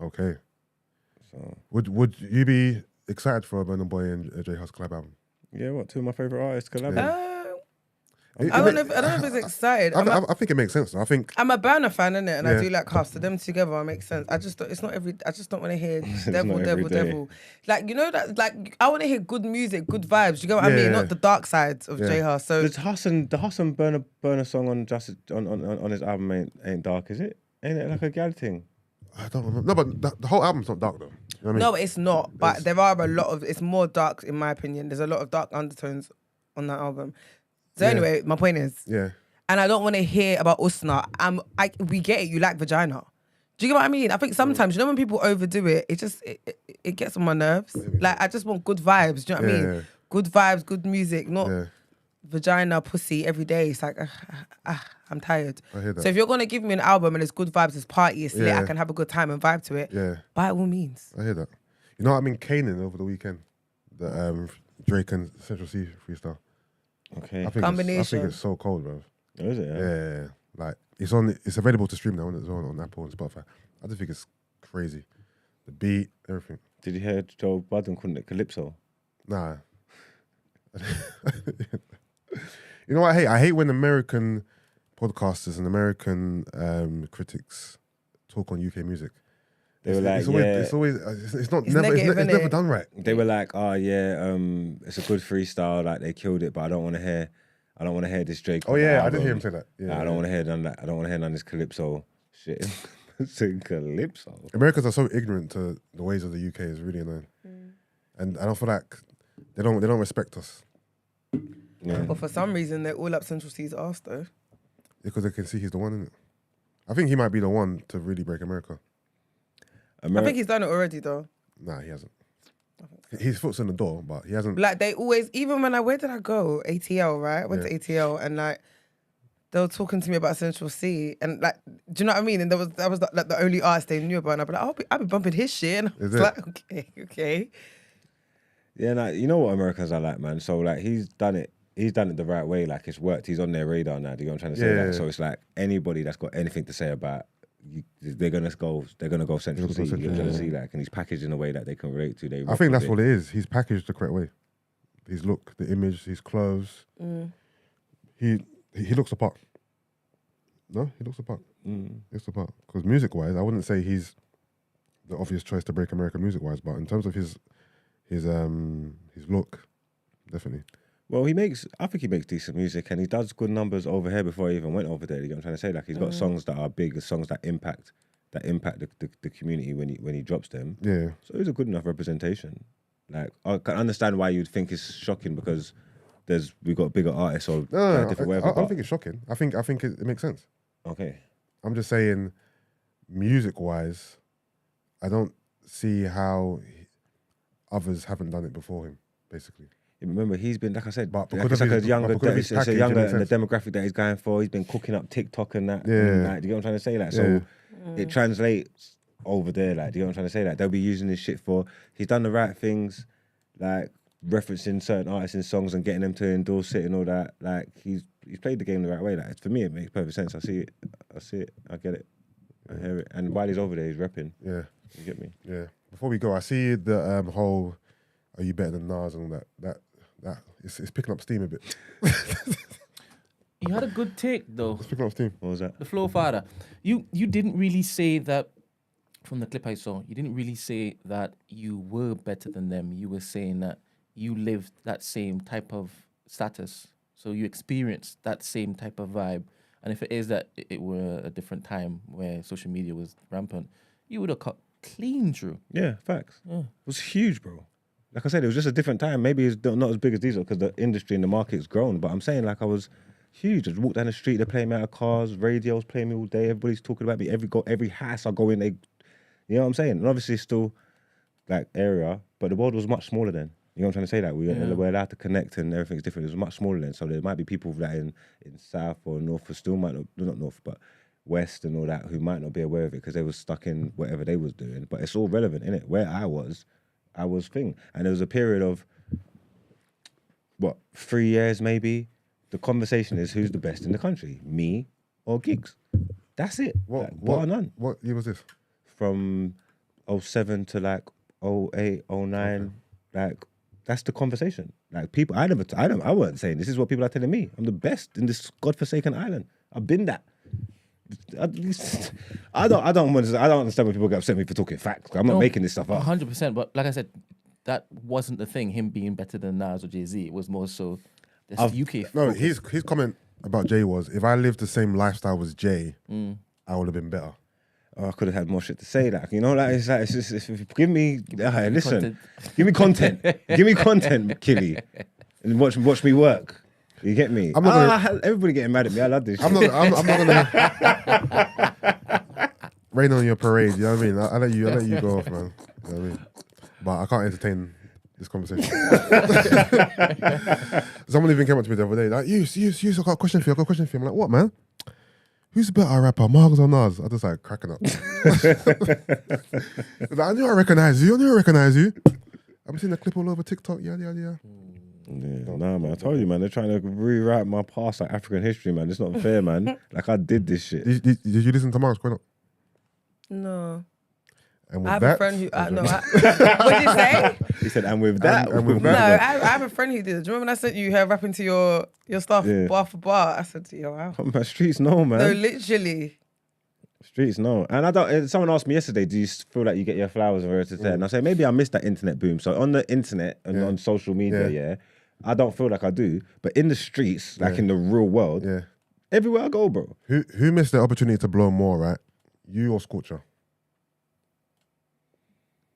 Okay. So would you be excited for a Burna Boy and J House collab album? yeah, what, two of my favourite artists collab? I don't know if it's excited. I think it makes sense. I think I'm a Burna fan, innit? And Yeah. I do like House. So them together make sense. I just don't want to hear not every day. devil. Like, you know that, like, I want to hear good music, good vibes. You get what I mean? Yeah. Not the dark sides of Yeah. J House. So The Huss and Burna song on his album ain't dark, is it? Ain't it like a gal thing? I don't remember. No, but the whole album's not dark though. You know what I mean? no, it's not. But there are a lot of. It's more dark in my opinion. There's a lot of dark undertones on that album. So Yeah. anyway, my point is, Yeah. and I don't want to hear about Usna. We get it. You like vagina. Do you get what I mean? I think sometimes, you know, when people overdo it, it gets on my nerves. Like, I just want good vibes. Do you know what I mean? Yeah. Good vibes, good music, not Yeah. vagina, pussy every day. It's like, I'm tired. I hear that. So if you're going to give me an album and it's good vibes, it's party, it's lit, Yeah. I can have a good time and vibe to it, Yeah. by all means. I hear that. You know what I mean? Caning over the weekend. The Drake and Central C freestyle. Okay. I think Combination. it's so cold, bro. Oh, is it? Yeah. Like it's available to stream now as well on Apple and Spotify. I just think it's crazy. The beat, everything. Did you hear Joe Budden couldn't it Calypso? Nah. You know what I hate? I hate when American podcasters and American critics talk on UK music. They were like, it's always, yeah. it's always it's not It's never negative, it's innit? never done right. They were like, oh yeah, it's a good freestyle. Like they killed it, but I don't want to hear this Drake. Oh yeah, I album. didn't hear him say that. Yeah, Like, I don't want to hear none of that. I don't want to hear none of this Calypso shit. Sing Calypso. Americans are so ignorant to the ways of the UK. It's really annoying, and I don't feel like they don't respect us Yeah. But for some reason, they're all up Central C's arse, though. because they can see he's the one, innit? I think he might be the one to really break America. I think he's done it already, though. Nah, he hasn't. His foot's in the door, but he hasn't. Like, they always, even when where did I go? ATL, right? I went to ATL and, like, they were talking to me about Central C. And, like, do you know what I mean? And that was like the only artist they knew about. And I'd be like, I'll be bumping his shit. And I was Is it? like, okay. Yeah, like, you know what Americans are like, man. So like he's done it the right way. Like it's worked. He's on their radar now. Do you know what I'm trying to say? Yeah. Like, so it's like anybody that's got anything to say about you, they're gonna go Central C. You're gonna see like, and he's packaged in a way that they can relate to. I think that's what it is. He's packaged the correct way. His look, the image, his clothes. He looks the part. No, he looks the part. He looks the part. Because music-wise, I wouldn't say he's the obvious choice to break America music-wise, but in terms of his look, definitely. Well, I think he makes decent music, and he does good numbers over here before he even went over there. You know what I'm trying to say? Like he's got songs that are big, songs that impact the community when he drops them. Yeah. So he's a good enough representation. Like I can understand why you'd think it's shocking because we've got bigger artists or No, different I whatever. don't think it's shocking. I think it makes sense. Okay. I'm just saying, music-wise, I don't see how others haven't done it before him, basically. Remember, he's been, like I said, But like because it's of like his- a younger, but because of his it's a package, younger it makes and the sense. demographic that he's going for. He's been cooking up TikTok and that. Yeah. And like, do you know what I'm trying to say? Like, so it translates over there. Like, do you know what I'm trying to say? Like, they'll be using this shit for. He's done the right things, like referencing certain artists in songs and getting them to endorse it and all that. Like, he's played the game the right way. Like, for me, it makes perfect sense. I see it. I get it. I hear it. And while he's over there, he's repping. Yeah. You get me? Yeah. Before we go, I see the whole "Are you better than Nas" and all that It's picking up steam a bit. You had a good take though. It's picking up steam. What was that? The flow father. You didn't really say that from the clip I saw. You didn't really say that you were better than them. You were saying that you lived that same type of status. So you experienced that same type of vibe. And if it is that it were a different time where social media was rampant, you would have cut clean through. Yeah, facts. Yeah. It was huge, bro. Like I said, it was just a different time. Maybe it's not as big as these because the industry and the market's grown. But I'm saying, like, I was huge. I just walked down the street, they're playing me out of cars, radios playing me all day. Everybody's talking about me. Every house I go in, you know what I'm saying? And obviously, it's still like area, but the world was much smaller then. You know what I'm trying to say? That we're allowed to connect and everything's different. It was much smaller then. So there might be people that in South or North who still might not North, but West and all that who might not be aware of it because they was stuck in whatever they was doing. But it's all relevant, innit? Where I was thing. And there was a period of, 3 years maybe? The conversation is who's the best in the country, me or Gigs. That's it. Bar none. What year was this? From 07 to like 08, 09, like that's the conversation. Like people, I wasn't saying this is what people are telling me. I'm the best in this godforsaken island. I've been that. I don't understand when people get upset with me for talking facts. I'm not making this stuff up. 100%. But like I said, that wasn't the thing. Him being better than Nas or Jay-Z. It was more so this UK. No, his comment about Jay was, if I lived the same lifestyle as Jay, I would have been better. Oh, I could have had more shit to say. Like, you know, like it's just give me listen, give me content, give me content, Killy, and watch me work. You get me? I'm not everybody getting mad at me. I love this. I'm not gonna rain on your parade. You know what I mean? I let you go off, man. You know what I mean? But I can't entertain this conversation. Someone even came up to me the other day, like, you, I got a question for you. I'm like, what, man? Who's a better rapper, Margs or Nas? I just like cracking up. Like, I knew I recognize you. I'm seeing the clip all over TikTok. Yeah. Yeah, nah, man. I told you, man. They're trying to rewrite my past like African history, man. It's not fair, man. Like I did this shit. Did you listen to Margs growing up? No. And with I have that, a friend who. What did you say? He said, and with that. And with No, that. I have a friend who did. Do you remember when I sent you her rapping to your stuff bar for bar? I said to you, wow. My streets know, man. No, literally. Streets know. And I don't. Someone asked me yesterday, do you feel like you get your flowers or it's there? And I say maybe I missed that internet boom. So on the internet and on social media, I don't feel like I do. But in the streets, like in the real world, everywhere I go, bro. Who missed the opportunity to blow more, right? You or Scorcher?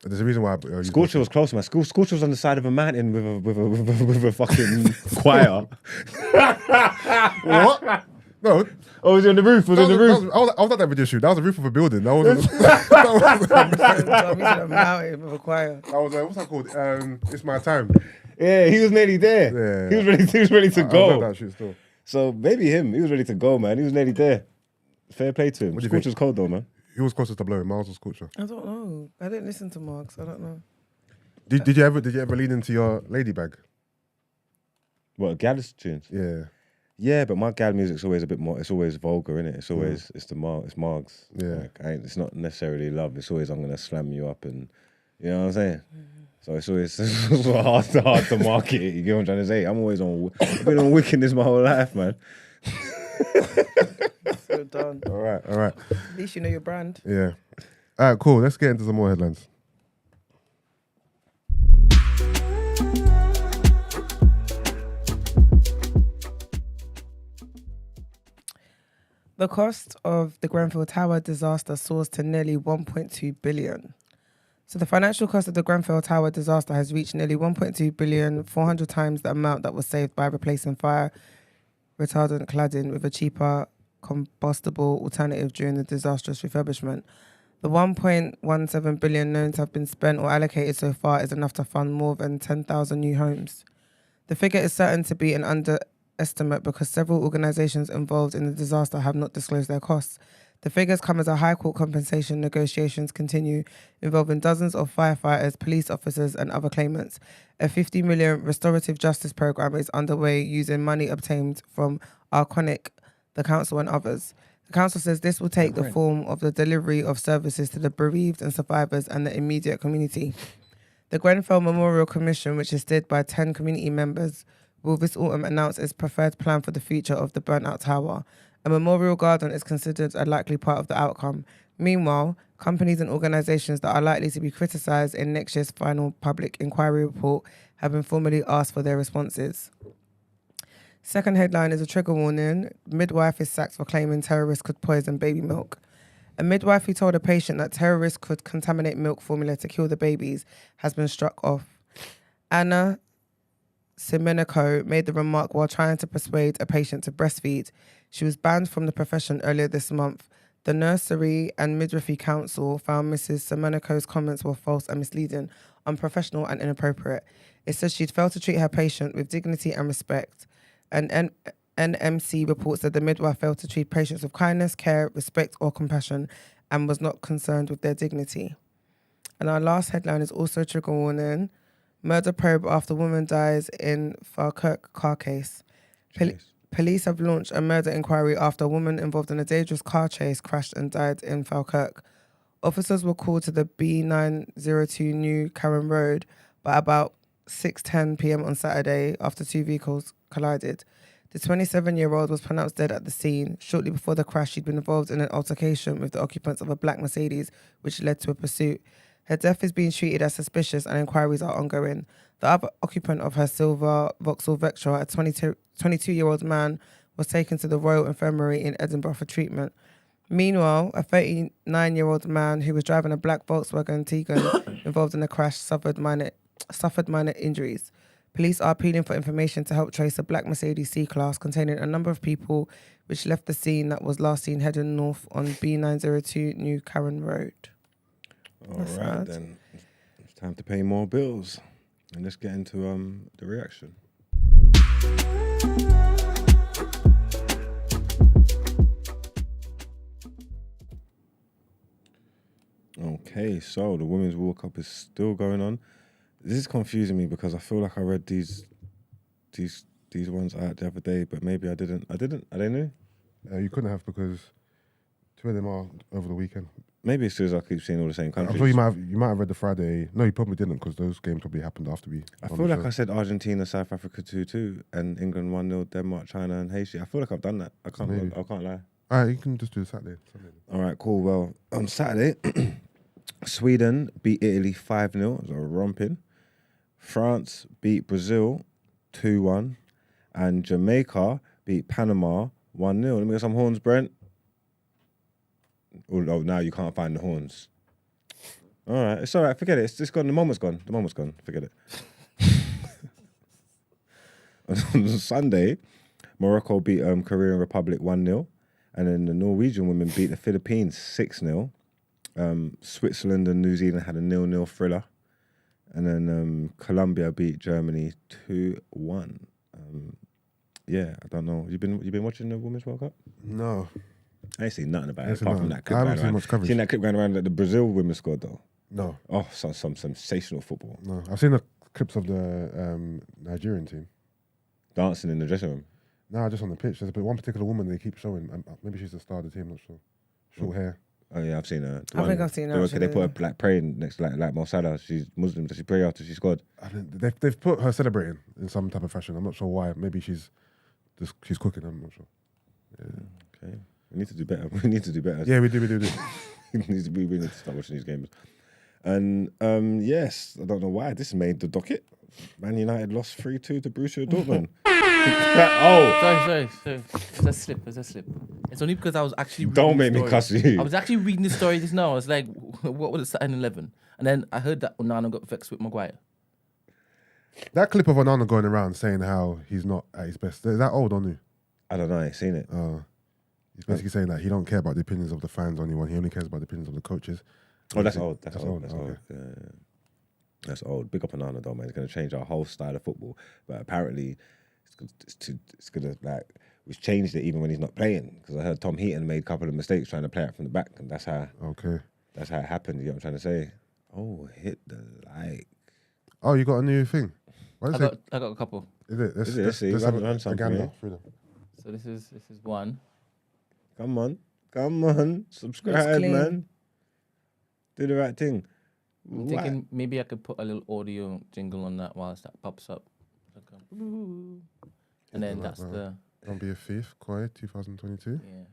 There's a reason why. Scorcher was close, man. Scorcher was on the side of a mountain with a fucking choir. What? No. Oh, was he on the roof? I was at that video shoot. That was the roof of a building. That wasn't. A mountain with a choir. I was like, what's that called? It's my time. Yeah, he was nearly there. Yeah. He was ready to go. I was at that shoot still. So maybe him. He was ready to go, man. He was nearly there. Fair play to him. What do you Scorcher's cold though, man. Who was closest to blowing, Miles or Scorcher? I don't know. I didn't listen to Marks. I don't know. Did you ever lean into your lady bag? What, Gallus tunes? Yeah. Yeah, but my gal music's always a bit more. It's always vulgar, innit? It's always it's Margs. Yeah. Like, it's not necessarily love. It's always I'm gonna slam you up and you know what I'm saying. So it's always hard to market it. You get what I'm trying to say? I'm always I've been on wickedness my whole life, man. So done. All right. At least you know your brand. Yeah. All right, cool. Let's get into some more headlines. The cost of the Grenfell Tower disaster soars to nearly 1.2 billion. So the financial cost of the Grenfell Tower disaster has reached nearly 1.2 billion, 400 times the amount that was saved by replacing fire retardant cladding with a cheaper combustible alternative during the disastrous refurbishment. The 1.17 billion known to have been spent or allocated so far is enough to fund more than 10,000 new homes. The figure is certain to be an underestimate because several organisations involved in the disaster have not disclosed their costs. The figures come as a High Court compensation negotiations continue, involving dozens of firefighters, police officers and other claimants. A 50 million restorative justice programme is underway using money obtained from Arconic, the council and others. The council says this will take the form of the delivery of services to the bereaved and survivors and the immediate community. The Grenfell Memorial Commission, which is steered by 10 community members, will this autumn announce its preferred plan for the future of the burnt-out tower. A memorial garden is considered a likely part of the outcome. Meanwhile, companies and organisations that are likely to be criticised in next year's final public inquiry report have been formally asked for their responses. Second headline is a trigger warning. Midwife is sacked for claiming terrorists could poison baby milk. A midwife who told a patient that terrorists could contaminate milk formula to kill the babies has been struck off. Anna Simeniko made the remark while trying to persuade a patient to breastfeed. She was banned from the profession earlier this month. The Nursery and Midwifery Council found Mrs. Simeniko's comments were false and misleading, unprofessional and inappropriate. It says she'd failed to treat her patient with dignity and respect. And NMC reports that the midwife failed to treat patients with kindness, care, respect or compassion and was not concerned with their dignity. And our last headline is also trigger warning. Murder probe after woman dies in Falkirk car case. Police have launched a murder inquiry after a woman involved in a dangerous car chase crashed and died in Falkirk. Officers were called to the B902 New Karen Road by about 6:10 p.m. on Saturday after two vehicles collided. The 27-year-old was pronounced dead at the scene. Shortly before the crash, she'd been involved in an altercation with the occupants of a black Mercedes, which led to a pursuit. Her death is being treated as suspicious and inquiries are ongoing. The other occupant of her silver Vauxhall Vectra, a 22-year-old man, was taken to the Royal Infirmary in Edinburgh for treatment. Meanwhile, a 39-year-old man who was driving a black Volkswagen Tiguan involved in the crash suffered minor injuries. Police are appealing for information to help trace a black Mercedes C-Class containing a number of people which left the scene that was last seen heading north on B902 New Karen Road. All right, then. It's time to pay more bills. And let's get into the reaction. Okay, so the Women's World Cup is still going on. This is confusing me because I feel like I read these ones out the other day, but maybe I didn't. Are they new? You couldn't have because two of them are over the weekend. Maybe it's because I keep seeing all the same countries. I'm sure you might have read the Friday. No, you probably didn't because those games probably happened after we. I feel like I said Argentina, South Africa 2-2, and England 1-0, Denmark, China, and Haiti. I feel like I've done that. I can't lie. All right, you can just do Saturday. All right, cool. Well, on Saturday, Sweden beat Italy 5-0. It was a romping. France beat Brazil 2-1, and Jamaica beat Panama 1-0. Let me get some horns, Brent. Oh, now you can't find the horns. All right, it's all right. Forget it. It's just gone. The moment's gone. Forget it. On Sunday, Morocco beat Korean Republic 1-0, and then the Norwegian women beat the Philippines 6-0. Switzerland and New Zealand had a 0-0 thriller, and then Colombia beat Germany 2-1. Yeah, I don't know. You been watching the Women's World Cup? No. I ain't seen nothing about it apart from that clip. I haven't seen much coverage. Seen that clip going around that the Brazil women scored though? No. Oh, some sensational football. No, I've seen the clips of the Nigerian team dancing in the dressing room. No, just on the pitch. There's one particular woman they keep showing. Maybe she's the star of the team. Not sure. Short hair. Oh yeah, I've seen her. I think I've seen her. They put her like praying next to like Mo Salah. She's Muslim, so she pray after she scored. I mean, they've put her celebrating in some type of fashion. I'm not sure why. Maybe she's cooking. I'm not sure. Yeah. Okay. We need to do better. Yeah, we do. we need to start watching these games. And yes, I don't know why this made the docket. Man United lost 3-2 to Borussia Dortmund. Sorry. It's a slip. It's only because I was actually reading Don't make me cuss you. I was actually reading the story just now. I was like, what was it starting 11? And then I heard that Onana got vexed with Maguire. That clip of Onana going around saying how he's not at his best, is that old or new? I don't know, I ain't seen it. He's basically saying that he don't care about the opinions of the fans or anyone. He only cares about the opinions of the coaches. Oh, that's old. That's old. Okay. Yeah. That's old. Big up Onana though, man. It's going to change our whole style of football. But apparently, it's going to like we've changed it even when he's not playing. Because I heard Tom Heaton made a couple of mistakes trying to play it from the back, and that's how it happened. You know what I'm trying to say? Oh, hit the like. Oh, you got a new thing. I got a couple. Is it? Let's see. Let's have run a gander through them. So this is one. Come on. Subscribe, man. Do the right thing. I'm thinking maybe I could put a little audio jingle on that whilst that pops up. And then that's the... Don't Be a Thief, Koi, 2022. Yeah.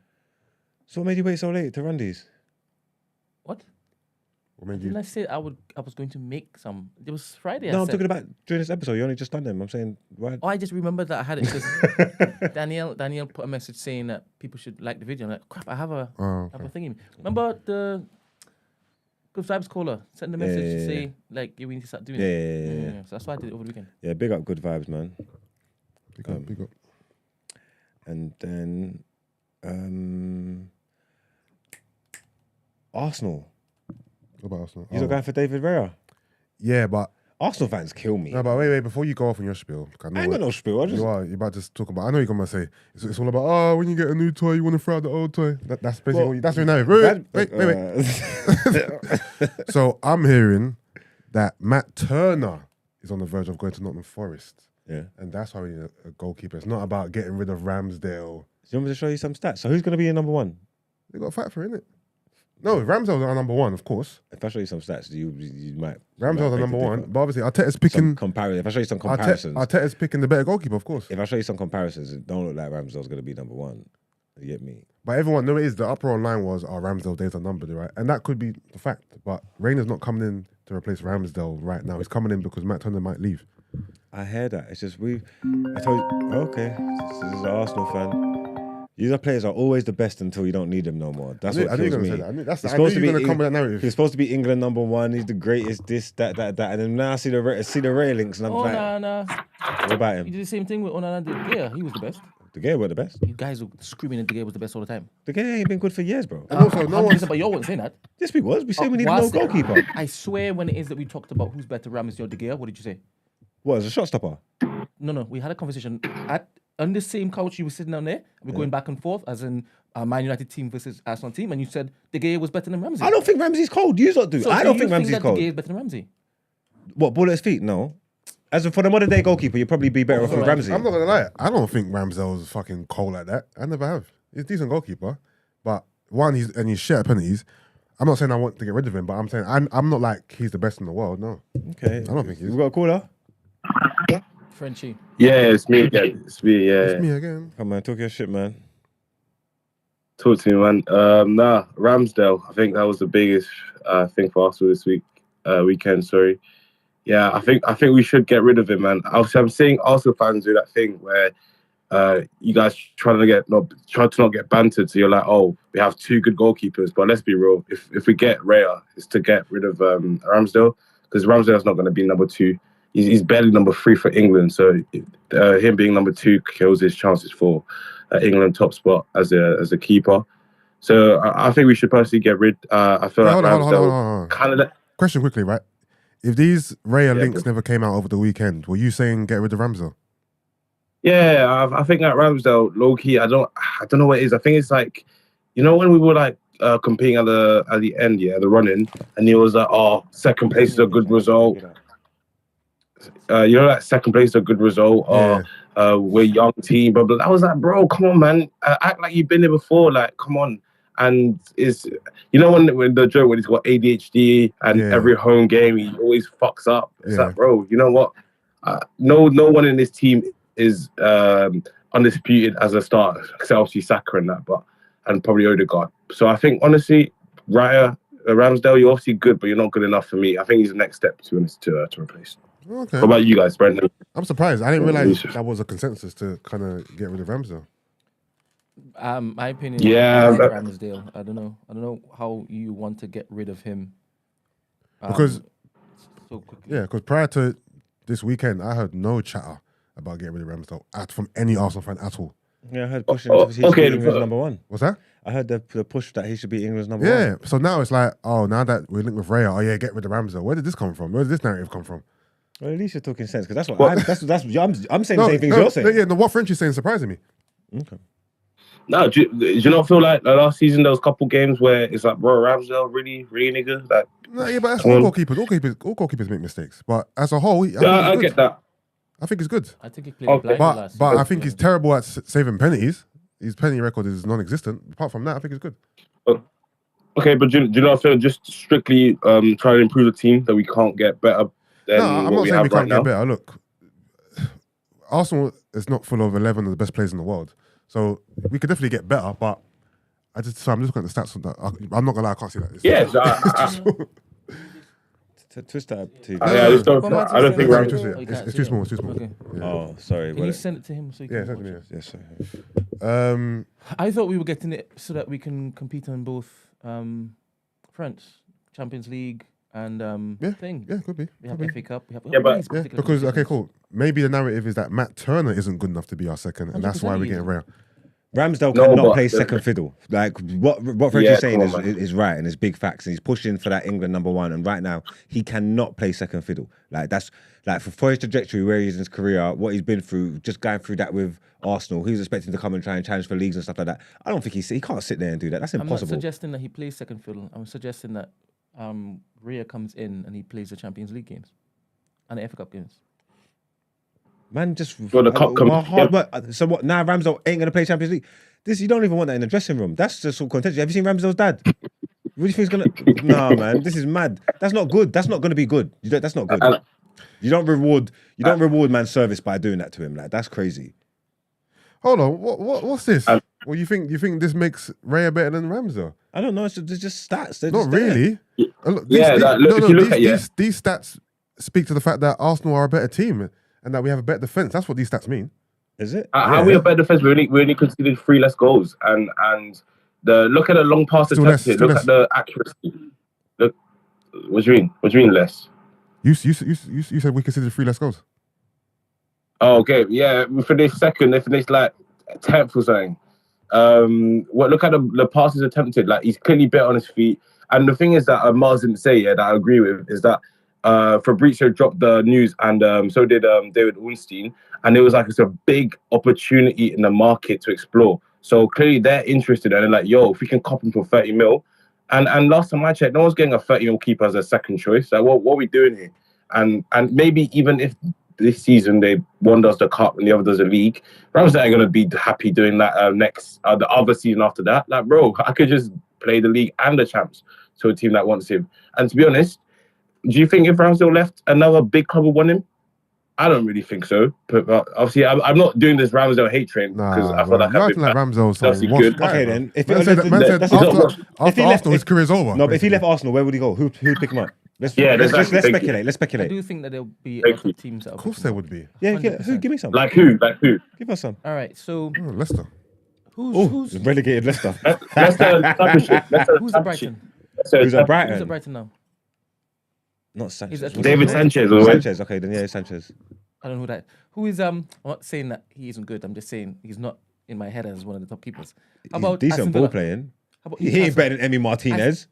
So what made you wait so late to run these? What? What made you? Didn't I say I was going to make some? It was Friday. No, I'm talking about during this episode. You only just done them. I'm saying, why? Oh, I just remembered that I had it because Danielle put a message saying that people should like the video. I'm like, crap, I have a thingy. Remember the Good Vibes caller sent the message to say like, we need to start doing it. Yeah. So that's why I did it over the weekend. Yeah, big up Good Vibes, man. Big up. And then Arsenal. What about Arsenal? You're going for David Raya? Yeah, but Arsenal fans kill me. no, but wait, before you go off on your spiel, I ain't got no spiel. You're about to talk about. I know you're gonna say it's all about. When you get a new toy, you want to throw out the old toy. That's basically that's your narrative. Wait. So I'm hearing that Matt Turner is on the verge of going to Nottingham Forest. Yeah, and that's why we need a goalkeeper. It's not about getting rid of Ramsdale. Do you want me to show you some stats? So who's going to be your number one? They got to fight for it, innit? No, Ramsdale's our number one, of course. If I show you some stats, you might. Ramsdale's our number one, but obviously Arteta's picking. If I show you some comparisons, Arteta's picking the better goalkeeper, of course. If I show you some comparisons, it don't look like Ramsdale's going to be number one. You get me? But everyone, no, it is. The upper line was, Ramsdale days are numbered, right? And that could be the fact. But Rayner's not coming in to replace Ramsdale right now. He's coming in because Matt Turner might leave. I hear that. It's just I told you. Okay, this is an Arsenal fan. These players are always the best until you don't need them no more. That's what kills me. I knew you were going to come with that narrative. He's supposed to be England number one. He's the greatest. This, that, and then now I see the Ray links, and I'm like, what about him? He did the same thing with Onana De Gea. He was the best. De Gea were the best. You guys were screaming that De Gea was the best all the time. De Gea ain't been good for years, bro. And also, no one's... But you weren't saying that. Yes, we was. We said we need no goalkeeper. I swear, when it is that we talked about who's better, Ramsdale or De Gea, what did you say? What, as a shot stopper? No. We had a conversation on the same couch. You were sitting down there. We're going back and forth, as in Man United team versus Arsenal team, and you said De Gea was better than Ramsey. I don't think Ramsey's cold. You lot do. So I don't think Ramsey's cold. De Gea is better than Ramsey? What, ball at his feet? No. As for the modern day goalkeeper, you'd probably be better off with Ramsey. I'm not gonna lie. I don't think Ramsdale's fucking cold like that. I never have. He's a decent goalkeeper, but he's shit at penalties. I'm not saying I want to get rid of him, but I'm saying I'm not like he's the best in the world. No. Okay. I don't think he is. We got a caller. Frenchie. Yeah, it's me again. It's me. Yeah. It's me again. Come on, talk your shit, man. Talk to me, man. Ramsdale. I think that was the biggest thing for Arsenal this weekend. Sorry. Yeah, I think we should get rid of him, man. I'm seeing Arsenal fans do that thing where you guys try to not get bantered. So you're like, oh, we have two good goalkeepers, but let's be real. If we get Raya, it's to get rid of Ramsdale, because Ramsdale's not going to be number two. He's barely number 3 for England. So him being number 2 kills his chances for England top spot as a keeper. So I think we should personally get rid. I feel like Ramsdale kind of. Question quickly, right? If these Raya links never came out over the weekend, were you saying get rid of Ramsdale? Yeah, I think that Ramsdale, low key, I don't know what it is. I think it's like, when we were like competing at the end, the running, and he was like, oh, second place is a good result. Second place is a good result. We're a young team, but I was like, bro, come on, man, act like you've been there before. Like, come on. And it's when the joke when he's got ADHD and every home game he always fucks up. It's like, bro, you know what? No one in this team is undisputed as a starter, except obviously Saka and probably Odegaard. So I think honestly, Ramsdale, you're obviously good, but you're not good enough for me. I think he's the next step to replace. Okay. What about you guys, Brendan? I'm surprised. I didn't realize that was a consensus to kind of get rid of Ramsdale. My opinion. Yeah, Ramsdale. I don't know how you want to get rid of him. Because so quickly. Yeah, because prior to this weekend, I heard no chatter about getting rid of Ramsdale from any Arsenal fan at all. Yeah, I heard pushing he should be England's number 1. What's that? I heard the push that he should be England's number 1. Yeah, so now it's like, now that we're linked with Raya, get rid of Ramsdale. Where did this come from? Where did this narrative come from? Well, at least you're talking sense, because that's what I'm saying. The same things you're saying. What French is saying surprising me. Okay. No, do you not feel like last season there was a couple games where it's like, bro, Ramsdale really nigga? Like, no, yeah, but that's all goalkeepers. All goalkeepers make mistakes. But as a whole, I get that. I think it's good. I think he played blind but I think he's terrible at saving penalties. His penalty record is non-existent. Apart from that, I think it's good. Okay, but do you not feel just strictly trying to improve the team that we can't get better than I'm what not we saying have we can't right now? get better. Look, Arsenal is not full of 11 of the best players in the world, so we could definitely get better. But I'm just looking at the stats on that. I'm not gonna lie, I can't see that. Yes, Twist that to I just don't. But I don't think Manchester Rams. City- Oh, you It's can't too see small. it. It's too small. Okay. Yeah. Oh, sorry. Can you send it to him so he Yeah, can send watch me. it? Yes, sorry. I thought we were getting it so that we can compete on both fronts, Champions League and thing. Yeah, could be. We have Could be. FA Cup. We have Yeah, but- all these Yeah, particular because okay, competitions. cool. Maybe the narrative is that Matt Turner isn't good enough to be our second, and that's why 100% we're he getting isn't. rare. Ramsdale No, cannot but play the- second fiddle. Like what Frenchie's Yeah, saying come on, man. is right, and it's big facts. And he's pushing for that England number one. And right now, he cannot play second fiddle. Like that's like for his trajectory, where he is in his career, what he's been through, just going through that with Arsenal. He was expecting to come and try and challenge for leagues and stuff like that. I don't think he can't sit there and do that. That's I'm not impossible. suggesting that he plays second fiddle. I'm suggesting that Rhea comes in and he plays the Champions League games and the FA Cup games. Man, just Well, the cup comes- hard work. So what? Now Ramsdale ain't gonna play Champions League. This you don't even want that in the dressing room. That's just all contention. Have you seen Ramsdale's dad? What do you think he's gonna? Nah, man, this is mad. That's not good. That's not gonna be good. That's not good. You don't reward man's service by doing that to him. Like that's crazy. Hold on, what's this? Well, you think this makes Raya better than Ramsdale? I don't know. It's just stats. They're Not just there. really. Look, Yeah, if you look at these stats speak to the fact that Arsenal are a better team and that we have a better defense. That's what these stats mean. Is it? How are we a better defense? We only conceded 3 less goals, and look at the long pass Still less, attempted. still Look less. at the accuracy. Look, what do you mean? What do you mean less? You said we considered 3 less goals. Oh, okay, yeah. We finished second. They finished like 10th or something. Look at the passes attempted. Like he's clearly better on his feet. And the thing is that Mars didn't say, that I agree with, is that Fabrizio dropped the news, and so did David Ornstein. And it was like it's a big opportunity in the market to explore. So clearly they're interested, and they're like, yo, if we can cop him for 30 mil. And last time I checked, no one's getting a 30 mil keeper as a second choice. Like, what are we doing here? And maybe even if this season they one does the cup and the other does the league, Ramsdale ain't gonna be happy doing that the other season after that. Like, bro, I could just play the league and the champs to a team that wants him. And to be honest, do you think if Ramsdale left, another big club would want him? I don't really think so. But obviously, I'm not doing this Ramsdale hate train because I feel like you're acting like Ramsdale's some That's washed good. guy, Okay, bro. then. If Man it- said man said that's after not- if he left- Arsenal, his career's over. No, but if he basically. left Arsenal, where would he go? Who'd pick him up? Let's Yeah, let's exactly. Thank you. speculate. Let's I speculate. do think that there'll be a Thank lot you. of teams that Of course there would be. Yeah, 100%. give me some. Like who? Give us some. All right, so Oh, Leicester. who's Relegated Leicester. Leicester Championship. who's at Brighton? Who's at Who's Brighton? at Brighton now? Not Sanchez. He's at What's David his name? Sanchez. Or Sanchez. Okay, then yeah, Sanchez. I don't know who that. Who is I'm not saying that he isn't good. I'm just saying he's not in my head as one of the top keepers. How He's about decent Aston ball Villa? playing. How about He ain't Newcastle? better than Emi Martinez.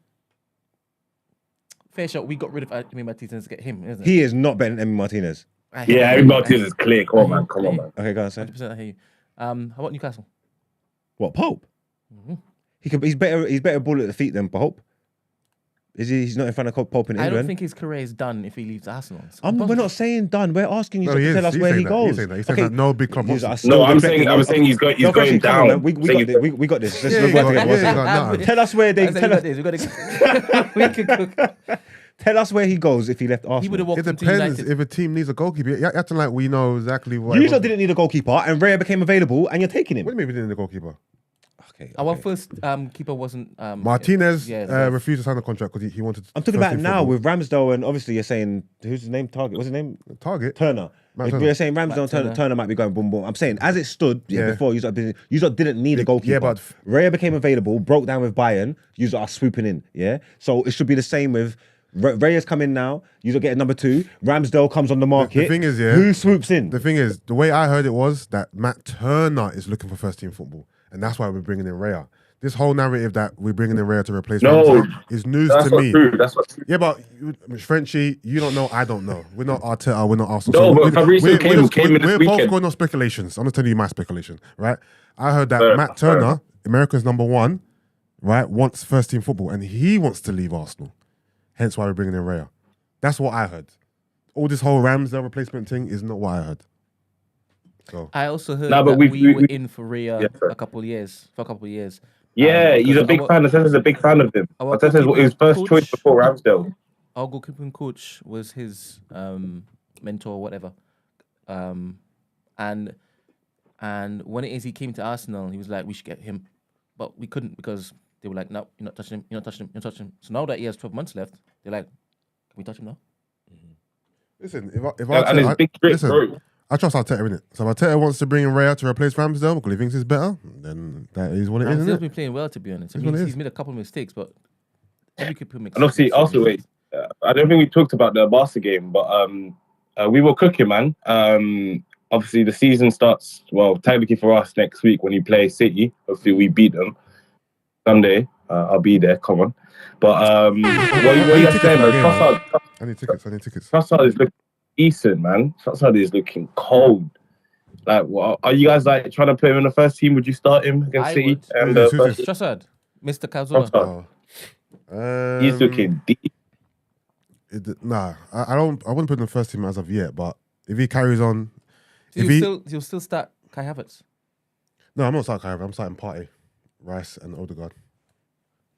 Fair shot. We got rid of Emi Martinez to get him, isn't it? He is not better than Emi Martinez. I hear Yeah, you. everybody is clear. Come on, man. Come on, man. Okay, go on, say. 100% I hear you. How about Newcastle? What, Pope? He's better ball at the feet than Pope. Is he? He's not in front of Pope in I England. don't think his career is done if he leaves Arsenal. So We're not saying done. We're asking you No, to he is. tell us He's where saying he that. goes. He's saying that. He's saying that no big club He's wants like, No, I'm still saying he's going No, Frenchie, come on, down. man. We got this. Let's Yeah, go yeah, together. yeah, yeah. Tell us where they. we got to. We could cook. Tell us where he goes if he left Arsenal. He would have walked It into depends United. if a team needs a goalkeeper. You're acting like we know exactly what. You lot didn't need a goalkeeper, and Raya became available, and you're taking him. What do you mean we didn't need a goalkeeper? Okay. Our first keeper wasn't. Martinez yeah, refused to sign a contract because he wanted. I'm talking first about team now football. with Ramsdale, and obviously you're saying who's his name? Target. What's his name? Target. Turner. Matt If Turner. we're saying Ramsdale Matt and Turner, Turner. Turner might be going boom boom. I'm saying as it stood Yeah. before, you didn't need a goalkeeper. Yeah, but- Raya became available, broke down with Bayern. You are swooping in. Yeah, so it should be the same with. Raya's come in now. You get number 2. Ramsdale comes on the market. The thing is, yeah, who swoops in? The thing is, the way I heard it was that Matt Turner is looking for first team football, and that's why we're bringing in Raya. This whole narrative that we're bringing in Raya to replace No, Ramsdale is news That's to not me. true. That's not true. Yeah, but Frenchie, you don't know, I don't know. We're not Arteta, we're not Arsenal. No, but we're, Fabrizio we're, came we're, in this we're both weekend. going on speculations. I'm going to tell you my speculation, right? I heard that Fair Matt enough, fair Turner, enough. America's number 1, right, wants first team football, and he wants to leave Arsenal. Hence why we're bringing in Raya. That's what I heard. All this whole Ramsdale replacement thing is not what I heard. So I also heard Nah, but that we- we were we- in for Rhea Yeah, for a couple of years. Yeah, he's a big fan. Arteta's a big fan of him. Arteta's his first choice before Ramsdale. Our goalkeeping coach was his mentor, or whatever. And when he came to Arsenal, he was like, we should get him, but we couldn't because they were like, no, you're not touching him, you're not touching him, you're not touching him. So now that he has 12 months left, they're like, can we touch him now? Listen, I trust Arteta, innit? So if Arteta wants to bring in Raya to replace Ramsdale because he thinks he's better, then that is what it is, isn't Ramsdale's it? been playing well, to be honest. He's made a couple of mistakes, but every keeper makes. And obviously, also wait, I don't think we talked about the Barca game, but we were cooking, man. Obviously, the season starts, well, technically for us next week when you play City. Hopefully, we beat them Sunday. I'll be there. Come on. But what are you saying, man? I need tickets. Trossard is looking decent, man. Trossard is looking cold. Like, are you guys like trying to put him in the first team? Would you start him against City? Trossard, Mr. Cazorla. He's looking deep. I wouldn't put him in the first team as of yet. But if he carries on, you'll still start Kai Havertz. No, I'm not starting Kai Havertz. I'm starting Partey, Rice, and Odegaard.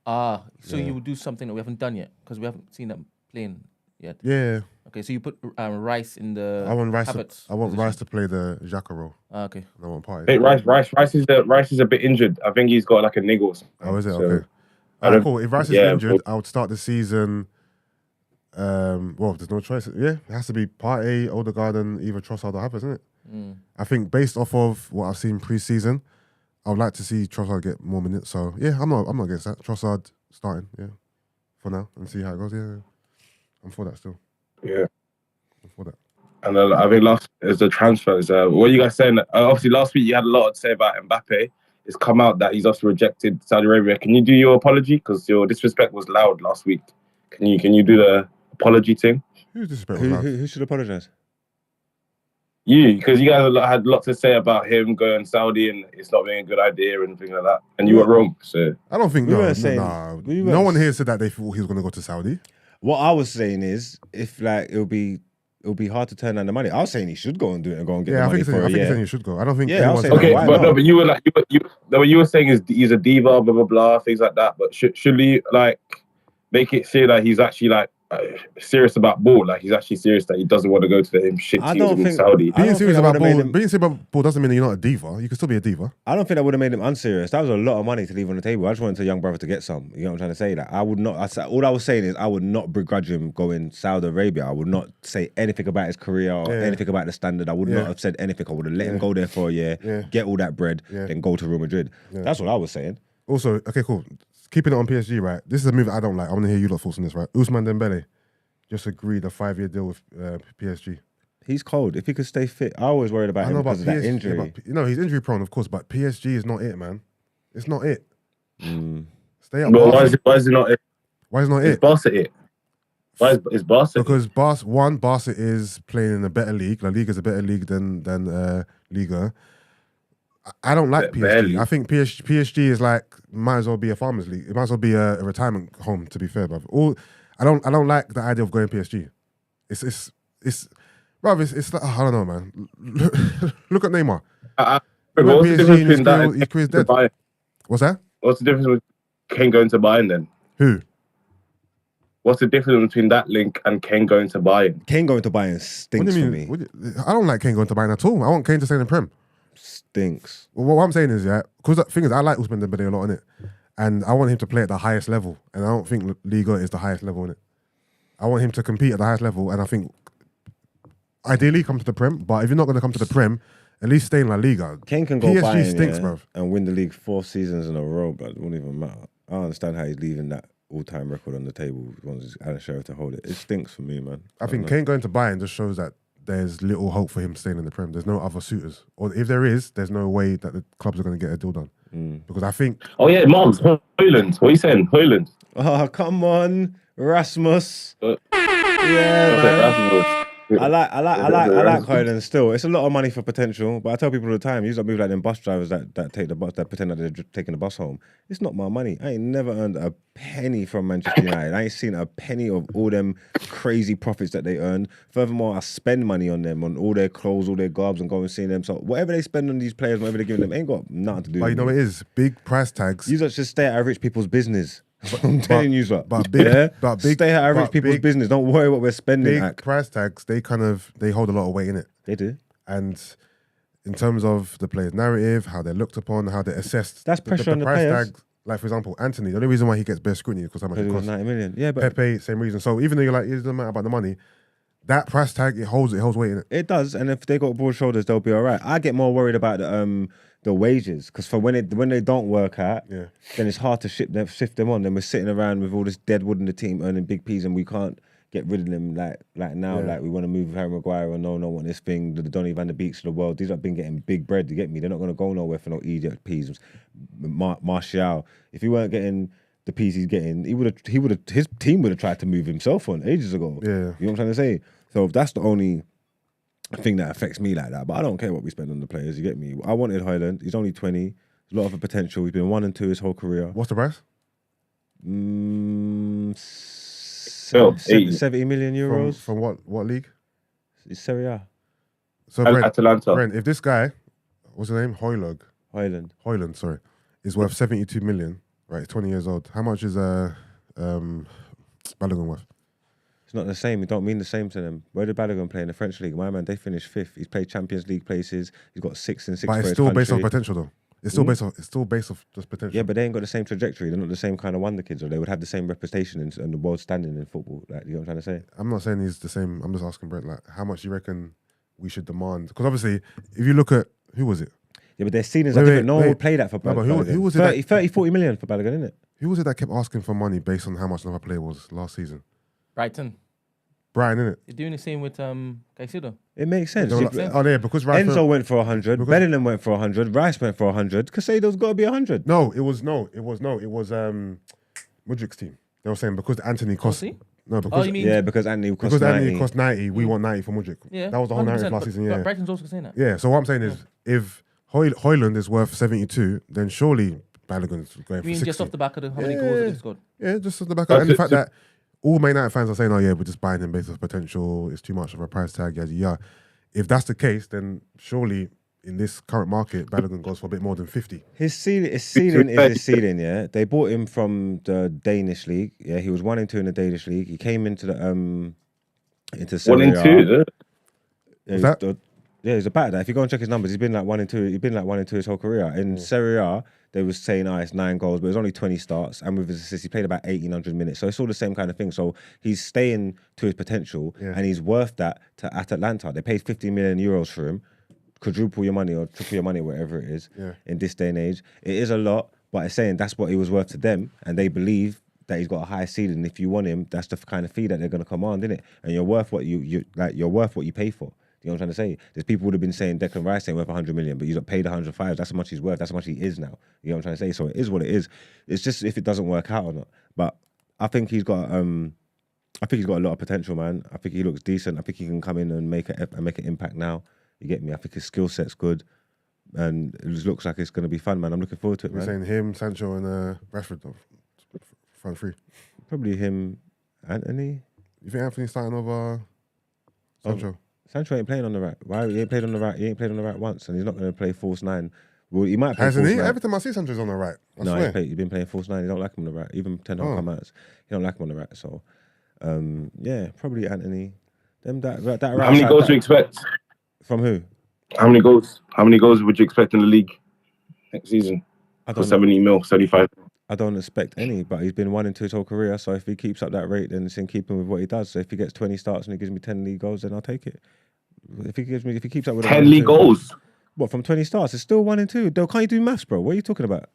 So you would do something that we haven't done yet because we haven't seen them playing yet. Yeah. Okay, so you put Rice in the. I want Rice. Havertz I want position. Rice to play the Xhaka role. Okay. And I want Partey. Hey, Rice is a bit injured. I think he's got like a niggle. Oh, is it? So, Okay. Alright, cool. If Rice is injured, I would start the season. Well, there's no choice. Yeah, it has to be Partey, Odegaard, and either Trossard or Havertz, isn't it? I think based off of what I've seen pre-season, I would like to see Trossard get more minutes. So yeah, I'm not against that. Trossard starting, yeah, for now and see how it goes. Yeah. I'm for that still. Yeah, I'm for that. And then I think last is the transfers. What are you guys saying? Obviously, last week you had a lot to say about Mbappe. It's come out that he's also rejected Saudi Arabia. Can you do your apology? Because your disrespect was loud last week. Can you do the apology thing? Who's disrespectful? Who should apologise? You, because you guys had a lot to say about him going Saudi and it's not being a good idea and things like that. And you were wrong. So I don't think no one here said that they thought he was going to go to Saudi. What I was saying is, if like it'll be hard to turn down the money. I was saying he should go and do it and go and get the money for a year. I think he's saying he should go. I don't think. Yeah, I was saying okay, why but not? no, but you were like you were saying he's a diva, blah blah blah, things like that. But should he like make it clear that he's actually like serious about ball? Like he's actually serious that he doesn't want to go to the shit teams in Saudi. Being serious about ball doesn't mean that you're not a diva. You can still be a diva. I don't think that would have made him unserious. That was a lot of money to leave on the table. I just wanted a young brother to get some. You know what I'm trying to say? That I would not. All I was saying is I would not begrudge him going Saudi Arabia. I would not say anything about his career or anything about the standard. I would not have said anything. I would have let him go there for a year, get all that bread, then go to Real Madrid. That's what I was saying. Also, okay, cool. Keeping it on PSG, right? This is a move that I don't like. I want to hear your thoughts on this, right? Ousmane Dembele just agreed a 5-year deal with PSG. He's cold. If he could stay fit, I always worried about him because of that injury. Yeah, he's injury prone, of course, but PSG is not it, man. It's not it. Stay up. But why is it not it? Why is it not Is it? Barca it? Why is Barca? Because Barca is playing in a better league. La Liga is a better league than Liga. I don't like PSG. I think PSG is like might as well be a farmers league. It might as well be a retirement home. To be fair, bruv. I don't like the idea of going PSG. It's like, I don't know, man. Look at Neymar. What's the difference between that his career's dead. Bayern? What's that? What's the difference with Kane going to Bayern then? Who? What's the difference between that link and Kane going to Bayern? Kane going to Bayern stinks for me. I don't like Kane going to Bayern at all. I want Kane to stay in the Prem. Stinks. Well, what I'm saying is, because the thing is, I like Ousmane Dembele a lot, innit? And I want him to play at the highest level. And I don't think Liga is the highest level, innit? I want him to compete at the highest level. And I think, ideally, come to the Prem. But if you're not going to come to the Prem, at least stay in La Liga. Kane can go PSG Bayern, stinks, bruv. And win the league 4 seasons in a row, but it won't even matter. I don't understand how he's leaving that all-time record on the table. He wants Alan Shearer to hold it. It stinks for me, man. I think Kane going to Bayern just shows that there's little hope for him staying in the Prem. There's no other suitors. Or if there is, there's no way that the clubs are going to get a deal done. Because I think... Oh, yeah, Mons, Højlund. What are you saying? Højlund. Oh, come on, Rasmus. Man. I like Highland still. It's a lot of money for potential, but I tell people all the time, you move like them bus drivers that take the bus, that pretend that they're taking the bus home. It's not my money. I ain't never earned a penny from Manchester United. I ain't seen a penny of all them crazy profits that they earned. Furthermore, I spend money on them, on all their clothes, all their garbs, and go and see them. So whatever they spend on these players, whatever they're giving them, ain't got nothing to do But with you know what it is? Big price tags. You just stay out of rich people's business. I'm telling you, sir. But big, stay out of rich people's business. Don't worry what we're spending. Big price tags, they hold a lot of weight in it. They do. And in terms of the player's narrative, how they're looked upon, how they're assessed. That's pressure on the price players. Tag, like for example, Anthony, the only reason why he gets bare scrutiny is because how much it costs. 90 million. Yeah, but Pepe, same reason. So even though you're like, it doesn't matter about the money, that price tag, it holds weight in it. It does. And if they got broad shoulders, they'll be all right. I get more worried about the wages, because for when they don't work out, then it's hard to shift them on. Then we're sitting around with all this dead wood in the team earning big P's, and we can't get rid of them like now. Like we want to move Harry Maguire, or no want this thing, the Donny van der Beeks of the world. These have been getting big bread. You get me? They're not going to go nowhere for no idiot P's. Martial, if he weren't getting the P's he's getting, his team would have tried to move himself on ages ago. Yeah, you know what I'm trying to say. So that's the only thing that affects me like that. But I don't care what we spend on the players. You get me? I wanted Highland. He's only 20. There's a lot of a potential. He's been 1 and 2 his whole career. What's the price? 70 million euros. From what league? It's Serie A. So Atalanta. Brent, if this guy, what's his name? Hoyland, sorry, is worth 72 million, right? 20 years old. How much is Balogun worth? It's not the same. It don't mean the same to them. Where did Balogun play in the French league? My man, they finished 5th. He's played Champions League places. He's got 6 and 6. But it's still based on potential, though. It's still based off just potential. Yeah, but they ain't got the same trajectory. They're not the same kind of wonder kids, or they would have the same reputation and the world standing in football. Like, you know what I'm trying to say? I'm not saying he's the same. I'm just asking Brent, like, how much do you reckon we should demand? Because obviously, if you look at who was it? Yeah, but their ceilings are different. No one would play that for Balogun. But who was it? 40 million for Balogun, isn't it? Who was it that kept asking for money based on how much another player was last season? Brighton. Innit? You're doing the same with Caicedo. It makes sense. Because Enzo went for 100. Bellingham went for 100. Rice went for 100. Caicedo's got to be 100. It was Mudrik's team. They were saying because Anthony cost. No, because because Anthony cost 90. Anthony cost 90, we want 90 for Mudrik. Yeah, that was the whole narrative last season. Yeah, Brighton's also saying that. Yeah, so what I'm saying is, if Hoyland is worth 72, then surely Balogun's going for 60. Just off the back of how many goals he scored. Yeah, just off the back of and the fact that all Man United fans are saying, "Oh yeah, we're just buying him based on potential. It's too much of a price tag." Yeah. If that's the case, then surely in this current market, Balogun goes for a bit more than 50. His ceiling is his ceiling. Yeah, they bought him from the Danish league. Yeah, he was 1 and 2 in the Danish league. He came into the into Serie A. 1 and 2. He's about that. If you go and check his numbers, he's been like 1 and 2. He's been like 1 and 2 his whole career. In Serie A, they was saying, it's 9 goals, but it was only 20 starts. And with his assists, he played about 1,800 minutes. So it's all the same kind of thing. So he's staying to his potential, and he's worth that at Atlanta. They paid 50 million euros for him, quadruple your money or triple your money, whatever it is, in this day and age. It is a lot, but it's saying that's what he was worth to them, and they believe that he's got a high ceiling. If you want him, that's the kind of fee that they're going to command, innit? And you're worth what you're worth what you pay for. You know what I'm trying to say? There's people would have been saying Declan Rice ain't worth 100 million, but he's got paid 105. That's how much he's worth. That's how much he is now. You know what I'm trying to say? So it is what it is. It's just if it doesn't work out or not. But I think he's got a lot of potential, man. I think he looks decent. I think he can come in and make an impact now. You get me? I think his skill set's good, and it just looks like it's going to be fun, man. I'm looking forward to it, man. You're saying him, Sancho, and Rashford front three. Probably him, Anthony. You think Anthony's starting over Sancho? Sancho ain't playing on the right. Why he ain't played on the right? He ain't played on the right once, and he's not going to play false 9. Well, he might play Hasn't false he? 9. Every time I see Sancho's on the right. He's been playing false 9. He don't like him on the right. Even Ten Hag come out. He don't like him on the right. So, probably Anthony. That How many goals do you expect? From who? How many goals? How many goals would you expect in the league next season? For 70 mil, 75. I don't expect any, but he's been 1 and 2 his whole career. So if he keeps up that rate, then it's in keeping with what he does. So if he gets 20 starts and he gives me 10 league goals, then I'll take it. If he keeps up with 10 league goals. What, from 20 starts? It's still 1 and 2. Can't you do maths, bro? What are you talking about?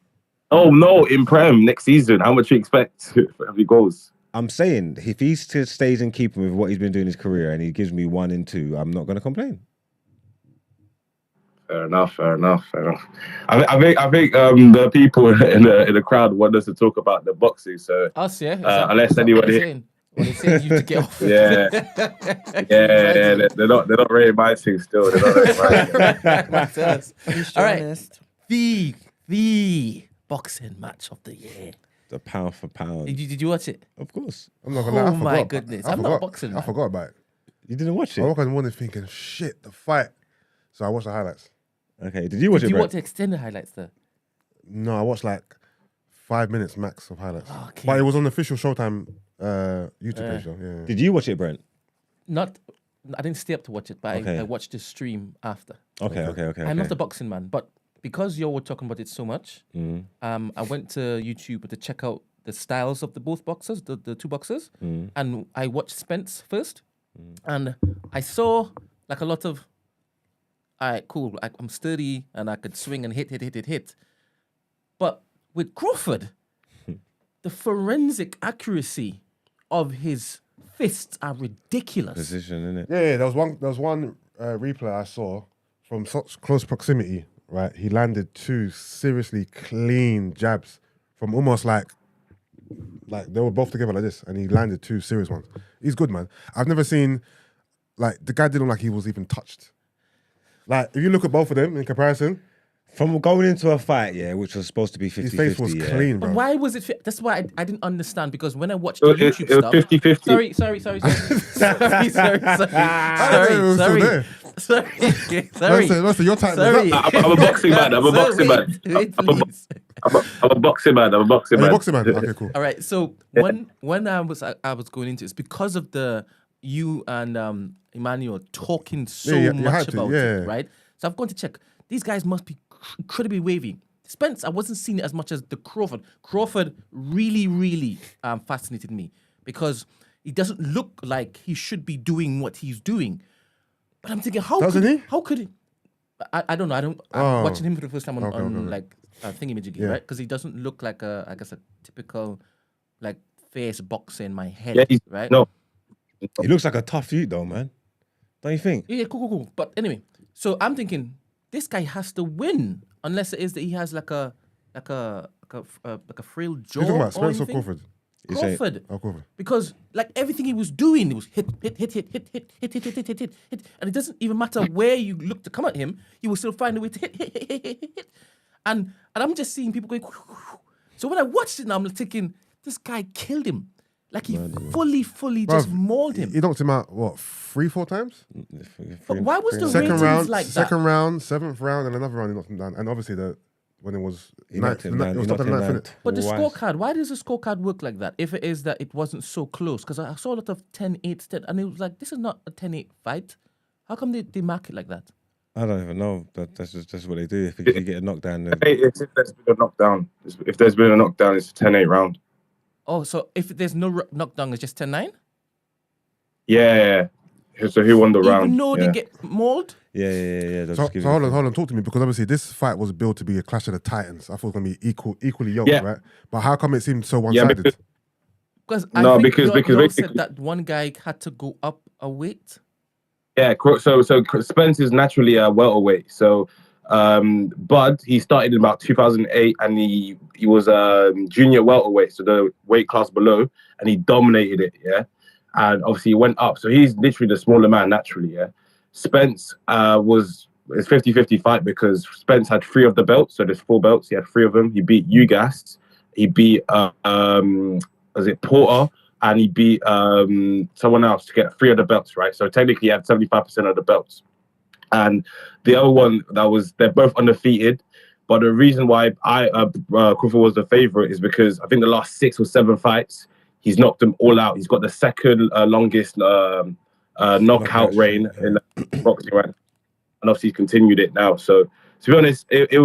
Oh no, in Prem next season, how much do you expect for every goals? I'm saying if he stays in keeping with what he's been doing in his career and he gives me 1 and 2, I'm not going to complain. Fair enough. I think the people in the crowd want us to talk about the boxing. So us, yeah. Unless anybody, Well, they sent you to get off. Yeah. Yeah, they're not rating my thing still. They're not rating my thing. All right. The boxing match of the year. The pound for pound. Did you watch it? Of course. I'm not gonna lie, I Oh my forgot. goodness. I I'm not forgot. boxing, I man. forgot about it. You didn't watch I it? woke up in the morning thinking, shit, the fight. So I watched the highlights. Okay. Did you watch Did it, you Brett? watch the extended highlights there? No, I watched like 5 minutes max of highlights. Okay. But it was on the official Showtime YouTube page though. Yeah. Did you watch it, Brent? I didn't stay up to watch it, but Okay. I watched the stream after. Okay. I'm not a boxing man, but because you were talking about it so much, I went to YouTube to check out the styles of the both boxers, the two boxers, and I watched Spence first, and I saw like a lot of, all right, cool, I'm sturdy and I could swing and hit. But with Crawford, the forensic accuracy of his fists are ridiculous. Position, innit? Yeah, there was one replay I saw from such close proximity, right? He landed 2 seriously clean jabs from almost like they were both together like this, and he landed 2 serious ones. He's good, man. I've never seen, like, the guy didn't look like he was even touched. Like, if you look at both of them in comparison, From going into a fight, which was supposed to be 50-50. his face was clean, bro. But why was it? That's why I didn't understand, because when I watched It the was- YouTube it was stuff, 50-50. sorry, sorry, I didn't know it was still there. Listen, your time. Sorry. I'm a boxing man. I'm a boxing man. Wait, I'm a please. boxing man. I'm a boxing Are you man. boxing man? Okay, cool. All right. So when I was going into it, it's because of you and Emmanuel talking so you much had to, about yeah. it, right? So I've gone to check. These guys must be incredibly wavy. Spence, I wasn't seeing it as much as the Crawford. Crawford really, really fascinated me because he doesn't look like he should be doing what he's doing. But I'm thinking, how Doesn't he? How could he? I don't know. I'm watching him for the first time on Okay. like thingamajiggy, Yeah. right? Because he doesn't look like I guess a typical like face boxer in my head, Yeah, right? no. He looks like a tough youth, though, man. Don't you think? Yeah, cool. But anyway, so I'm thinking this guy has to win unless it is that he has like a frail jaw. You're talking about or Spence or anything. Crawford? You say- Crawford. Oh, Crawford. Because like everything he was doing, it was hit, and it doesn't even matter where you look to come at him, he will still find a way to hit. And I'm just seeing people going. So when I watched it now, I'm thinking this guy killed him, like he fully just mauled him. He knocked him out, what, 3-4 times? But why was the Second ratings round, like that? second round, 7th round, and another round he knocked him down. And obviously when it was He knocked him down. it was He top knocked of the him ninth, down innit? But the twice. scorecard, why does the scorecard work like that if it is that it wasn't so close? Because I saw a lot of 10-8, and it was like, this is not a 10-8 fight. How come they mark it like that? I don't even know. That's just what they do. If you get a knockdown, then It's if there's been a knockdown. If there's been a knockdown, it's a 10-8 round. Oh, so if there's no knockdown, it's just 10-9? Yeah. So who won the round? Even though Yeah. they get mauled? yeah. they'll So just give hold you- on, talk to me, because obviously this fight was built to be a clash of the titans. I thought it was going to be equally yoked, Yeah. right? But how come it seemed so one-sided? because- Because No, I think because you basically- said that one guy had to go up a weight. Yeah, so Spence is naturally a welterweight. So, Bud, he started in about 2008, and he was junior welterweight, so the weight class below, and he dominated it. Yeah, and obviously he went up, so he's literally the smaller man naturally. Yeah, Spence it's 50-50 fight because Spence had 3 of the belts, so there's 4 belts. He had 3 of them. He beat Ugas. He beat was it Porter? And he beat someone else to get 3 of the belts, right? So technically he had 75% of the belts. And the other one they're both undefeated. But the reason why Crawford was the favorite is because I think the last 6 or 7 fights, he's knocked them all out. He's got the second longest knockout reign in boxing, right? And obviously he's continued it now. So to be honest, I think it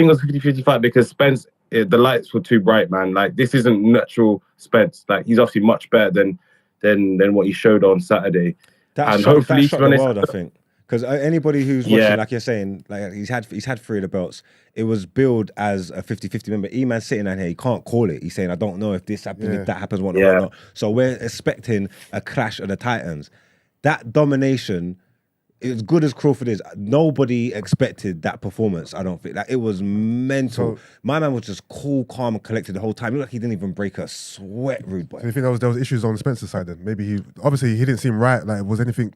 was 50-50 fight because Spence, the lights were too bright, man. Like, this isn't natural Spence. Like, he's obviously much better than what he showed on Saturday. That And shocked hopefully, the to be honest- world, I think. Because anybody who's watching, like you're saying, like he's had 3 of the belts. It was billed as a 50-50. Remember, E-Man's sitting down here, he can't call it. He's saying, I don't know if this happens, if that happens, whatnot. So we're expecting a clash of the Titans. That domination as good as Crawford is, nobody expected that performance. I don't think it was mental. My man was just cool, calm, and collected the whole time. It looked like he didn't even break a sweat, rude boy. So you think there was issues on Spencer's side then? Maybe he didn't seem right. Like, was anything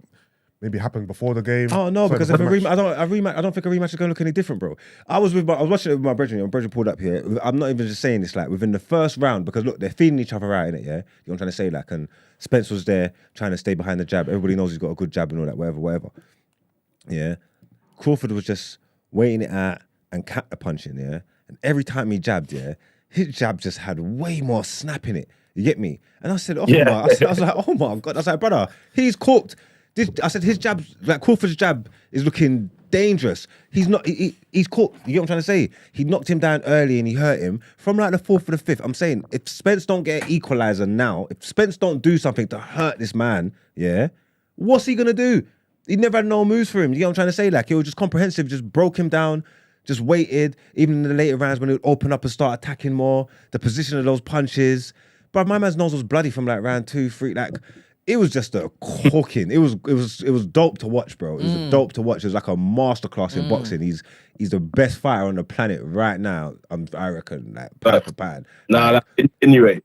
maybe happened before the game? Oh no, because if I don't think a rematch is going to look any different, bro. I was watching it with my brethren. My brethren pulled up here. I'm not even just saying this. Like within the first round, because look, they're feeding each other out in it. Yeah, you know what I'm trying to say. Like, and Spence was there trying to stay behind the jab. Everybody knows he's got a good jab and all that. Whatever. Yeah, Crawford was just waiting it out and counter punching. Yeah, and every time he jabbed, his jab just had way more snap in it. You get me? And I said, I was like, oh my God. I was like, brother, he's cooked. I said his jab, like Crawford's jab, is looking dangerous. He's not. He's caught. You get what I'm trying to say? He knocked him down early and he hurt him. From like the fourth or the fifth, I'm saying if Spence don't get an equalizer now, if Spence don't do something to hurt this man, what's he gonna do? He never had no moves for him. You get what I'm trying to say? Like it was just comprehensive. Just broke him down. Just waited. Even in the later rounds when he would open up and start attacking more, the position of those punches. But my man's nose was bloody from like round 2, 3. Like. It was just a cooking. It was dope to watch, bro. It was dope to watch. It was like a masterclass in boxing. He's the best fighter on the planet right now. I reckon, like pound for pound. Nah, anyway.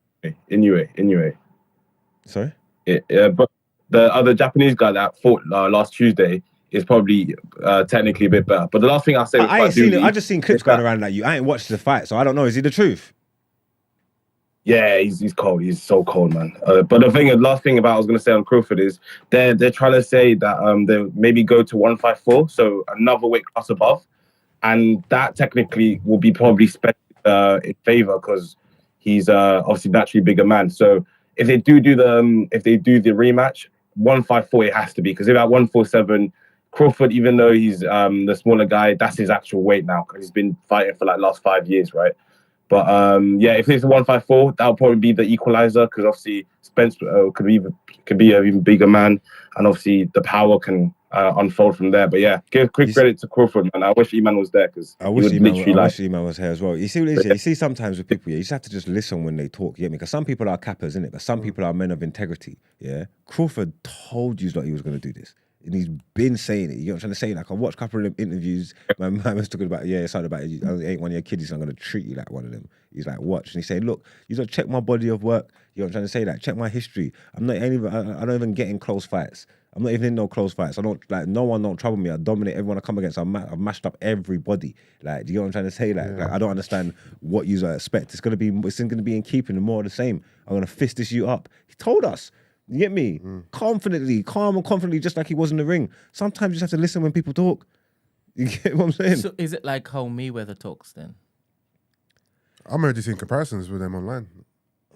Sorry. Yeah, but the other Japanese guy that fought last Tuesday is probably technically a bit better. But the last thing I say, I ain't seen it. I just seen clips going around like you. I ain't watched the fight, so I don't know. Is he the truth? Yeah, he's cold. He's so cold, man. But the last thing I was going to say on Crawford is they're trying to say that they maybe go to 154, so another weight class above, and that technically will be probably in favor because he's obviously naturally bigger man. So if they do the rematch, 154 it has to be, because if at 147, Crawford, even though he's the smaller guy, that's his actual weight now because he's been fighting for like last 5 years, right? But if it's a 154, that'll probably be the equalizer because obviously Spence could be an even bigger man, and obviously the power can unfold from there. But yeah, give quick credit to Crawford, man. I wish Eman was there because I wish Eman was here as well. You see what it is? You see sometimes with people, you just have to just listen when they talk. You get me? Because some people are cappers, innit? But some people are men of integrity. Yeah, Crawford told you that he was going to do this. And he's been saying it. You know what I'm trying to say? Like, I watched a couple of interviews. My man was talking about, it's something about, I ain't one of your kids, so I'm going to treat you like one of them. He's like, watch. And he said, look, you got to check my body of work. You know what I'm trying to say? Like, check my history. I don't even get in close fights. I'm not even in no close fights. No one don't trouble me. I dominate everyone I come against. I've mashed up everybody. Like, do you know what I'm trying to say? Like I don't understand what you expect. It's going to be in keeping and more of the same. I'm going to fist this you up. He told us. You get me? Calm and confidently, just like he was in the ring. Sometimes you just have to listen when people talk. You get what I'm saying? So is it like how Mayweather talks then? I'm already seeing comparisons with them online.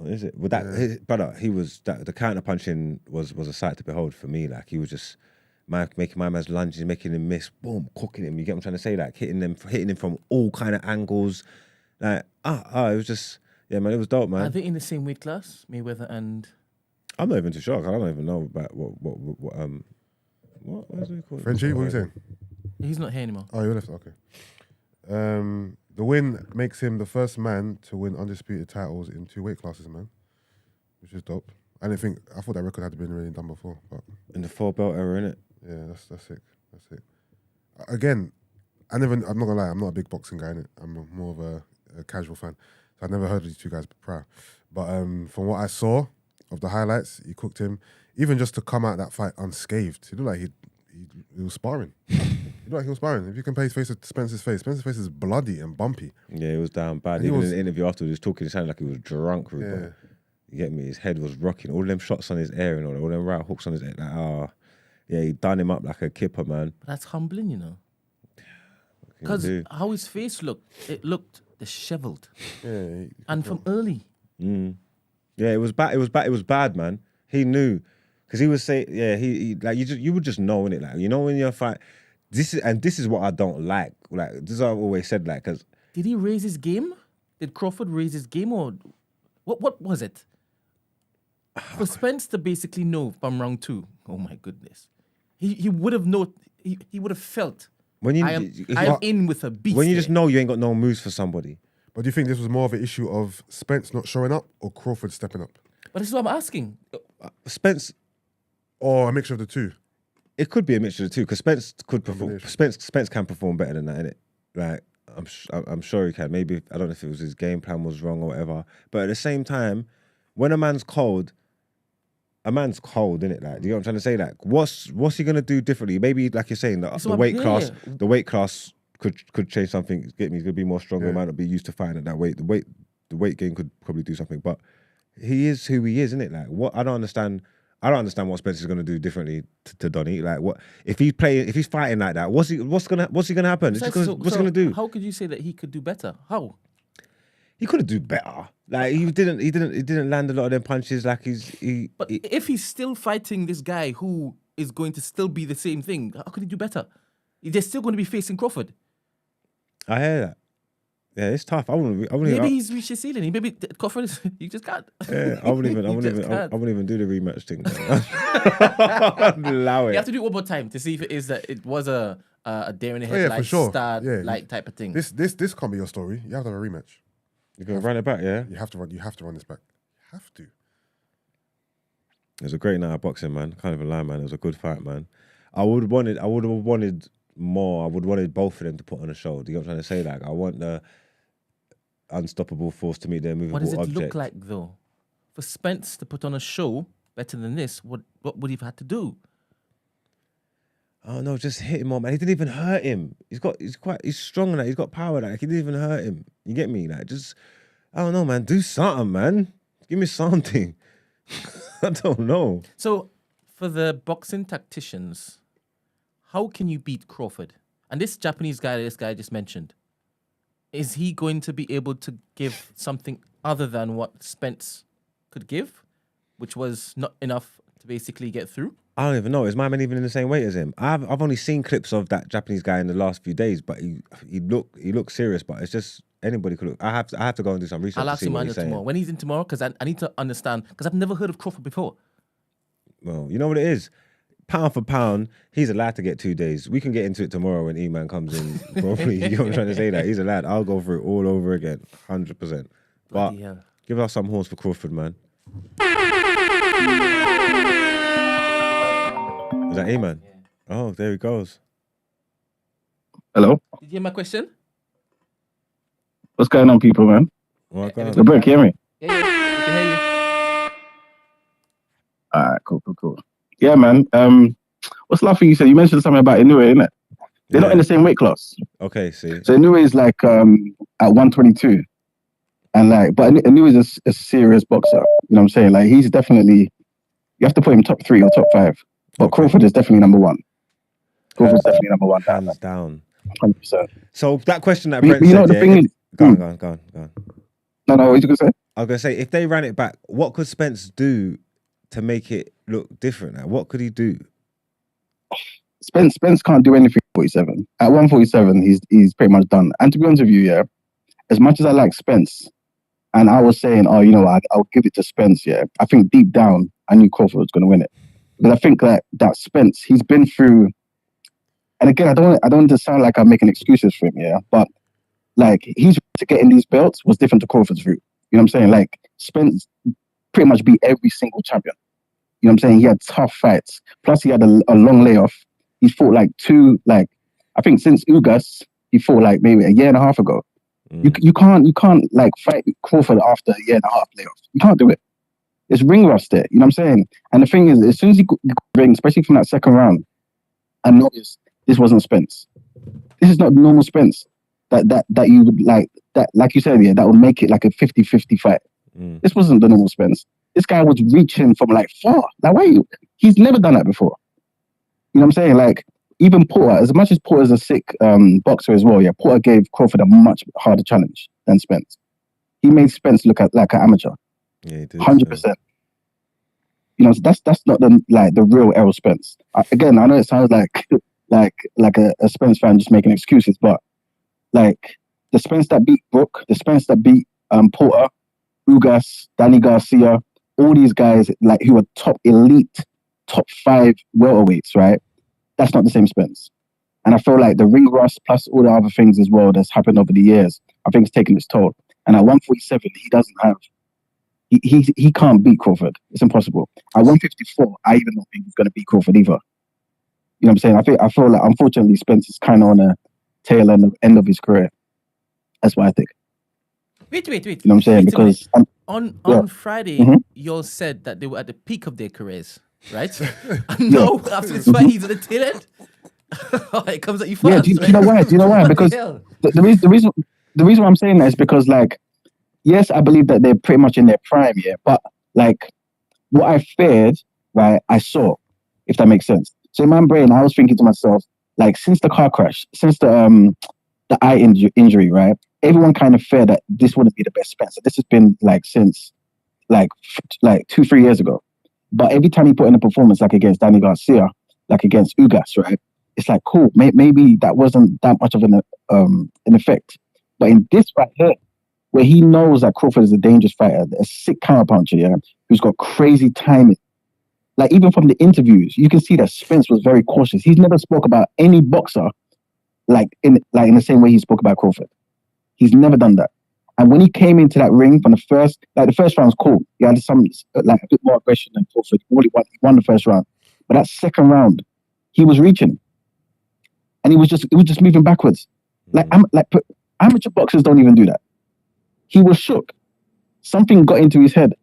Oh, is it? With that, brother, the counter punching was a sight to behold for me. Like he was just making my man's lunges, making him miss, boom, cooking him. You get what I'm trying to say? Like hitting him from all kind of angles. Like it was just man, it was dope, man. Are they in the same weight class, Mayweather and? I'm not even too sure. I don't even know about what is it called? Frenchie, what are you saying? He's not here anymore. Oh, you left. Okay. The win makes him the first man to win undisputed titles in 2 weight classes, man, which is dope. I thought that record had been really done before, but in the 4-belt era, innit? Yeah, that's sick. That's sick. Again, I'm not gonna lie, I'm not a big boxing guy, innit? I'm more of a casual fan, so I've never heard of these two guys prior. But from what I saw of the highlights, he cooked him. Even just to come out that fight unscathed, he looked like he was sparring. He looked like he was sparring. If you compare his face to Spencer's face is bloody and bumpy. Yeah, it was down bad. And even in the interview afterwards, he was talking, it sounded like he was drunk. Yeah. You get me? His head was rocking. All them shots on his ear and all them right hooks on his head. Like, he done him up like a kipper, man. That's humbling, you know. Because how his face looked, it looked disheveled. Yeah. And from early. Yeah, it was bad. It was bad, man. He knew, because he was saying, he like you would just know, innit? Like, you know, when you're fight, this is what I don't like. Like, this is what I've always said. Like, because did he raise his game? Did Crawford raise his game, or what was it? For Spence to basically know from round 2, oh my goodness, he would have known. He would have felt. When I am in with a beast. When you just know you ain't got no moves for somebody. But do you think this was more of an issue of Spence not showing up or Crawford stepping up? But this is what I'm asking. Spence, or a mixture of the two. It could be a mixture of the two because Spence could perform. Spence can perform better than that, innit? Like I'm sure he can. Maybe I don't know if it was his game plan was wrong or whatever. But at the same time, when a man's cold, innit? Like, do you know what I'm trying to say? Like, what's he gonna do differently? Maybe like you're saying, the weight class could change something. Get me? He's gonna be more stronger. Might not be used to fighting at that weight. The weight gain could probably do something. But he is who he is, isn't it? Like, what I don't understand what Spencer's gonna do differently to Donny. Like, what if he's fighting like that? What's gonna happen? What's he gonna do? How could you say that he could do better? How? He could have do better. Like he didn't land a lot of them punches. Like if he's still fighting this guy who is going to still be the same thing, how could he do better? They're still going to be facing Crawford. I hear that. Yeah, it's tough. Maybe he's reached his ceiling. Maybe Crawford is. You just can't. Yeah, I wouldn't even do the rematch thing. Allow it. You have to do it one more time to see if it is that it was a dare in the headlights like type of thing. This can't be your story. You have to have a rematch. You're gonna run it back, yeah? You have to run this back. You have to. It was a great night of boxing, man. Can't even lie, man. It was a good fight, man. I would have wanted more. I would have wanted both of them to put on a show. Do you know what I'm trying to say? Like, I want the unstoppable force to meet their movable object. What does it look like, though? For Spence to put on a show better than this, what would he have had to do? Oh no, just hit him more, man. He didn't even hurt him. He's strong and that. He's got power. Like, he didn't even hurt him. You get me? Like, just, I don't know, man. Do something, man. Give me something. I don't know. So, for the boxing tacticians, how can you beat Crawford? And this Japanese guy, this guy just mentioned, is he going to be able to give something other than what Spence could give, which was not enough to basically get through? I don't even know. Is my man even in the same weight as him? I've only seen clips of that Japanese guy in the last few days, but he looked serious. But it's just anybody could look. I have to go and do some research. I'll ask him tomorrow when he's in tomorrow because I need to understand because I've never heard of Crawford before. Well, you know what it is. Pound for pound, he's allowed to get 2 days. We can get into it tomorrow when E-Man comes in. Probably, you know what I'm trying to say? That he's allowed. I'll go through it all over again, 100%. But give us some horns for Crawford, man. Is that E-Man? Yeah. Oh, there he goes. Hello. Did you hear my question? What's going on, people, man? The break, hear me? Yeah, we can hear you. All right, cool. Yeah, man. What's the last thing you said? You mentioned something about Inoue, innit? They're not in the same weight class. Okay, see. So Inoue is like at 122. And like, but Inoue is a serious boxer. You know what I'm saying? Like, he's definitely, you have to put him top 3 or top 5. But Crawford is definitely number 1. Crawford's definitely number 1. Hands down. 100%. So that question that Brent you said, know, the thing is, go on. No, what you gonna say? I was gonna say, if they ran it back, what could Spence do to make it look different? Like, what could he do? Spence can't do anything at 47. At 147, he's pretty much done. And to be honest with you, yeah, as much as I like Spence, and I was saying, oh, you know, I'll give it to Spence, yeah. I think deep down, I knew Crawford was gonna win it. Because I think that Spence, he's been through, and again, I don't want to sound like I'm making excuses for him, yeah, but like he's to getting these belts was different to Crawford's route. You know what I'm saying? Like Spence pretty much beat every single champion. You know what I'm saying? He had tough fights. Plus he had a long layoff. He fought like I think since Ugas, he fought like maybe a year and a half ago. You can't like fight Crawford after a year and a half layoff. You can't do it. It's ring rust there, you know what I'm saying? And the thing is, as soon as he got ring, especially from that second round, I noticed this wasn't Spence. This is not normal Spence. That you would like you said, yeah, that would make it like a 50-50 fight. This wasn't the normal Spence. This guy was reaching from like far. Like, why? He's never done that before. You know what I'm saying? Like, even Porter, as much as Porter's a sick boxer as well, yeah, Porter gave Crawford a much harder challenge than Spence. He made Spence look like an amateur. Yeah, he did. 100%. You know, that's not the real Errol Spence. Again, I know it sounds like a Spence fan just making excuses, but like the Spence that beat Brook, the Spence that beat Porter, Ugas, Danny Garcia, all these guys like who are top elite, top 5 welterweights, right? That's not the same Spence. And I feel like the ring rust plus all the other things as well that's happened over the years, I think it's taken its toll. And at 147, he doesn't have. He can't beat Crawford. It's impossible. At 154, I even don't think he's going to beat Crawford either. You know what I'm saying? I feel like, unfortunately, Spence is kind of on a tail end of his career. That's what I think. Wait. You know what I'm saying? Because on Friday, you all said that they were at the peak of their careers, right? No, after this fight, he's at the tail end. It comes at you fast. Yeah, do you know why? Do you know why? Because the reason why I'm saying that is because, like, yes, I believe that they're pretty much in their prime, yeah. But like, what I feared, right, I saw, if that makes sense. So in my brain, I was thinking to myself, like, since the car crash, since the eye injury, right, everyone kind of feared that this wouldn't be the best Spencer. This has been like since like 2-3 years ago. But every time he put in a performance, like against Danny Garcia, like against Ugas, right, it's like, cool, maybe that wasn't that much of an effect. But in this right here, where he knows that Crawford is a dangerous fighter, a sick counterpuncher, yeah, who's got crazy timing. Like, even from the interviews, you can see that Spence was very cautious. He's never spoke about any boxer like in the same way he spoke about Crawford. He's never done that. And when he came into that ring from the first round was cool. He had some like a bit more aggression than Crawford. He won the first round, but that second round, he was reaching, and he was just moving backwards. Like amateur boxers don't even do that. He was shook. Something got into his head.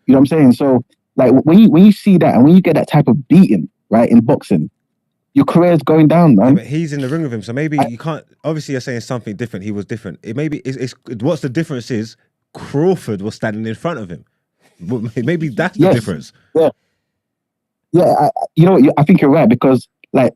You know what I'm saying? So, like, when you see that and when you get that type of beating, right, in boxing, your career's going down, man. Yeah, but he's in the ring with him, so maybe you can't. Obviously, you're saying something different. He was different. It's what's the difference is Crawford was standing in front of him. Maybe that's the difference. Yeah. I think you're right, because like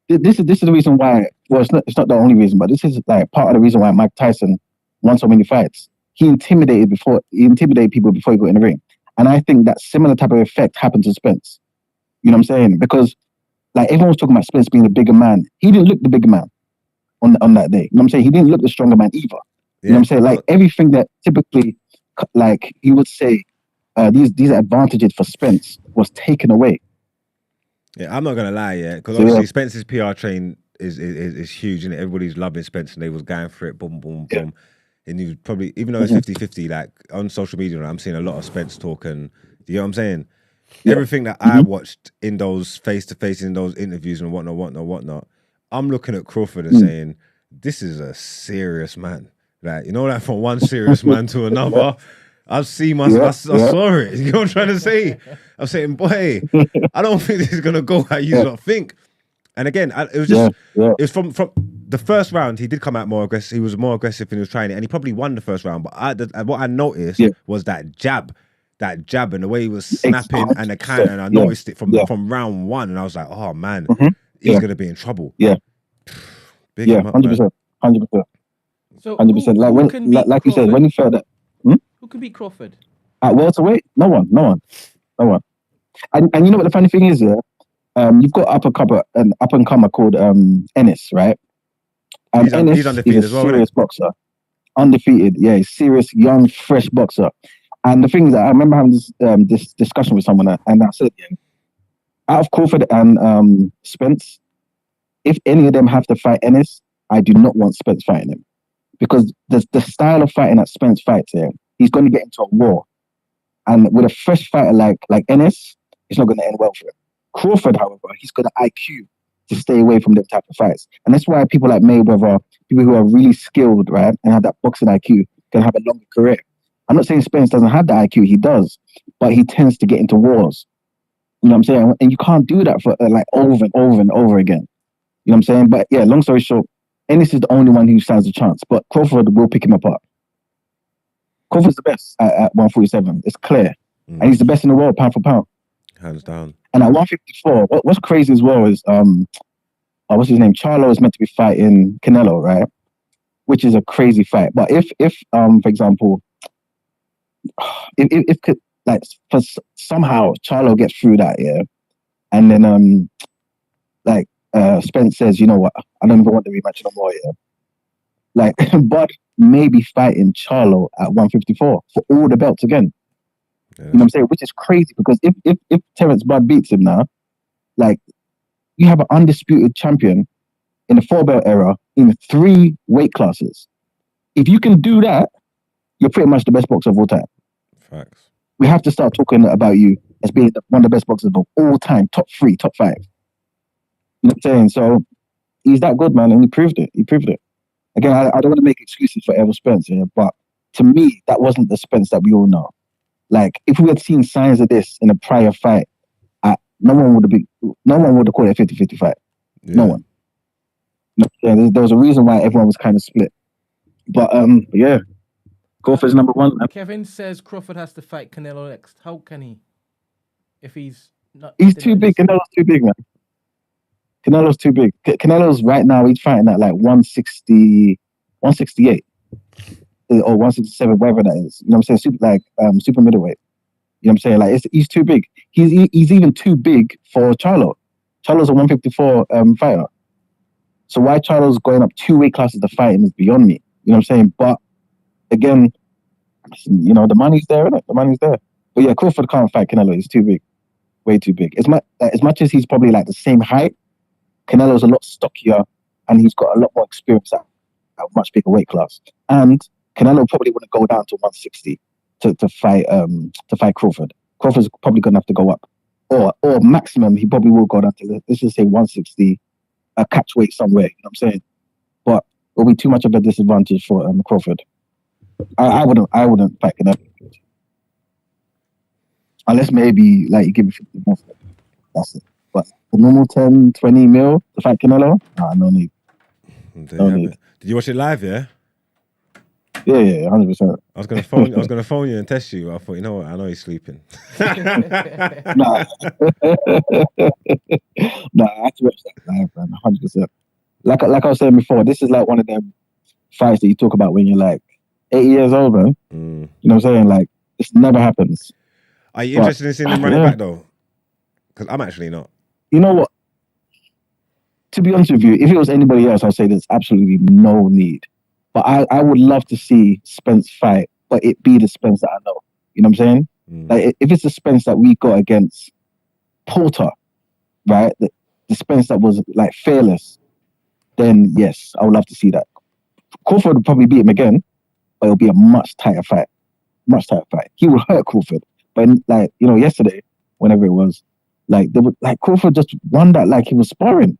this is the reason why. Well, it's not the only reason, but this is like part of the reason why Mike Tyson won so many fights. He intimidated people before he got in the ring, and I think that similar type of effect happened to Spence. You know what I'm saying? Because like, everyone was talking about Spence being the bigger man. He didn't look the bigger man on that day. You know what I'm saying? He didn't look the stronger man either. You know what I'm saying? Like, everything that typically, like, you would say, these advantages for Spence was taken away. Yeah, I'm not gonna lie, because obviously Spence's PR train is huge, and everybody's loving Spence, and they was going for it, boom, boom, boom. And you probably, even though it's 50-50, like on social media, I'm seeing a lot of Spence talk, and you know what I'm saying? Everything that I watched in those face-to-face, in those interviews and whatnot, I'm looking at Crawford and saying, this is a serious man. Like, you know, like from one serious man to another, I saw it. You know what I'm trying to say? I'm saying, boy, I don't think this is going to go how you lot think. And again, it was just, it was from the first round, he did come out more aggressive. He was more aggressive and he was trying it, and he probably won the first round. But what I noticed was that jab and the way he was snapping and the counter, and I noticed it from round one, and I was like, oh man, he's gonna be in trouble. Big him up, 100%. So 100%. Like you said, when he felt that, who can beat Crawford at welterweight? No one. And you know what the funny thing is, you've got an up and comer called Ennis, right? And Ennis he's undefeated is a serious boxer, undefeated. Yeah, he's serious, young, fresh boxer. And the thing is that I remember having this discussion with someone, and I said, out of Crawford and Spence, if any of them have to fight Ennis, I do not want Spence fighting him, because the style of fighting that Spence fights here, he's going to get into a war, and with a fresh fighter like Ennis, it's not going to end well for him. Crawford, however, he's got an IQ to stay away from them type of fights, and that's why people like Mayweather, people who are really skilled, right, and have that boxing IQ, can have a longer career. I'm not saying Spence doesn't have the IQ, he does, but he tends to get into wars. You know what I'm saying? And you can't do that for like over and over and over again. You know what I'm saying? But yeah, long story short, Ennis is the only one who stands a chance, but Crawford will pick him apart. Crawford's the best at 147. It's clear. And he's the best in the world, pound for pound. Hands down. And at 154, what's crazy as well is, what's his name? Charlo is meant to be fighting Canelo, right? Which is a crazy fight. But if for example, if like for somehow Charlo gets through that, and then Spence says, you know what, I don't even want the rematch no more, like Bud may be fighting Charlo at 154 for all the belts again. You know what I'm saying? Which is crazy, because if Terence Bud beats him now, like, you have an undisputed champion in the 4-belt era in 3 weight classes. If you can do that, you're pretty much the best boxer of all time. Facts. We have to start talking about you as being one of the best boxers of all time, top 3, top 5. You know what I'm saying? So he's that good, man, and he proved it. Again, I don't want to make excuses for Errol Spence, but to me, that wasn't the Spence that we all know. Like, if we had seen signs of this in a prior fight, no one would have called it a 50-50 fight. Yeah. No one. There was a reason why everyone was kind of split. But yeah, Crawford's number one. Kevin says Crawford has to fight Canelo next. How can he? If he's not... He's too big. Canelo's too big, man. Canelo's too big. Canelo's right now, he's fighting at like 160, 168 or 167, whatever that is. You know what I'm saying? Super middleweight. You know what I'm saying? Like, he's too big. He's even too big for Charlo. Charlo's a 154 fighter. So why Charlo's going up 2 weight classes to fight him is beyond me. You know what I'm saying? But again, you know, the money's there, isn't it? The money's there. But yeah, Crawford can't fight Canelo. He's too big. Way too big. As much as he's probably like the same height, Canelo's a lot stockier and he's got a lot more experience at a much bigger weight class. And Canelo probably wouldn't go down to 160 to fight Crawford. Crawford's probably gonna have to go up. Or maximum, he probably will go down to, let's just say 160, a catch weight somewhere, you know what I'm saying? But it'll be too much of a disadvantage for Crawford. I wouldn't fight Canelo. Unless maybe like you give me 50 more. That's it. But the normal 10, 20 mil to fight Canelo, no need. No need. Did you watch it live, yeah? Yeah, 100%. I was gonna phone you and test you. I thought, you know what? I know he's sleeping. Nah, I had to watch that live, man. 100%. Like I was saying before, this is like one of them fights that you talk about when you're like 8 years old, man. You know what I'm saying? Like, this never happens. Are you interested in seeing them running back though? Because I'm actually not. You know what? To be honest with you, if it was anybody else, I'd say there's absolutely no need. But I would love to see Spence fight, but it be the Spence that I know. You know what I'm saying? Like, if it's the Spence that we got against Porter, right? The Spence that was like fearless, then yes, I would love to see that. Crawford would probably beat him again, but it'll be a much tighter fight. Much tighter fight. He will hurt Crawford. But like, you know, yesterday, whenever it was, like Crawford just won that like he was sparring.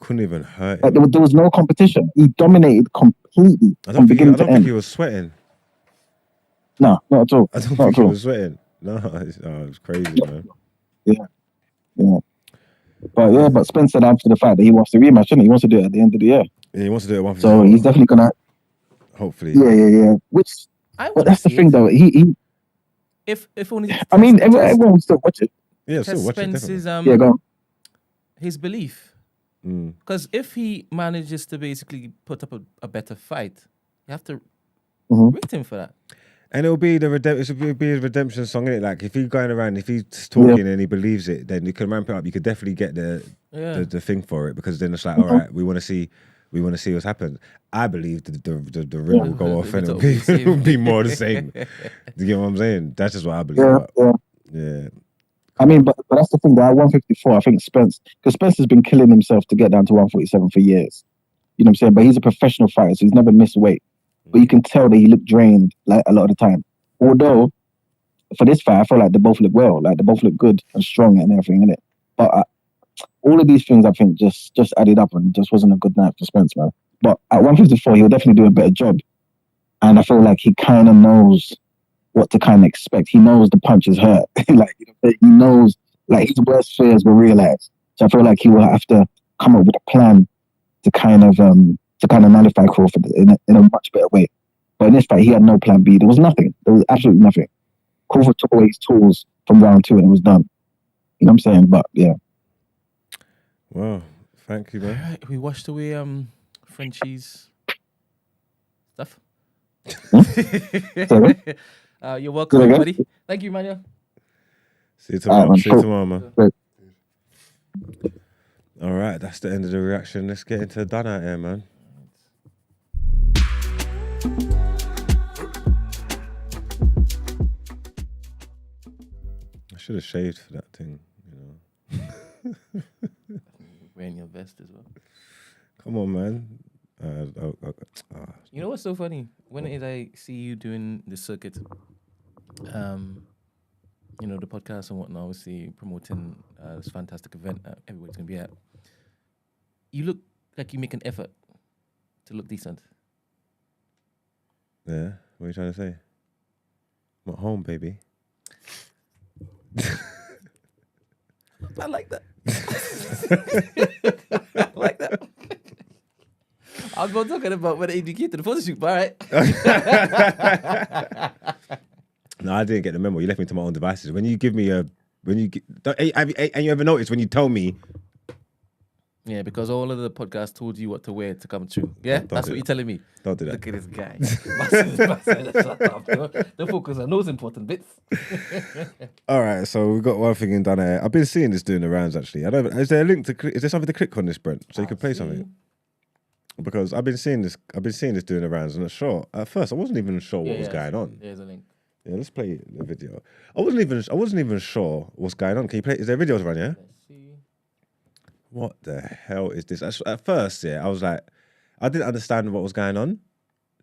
Couldn't even hurt him. Like, there was no competition. He dominated completely from beginning to end. I don't think he was sweating. No, not at all. I don't think he was sweating. No, it was crazy, man. Yeah. But Spence said after the fact that he wants to rematch, isn't he? He wants to do it at the end of the year. Yeah, he wants to do it at 154. So he's definitely gonna. Hopefully. Yeah. But that's the thing, though. He. If only. I mean, everyone will still watch it. Yeah, still watch it. Spence's go on. his belief. Because if he manages to basically put up a better fight, you have to rate him for that. And it'll be a redemption song, innit? Like, if he's going around, if he's talking and he believes it, then you can ramp it up. You could definitely get the thing for it, because then it's like, all right, we want to see what's happened. I believe the ring will go off and it'll be more the same. You get what I'm saying? That's just what I believe. Yeah. I mean, but that's the thing. That at 154, I think Spence has been killing himself to get down to 147 for years. You know what I'm saying? But he's a professional fighter, so he's never missed weight. But you can tell that he looked drained like a lot of the time. Although, for this fight, I feel like they both look well. Like, they both look good and strong and everything, innit? But all of these things, I think, just added up, and it just wasn't a good night for Spence, man. But at 154, he'll definitely do a better job. And I feel like he kind of knows what to kind of expect. He knows the punches hurt. Like, he knows, like, his worst fears were realized. So I feel like he will have to come up with a plan to kind of nullify Crawford in a much better way. But in this fight, he had no plan B. There was nothing. There was absolutely nothing. Crawford took away his tools from round 2 and it was done. You know what I'm saying? But yeah. Wow. Thank you, man. All right, we washed away Frenchie's stuff. You're welcome, everybody. Thank you, Manuel. See you tomorrow, man. All right, that's the end of the reaction. Let's get into Done Out Ere, man. I should have shaved for that thing, you know. Wearing your vest as well. Come on, man. You know what's so funny? When I see you doing the circuit, you know, the podcast and whatnot, obviously promoting this fantastic event that everybody's going to be at. you look like you make an effort to look decent. Yeah, what are you trying to say? I'm at home, baby. I like that. I like that. I was not talking about when you came to the photo shoot, but all right. No, I didn't get the memo. You left me to my own devices. When you give me and you ever noticed when you tell me? Yeah, because all of the podcasts told you what to wear to come true. Yeah, that's what you're telling me. Don't do that. Look at this guy. Shut up. Don't focus on those important bits. All right, so we've got one thing in done here. I've been seeing this doing the rounds actually. I don't. Is there a link to? Is there something to click on this, Brent, so you can play something? Because I've been seeing this doing the rounds, and at first I wasn't even sure what was going on. There's a link. Yeah, let's play the video. I wasn't even sure what's going on. Can you play? Is there videos around here? Let's see. What the hell is this? At first, I was like, I didn't understand what was going on.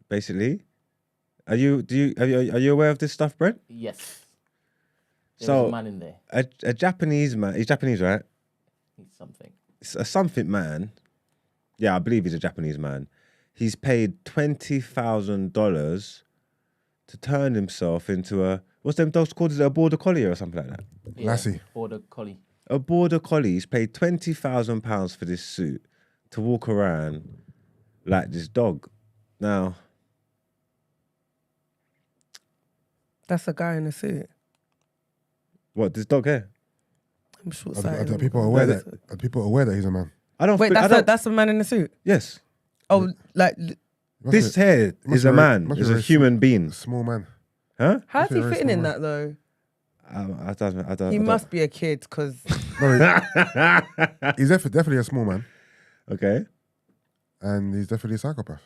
Basically, are you aware of this stuff, Brent? Yes. So There's a man in there. A Japanese man. He's Japanese, right? He's something. It's a something man. Yeah, I believe he's a Japanese man. He's paid $20,000 to turn himself into what's them dogs called? Is it a border collie or something like that? Yeah, Lassie. Border collie. A border collie. He's paid £20,000 for this suit to walk around like this dog. Now, That's a guy in a suit. what, this dog here? I'm short Are sighted. people aware that he's a man? I don't. Wait, that's a man in a suit. Yes. Oh, like This here is a man. Is a human being. Small man. Huh? how's he very fitting in small, that though? I don't. He must be a kid because No, he's definitely a small man, Okay. and he's definitely a psychopath.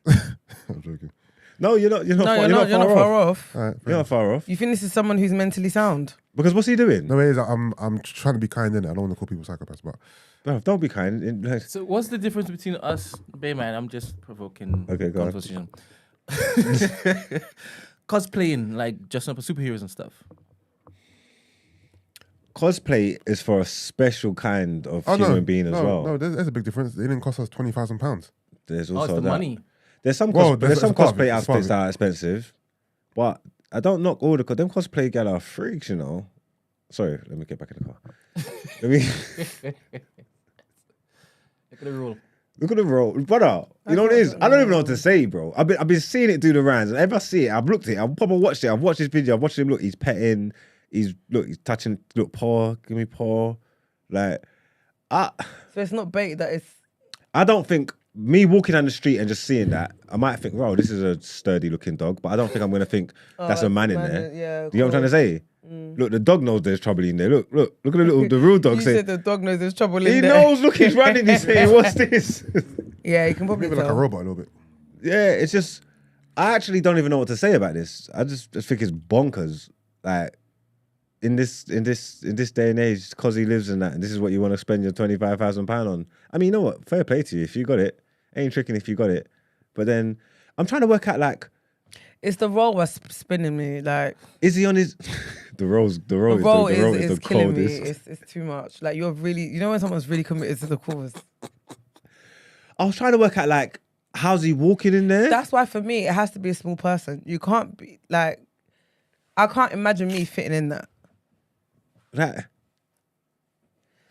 I'm joking. No, you're not. You're not you're not far off. All right, You're not far off. You think this is someone who's mentally sound? Because what's he doing? No, it is. I'm trying to be kind in it. I don't want to call people psychopaths, but No, don't be kind. So what's the difference between us, Bayman? I'm just provoking Okay, go on. conversation. Cosplaying, like dressing up as superheroes and stuff. Cosplay is for a special kind of human being as well. No, there's a big difference. It didn't cost us £20,000. There's Oh, also it's the that. money. There's some Well, there's some it's part of cosplay it, it's part outfits of that are expensive, but I don't knock all them cosplay gal are freaks, you know. Sorry, let me get back in the car. Let me Look at the rule. look at the roll, brother. You know what it is? I don't even know what to say, bro. I've been seeing it do the rounds, and if I see it, I've looked at it. I've probably watched it. I've watched this video. I've watched him. Look, he's petting. He's touching. Look, paw. Give me paw. Like, So it's not bait that it's. I don't think me walking down the street and just seeing that, I might think, wow, this is a sturdy looking dog, but I don't think I'm gonna think that's a man in there. Yeah. Do you know what I'm trying to say? Look, the dog knows there's trouble in there. Look at the real dog. You said the dog knows there's trouble in He there. knows. Look, he's running. He's saying, "What's this?" Yeah, you can probably Maybe tell. like a robot a little bit. Yeah, it's just. I actually don't even know what to say about this. I just think it's bonkers. Like in this day and age, because he lives in that, and this is what you want to spend your £25,000 on. I mean, you know what? Fair play to you if you got it. Ain't tricking if you got it. But then I'm trying to work out like, It's the role that's spinning me. Like is he on his? The role is the role is the killing me. coldest. It's too much. Like you're really, you know, when someone's really committed to the cause. I was trying to work out like, how's he walking in there? That's why for me it has to be a small person. You can't be like, I can't imagine me fitting in that. Like,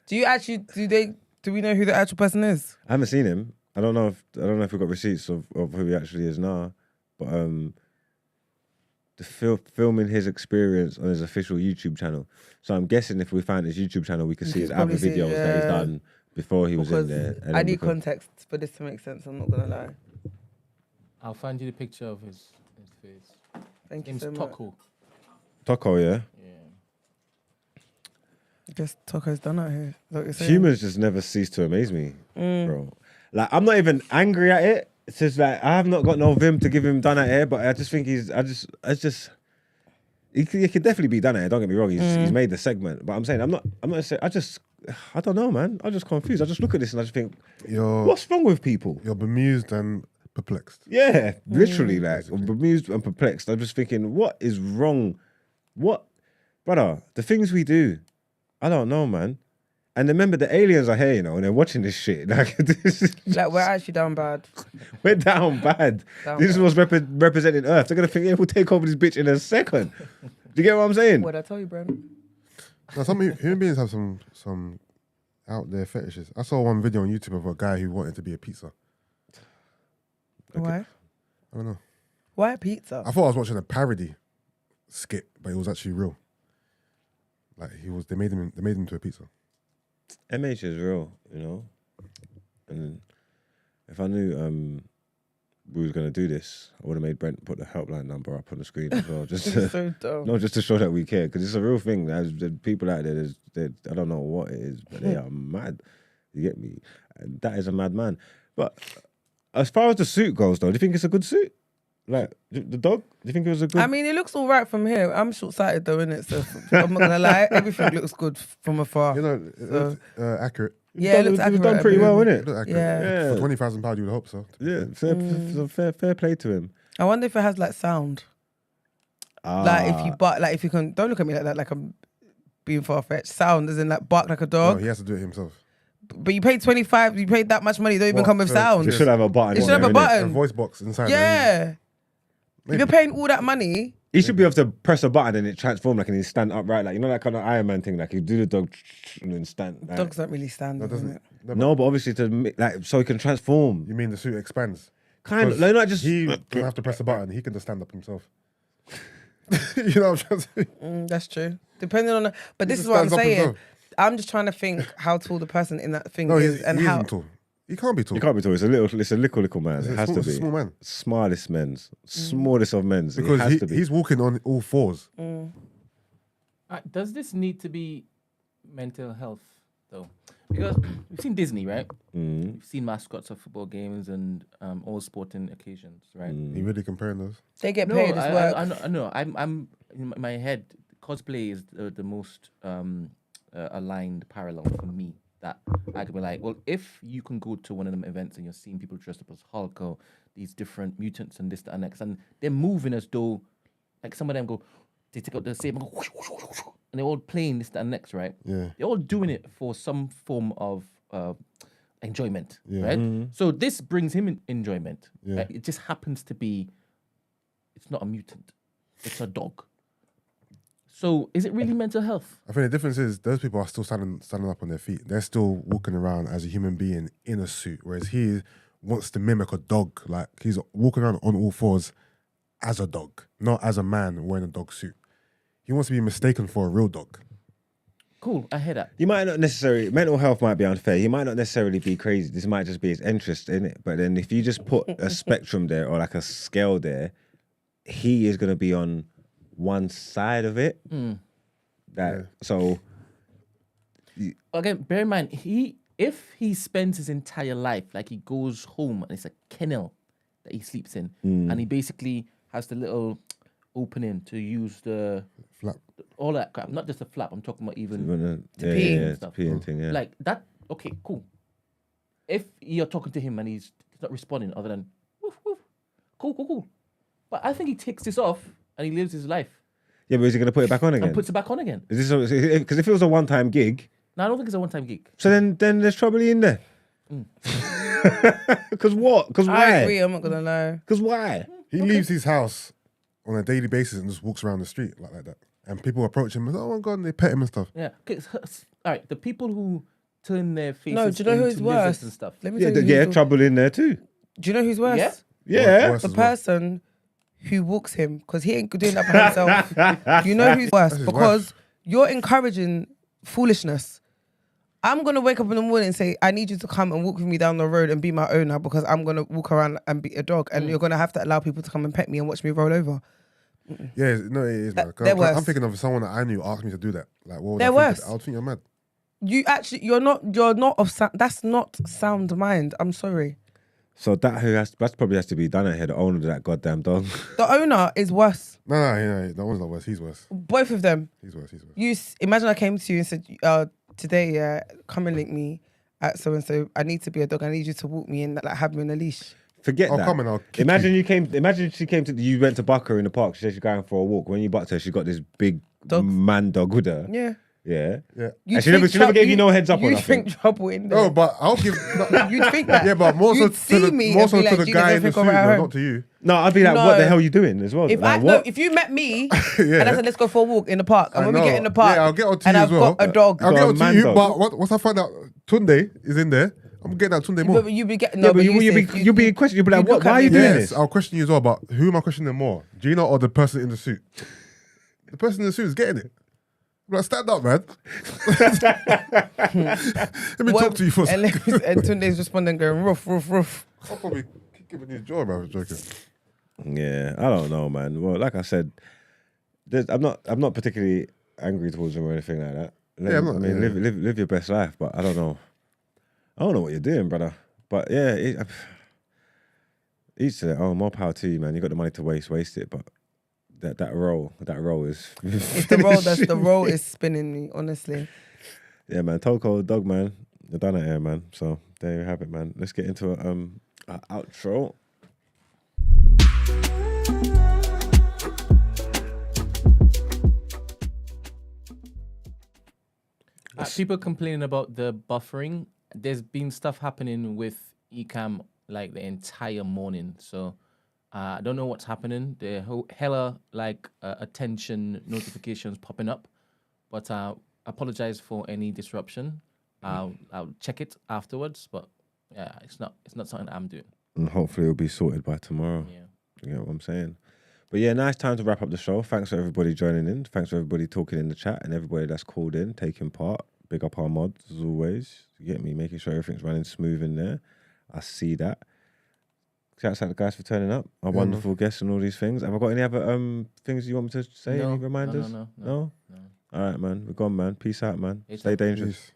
Do you actually? Do we know who the actual person is? I haven't seen him. I don't know if we've got receipts of who he actually is now. But the filming his experience on his official YouTube channel. So I'm guessing if we find his YouTube channel, we can see his other probably see, videos that he's yeah. done before he was in Because there. And I then need we can- context for this to make sense. I'm not gonna lie. I'll find you the picture of his face. Thank you Name's so much. Toko. Toko, yeah. I guess Toko's done out here. Is that what you're saying? Humans just never cease to amaze me, bro. Like, I'm not even angry at it. It's just like, I have not got no vim to give him done at here, but I just think he could definitely be done at here. Don't get me wrong. He's made the segment, but I'm saying, I'm not saying, I don't know, man. I'm just confused. I just look at this and I just think, what's wrong with people? You're bemused and perplexed. Yeah, literally, like, I'm bemused and perplexed. I'm just thinking, what is wrong? What, brother, the things we do, I don't know, man. And remember, the aliens are here, you know, and they're watching this shit. Like, Like, we're actually down bad. we're down bad. This is what's representing Earth. They're gonna think, yeah, we'll take over this bitch in a second. Do you get what I'm saying? What did I tell you, Bren? Now, some human beings have some out there fetishes. I saw one video on YouTube of a guy who wanted to be a pizza. Why? I don't know. Why pizza? I thought I was watching a parody skit, but it was actually real. Like they made him into a pizza. MH is real, you know. And if I knew we was gonna do this, I would have made Brent put the helpline number up on the screen as well, just to, so dumb. no, just to show that we care, because it's a real thing. There's people out there, I don't know what it is, but they are mad. You get me? And that is a mad man. But as far as the suit goes, though, do you think it's a good suit? Like the dog? Do you think it was a good? I mean, it looks all right from here. I'm short-sighted though, innit? So I'm not gonna lie, everything looks good from afar. You know, it looks accurate. Yeah, it looks It was accurate. done pretty well, It innit? looked accurate. Yeah. For £20,000, you would hope so. Yeah, fair play to him. I wonder if it has like sound. Like if you can, don't look at me like that, like I'm being far-fetched. Sound as in like bark like a dog. No, he has to do it himself. But you paid 25, you paid that much money, don't even come with sound. It should have a button. It should have a innit? button. A voice box inside. Yeah. If you're paying all that money, He should be able to press a button and it transform like and he stand upright, like you know that kind of Iron Man thing, like you do the dog and then stand. Like. dogs don't really stand, doesn't it? No, but obviously so he can transform. You mean the suit expands? Kind of, like not just He doesn't have to press a button. He can just stand up himself. You know what I'm trying to say? That's true. Depending on, but this just is what I'm stands up saying. himself. I'm just trying to think how tall the person in that thing No, is and he how. isn't tall. He can't be tall. You can't be tall. It's a little man. It has to It's be a small man. smallest men's, smallest of men's. It Because has to be. he's walking on all fours. Does this need to be mental health though? Because we've seen Disney, right? We've seen mascots of football games and all sporting occasions, right? You really comparing those? They get No, paid as work. I know. I'm in my head. Cosplay is the most aligned parallel for me. That I could be like, well, if you can go to one of them events and you're seeing people dressed up as Hulk or these different mutants and this, that, and next, and they're moving as though, like some of them go, they take out the saber and go, whoosh, whoosh, whoosh, whoosh, and they're all playing this, that, and next, right? Yeah. They're all doing it for some form of enjoyment, Yeah. right? So this brings him enjoyment. Yeah. Right? It just happens to be, it's not a mutant, it's a dog. So is it really mental health? I think the difference is those people are still standing up on their feet. They're still walking around as a human being in a suit, whereas he wants to mimic a dog. Like he's walking around on all fours as a dog, not as a man wearing a dog suit. He wants to be mistaken for a real dog. Cool, I hear that. You might not necessarily, mental health might be unfair. He might not necessarily be crazy. This might just be his interest in it. But then if you just put a spectrum there or like a scale there, he is going to be on one side of it. So Again, bear in mind, if he spends his entire life, like he goes home and it's a kennel that he sleeps in, and he basically has the little opening to use the Flap. all that crap, not just the flap. I'm talking about even pee. to pee and thing, yeah. like that. Okay, cool. If you're talking to him and he's not responding other than woof woof, cool. But I think he takes this off and he lives his life Yeah, but is he going to put it back on again? and puts it back on again. Is this because if it was a one-time gig, No, I don't think it's a one-time gig. so then there's trouble in there. Because what? Because I why? agree, I'm not gonna lie. Because why? He leaves his house on a daily basis and just walks around the street like that. And people approach him and oh my God, and they pet him and stuff. Yeah. Okay. All right. The people who turn their faces No, do you know into who's lizards worse? and stuff. Let me Yeah, tell you who's trouble in there too. Do you know who's worse? Yeah? Yeah. Worse The as well. person who walks him, because he ain't doing that by himself. You know who's worse? his Because you're encouraging foolishness. I'm going to wake up in the morning and say, I need you to come and walk with me down the road and be my owner because I'm going to walk around and be a dog. And you're going to have to allow people to come and pet me and watch me roll over. Yeah, no, it is, man. They're worse. I'm thinking of someone that I knew asked me to do that. Like, what would They're I think? worse. I would think you're mad. You actually, you're not of sound. That's not sound mind. I'm sorry. So that probably has to be done here. The owner of that goddamn dog. The owner is worse. No, that one's not worse. He's worse. Both of them. He's worse. Imagine I came to you and said, today, come and link me at so-and-so. I need to be a dog. I need you to walk me in, like have me on a leash. Forget I'll that. come and I'll kick Imagine she came to you went to buck her in the park. She said she's going for a walk. When you bucked her, she got this big Dog. man dog with her. Yeah. Yeah. You'd She never think gave you no heads up on You'd nothing. think trouble in there. No, but I'll give. You'd think that. Yeah, but more so You'd to see the me more and so be to like, the "Jesus, guy in the everything suit, all right at though, home?" not to you. No, I'd be like, No. what the hell are you doing as well? If Like, no, what? if you met me Yeah. and I said let's go for a walk in the park, and I when we know. get in the park, Yeah, I'll get on to and you I've as well. got a dog, I'll Got get a on to man you, dog. but once I find out Tunde is in there, I'm getting that Tunde more. but you be getting Yeah, no, but you'll be questioned. You'll be like, you'd what? look Why at are you me doing like- this? Yes, I'll question you as well, but who am I questioning more? Gina or the person in the suit? The person in the suit is getting it. I'm like, stand up, man. Let me talk to you for a and, second. and Tunde's responding, going roof, roof, roof. I'll probably keep giving you a jaw, man. I was joking. Yeah, I don't know, man. Well, like I said, I'm not particularly angry towards him or anything like that. Yeah, I'm not- I mean, yeah. live your best life, but I don't know what you're doing, brother. But yeah, each to their own. More power to you, man. You got the money to waste it, but that role is. It's the role is spinning me, honestly. Yeah, man. Toko, dog, man. You're done at Air, man. So there you have it, man. Let's get into a outro. People complaining about the buffering. There's been stuff happening with Ecamm like the entire morning. So I don't know what's happening. There are hella attention notifications popping up. But apologize for any disruption. I'll check it afterwards. But yeah, it's not something I'm doing. And hopefully it'll be sorted by tomorrow. Yeah. You know what I'm saying? But yeah, nice time to wrap up the show. Thanks for everybody joining in. Thanks for everybody talking in the chat and everybody that's called in, taking part. Big up our mods as always. You get me? Making sure everything's running smooth in there. I see that. Shouts out to the guys for turning up. Our wonderful guests and all these things. Have I got any other things you want me to say? No, any reminders? no. All right, man. We're gone, man. Peace out, man. Stay dangerous. Peace.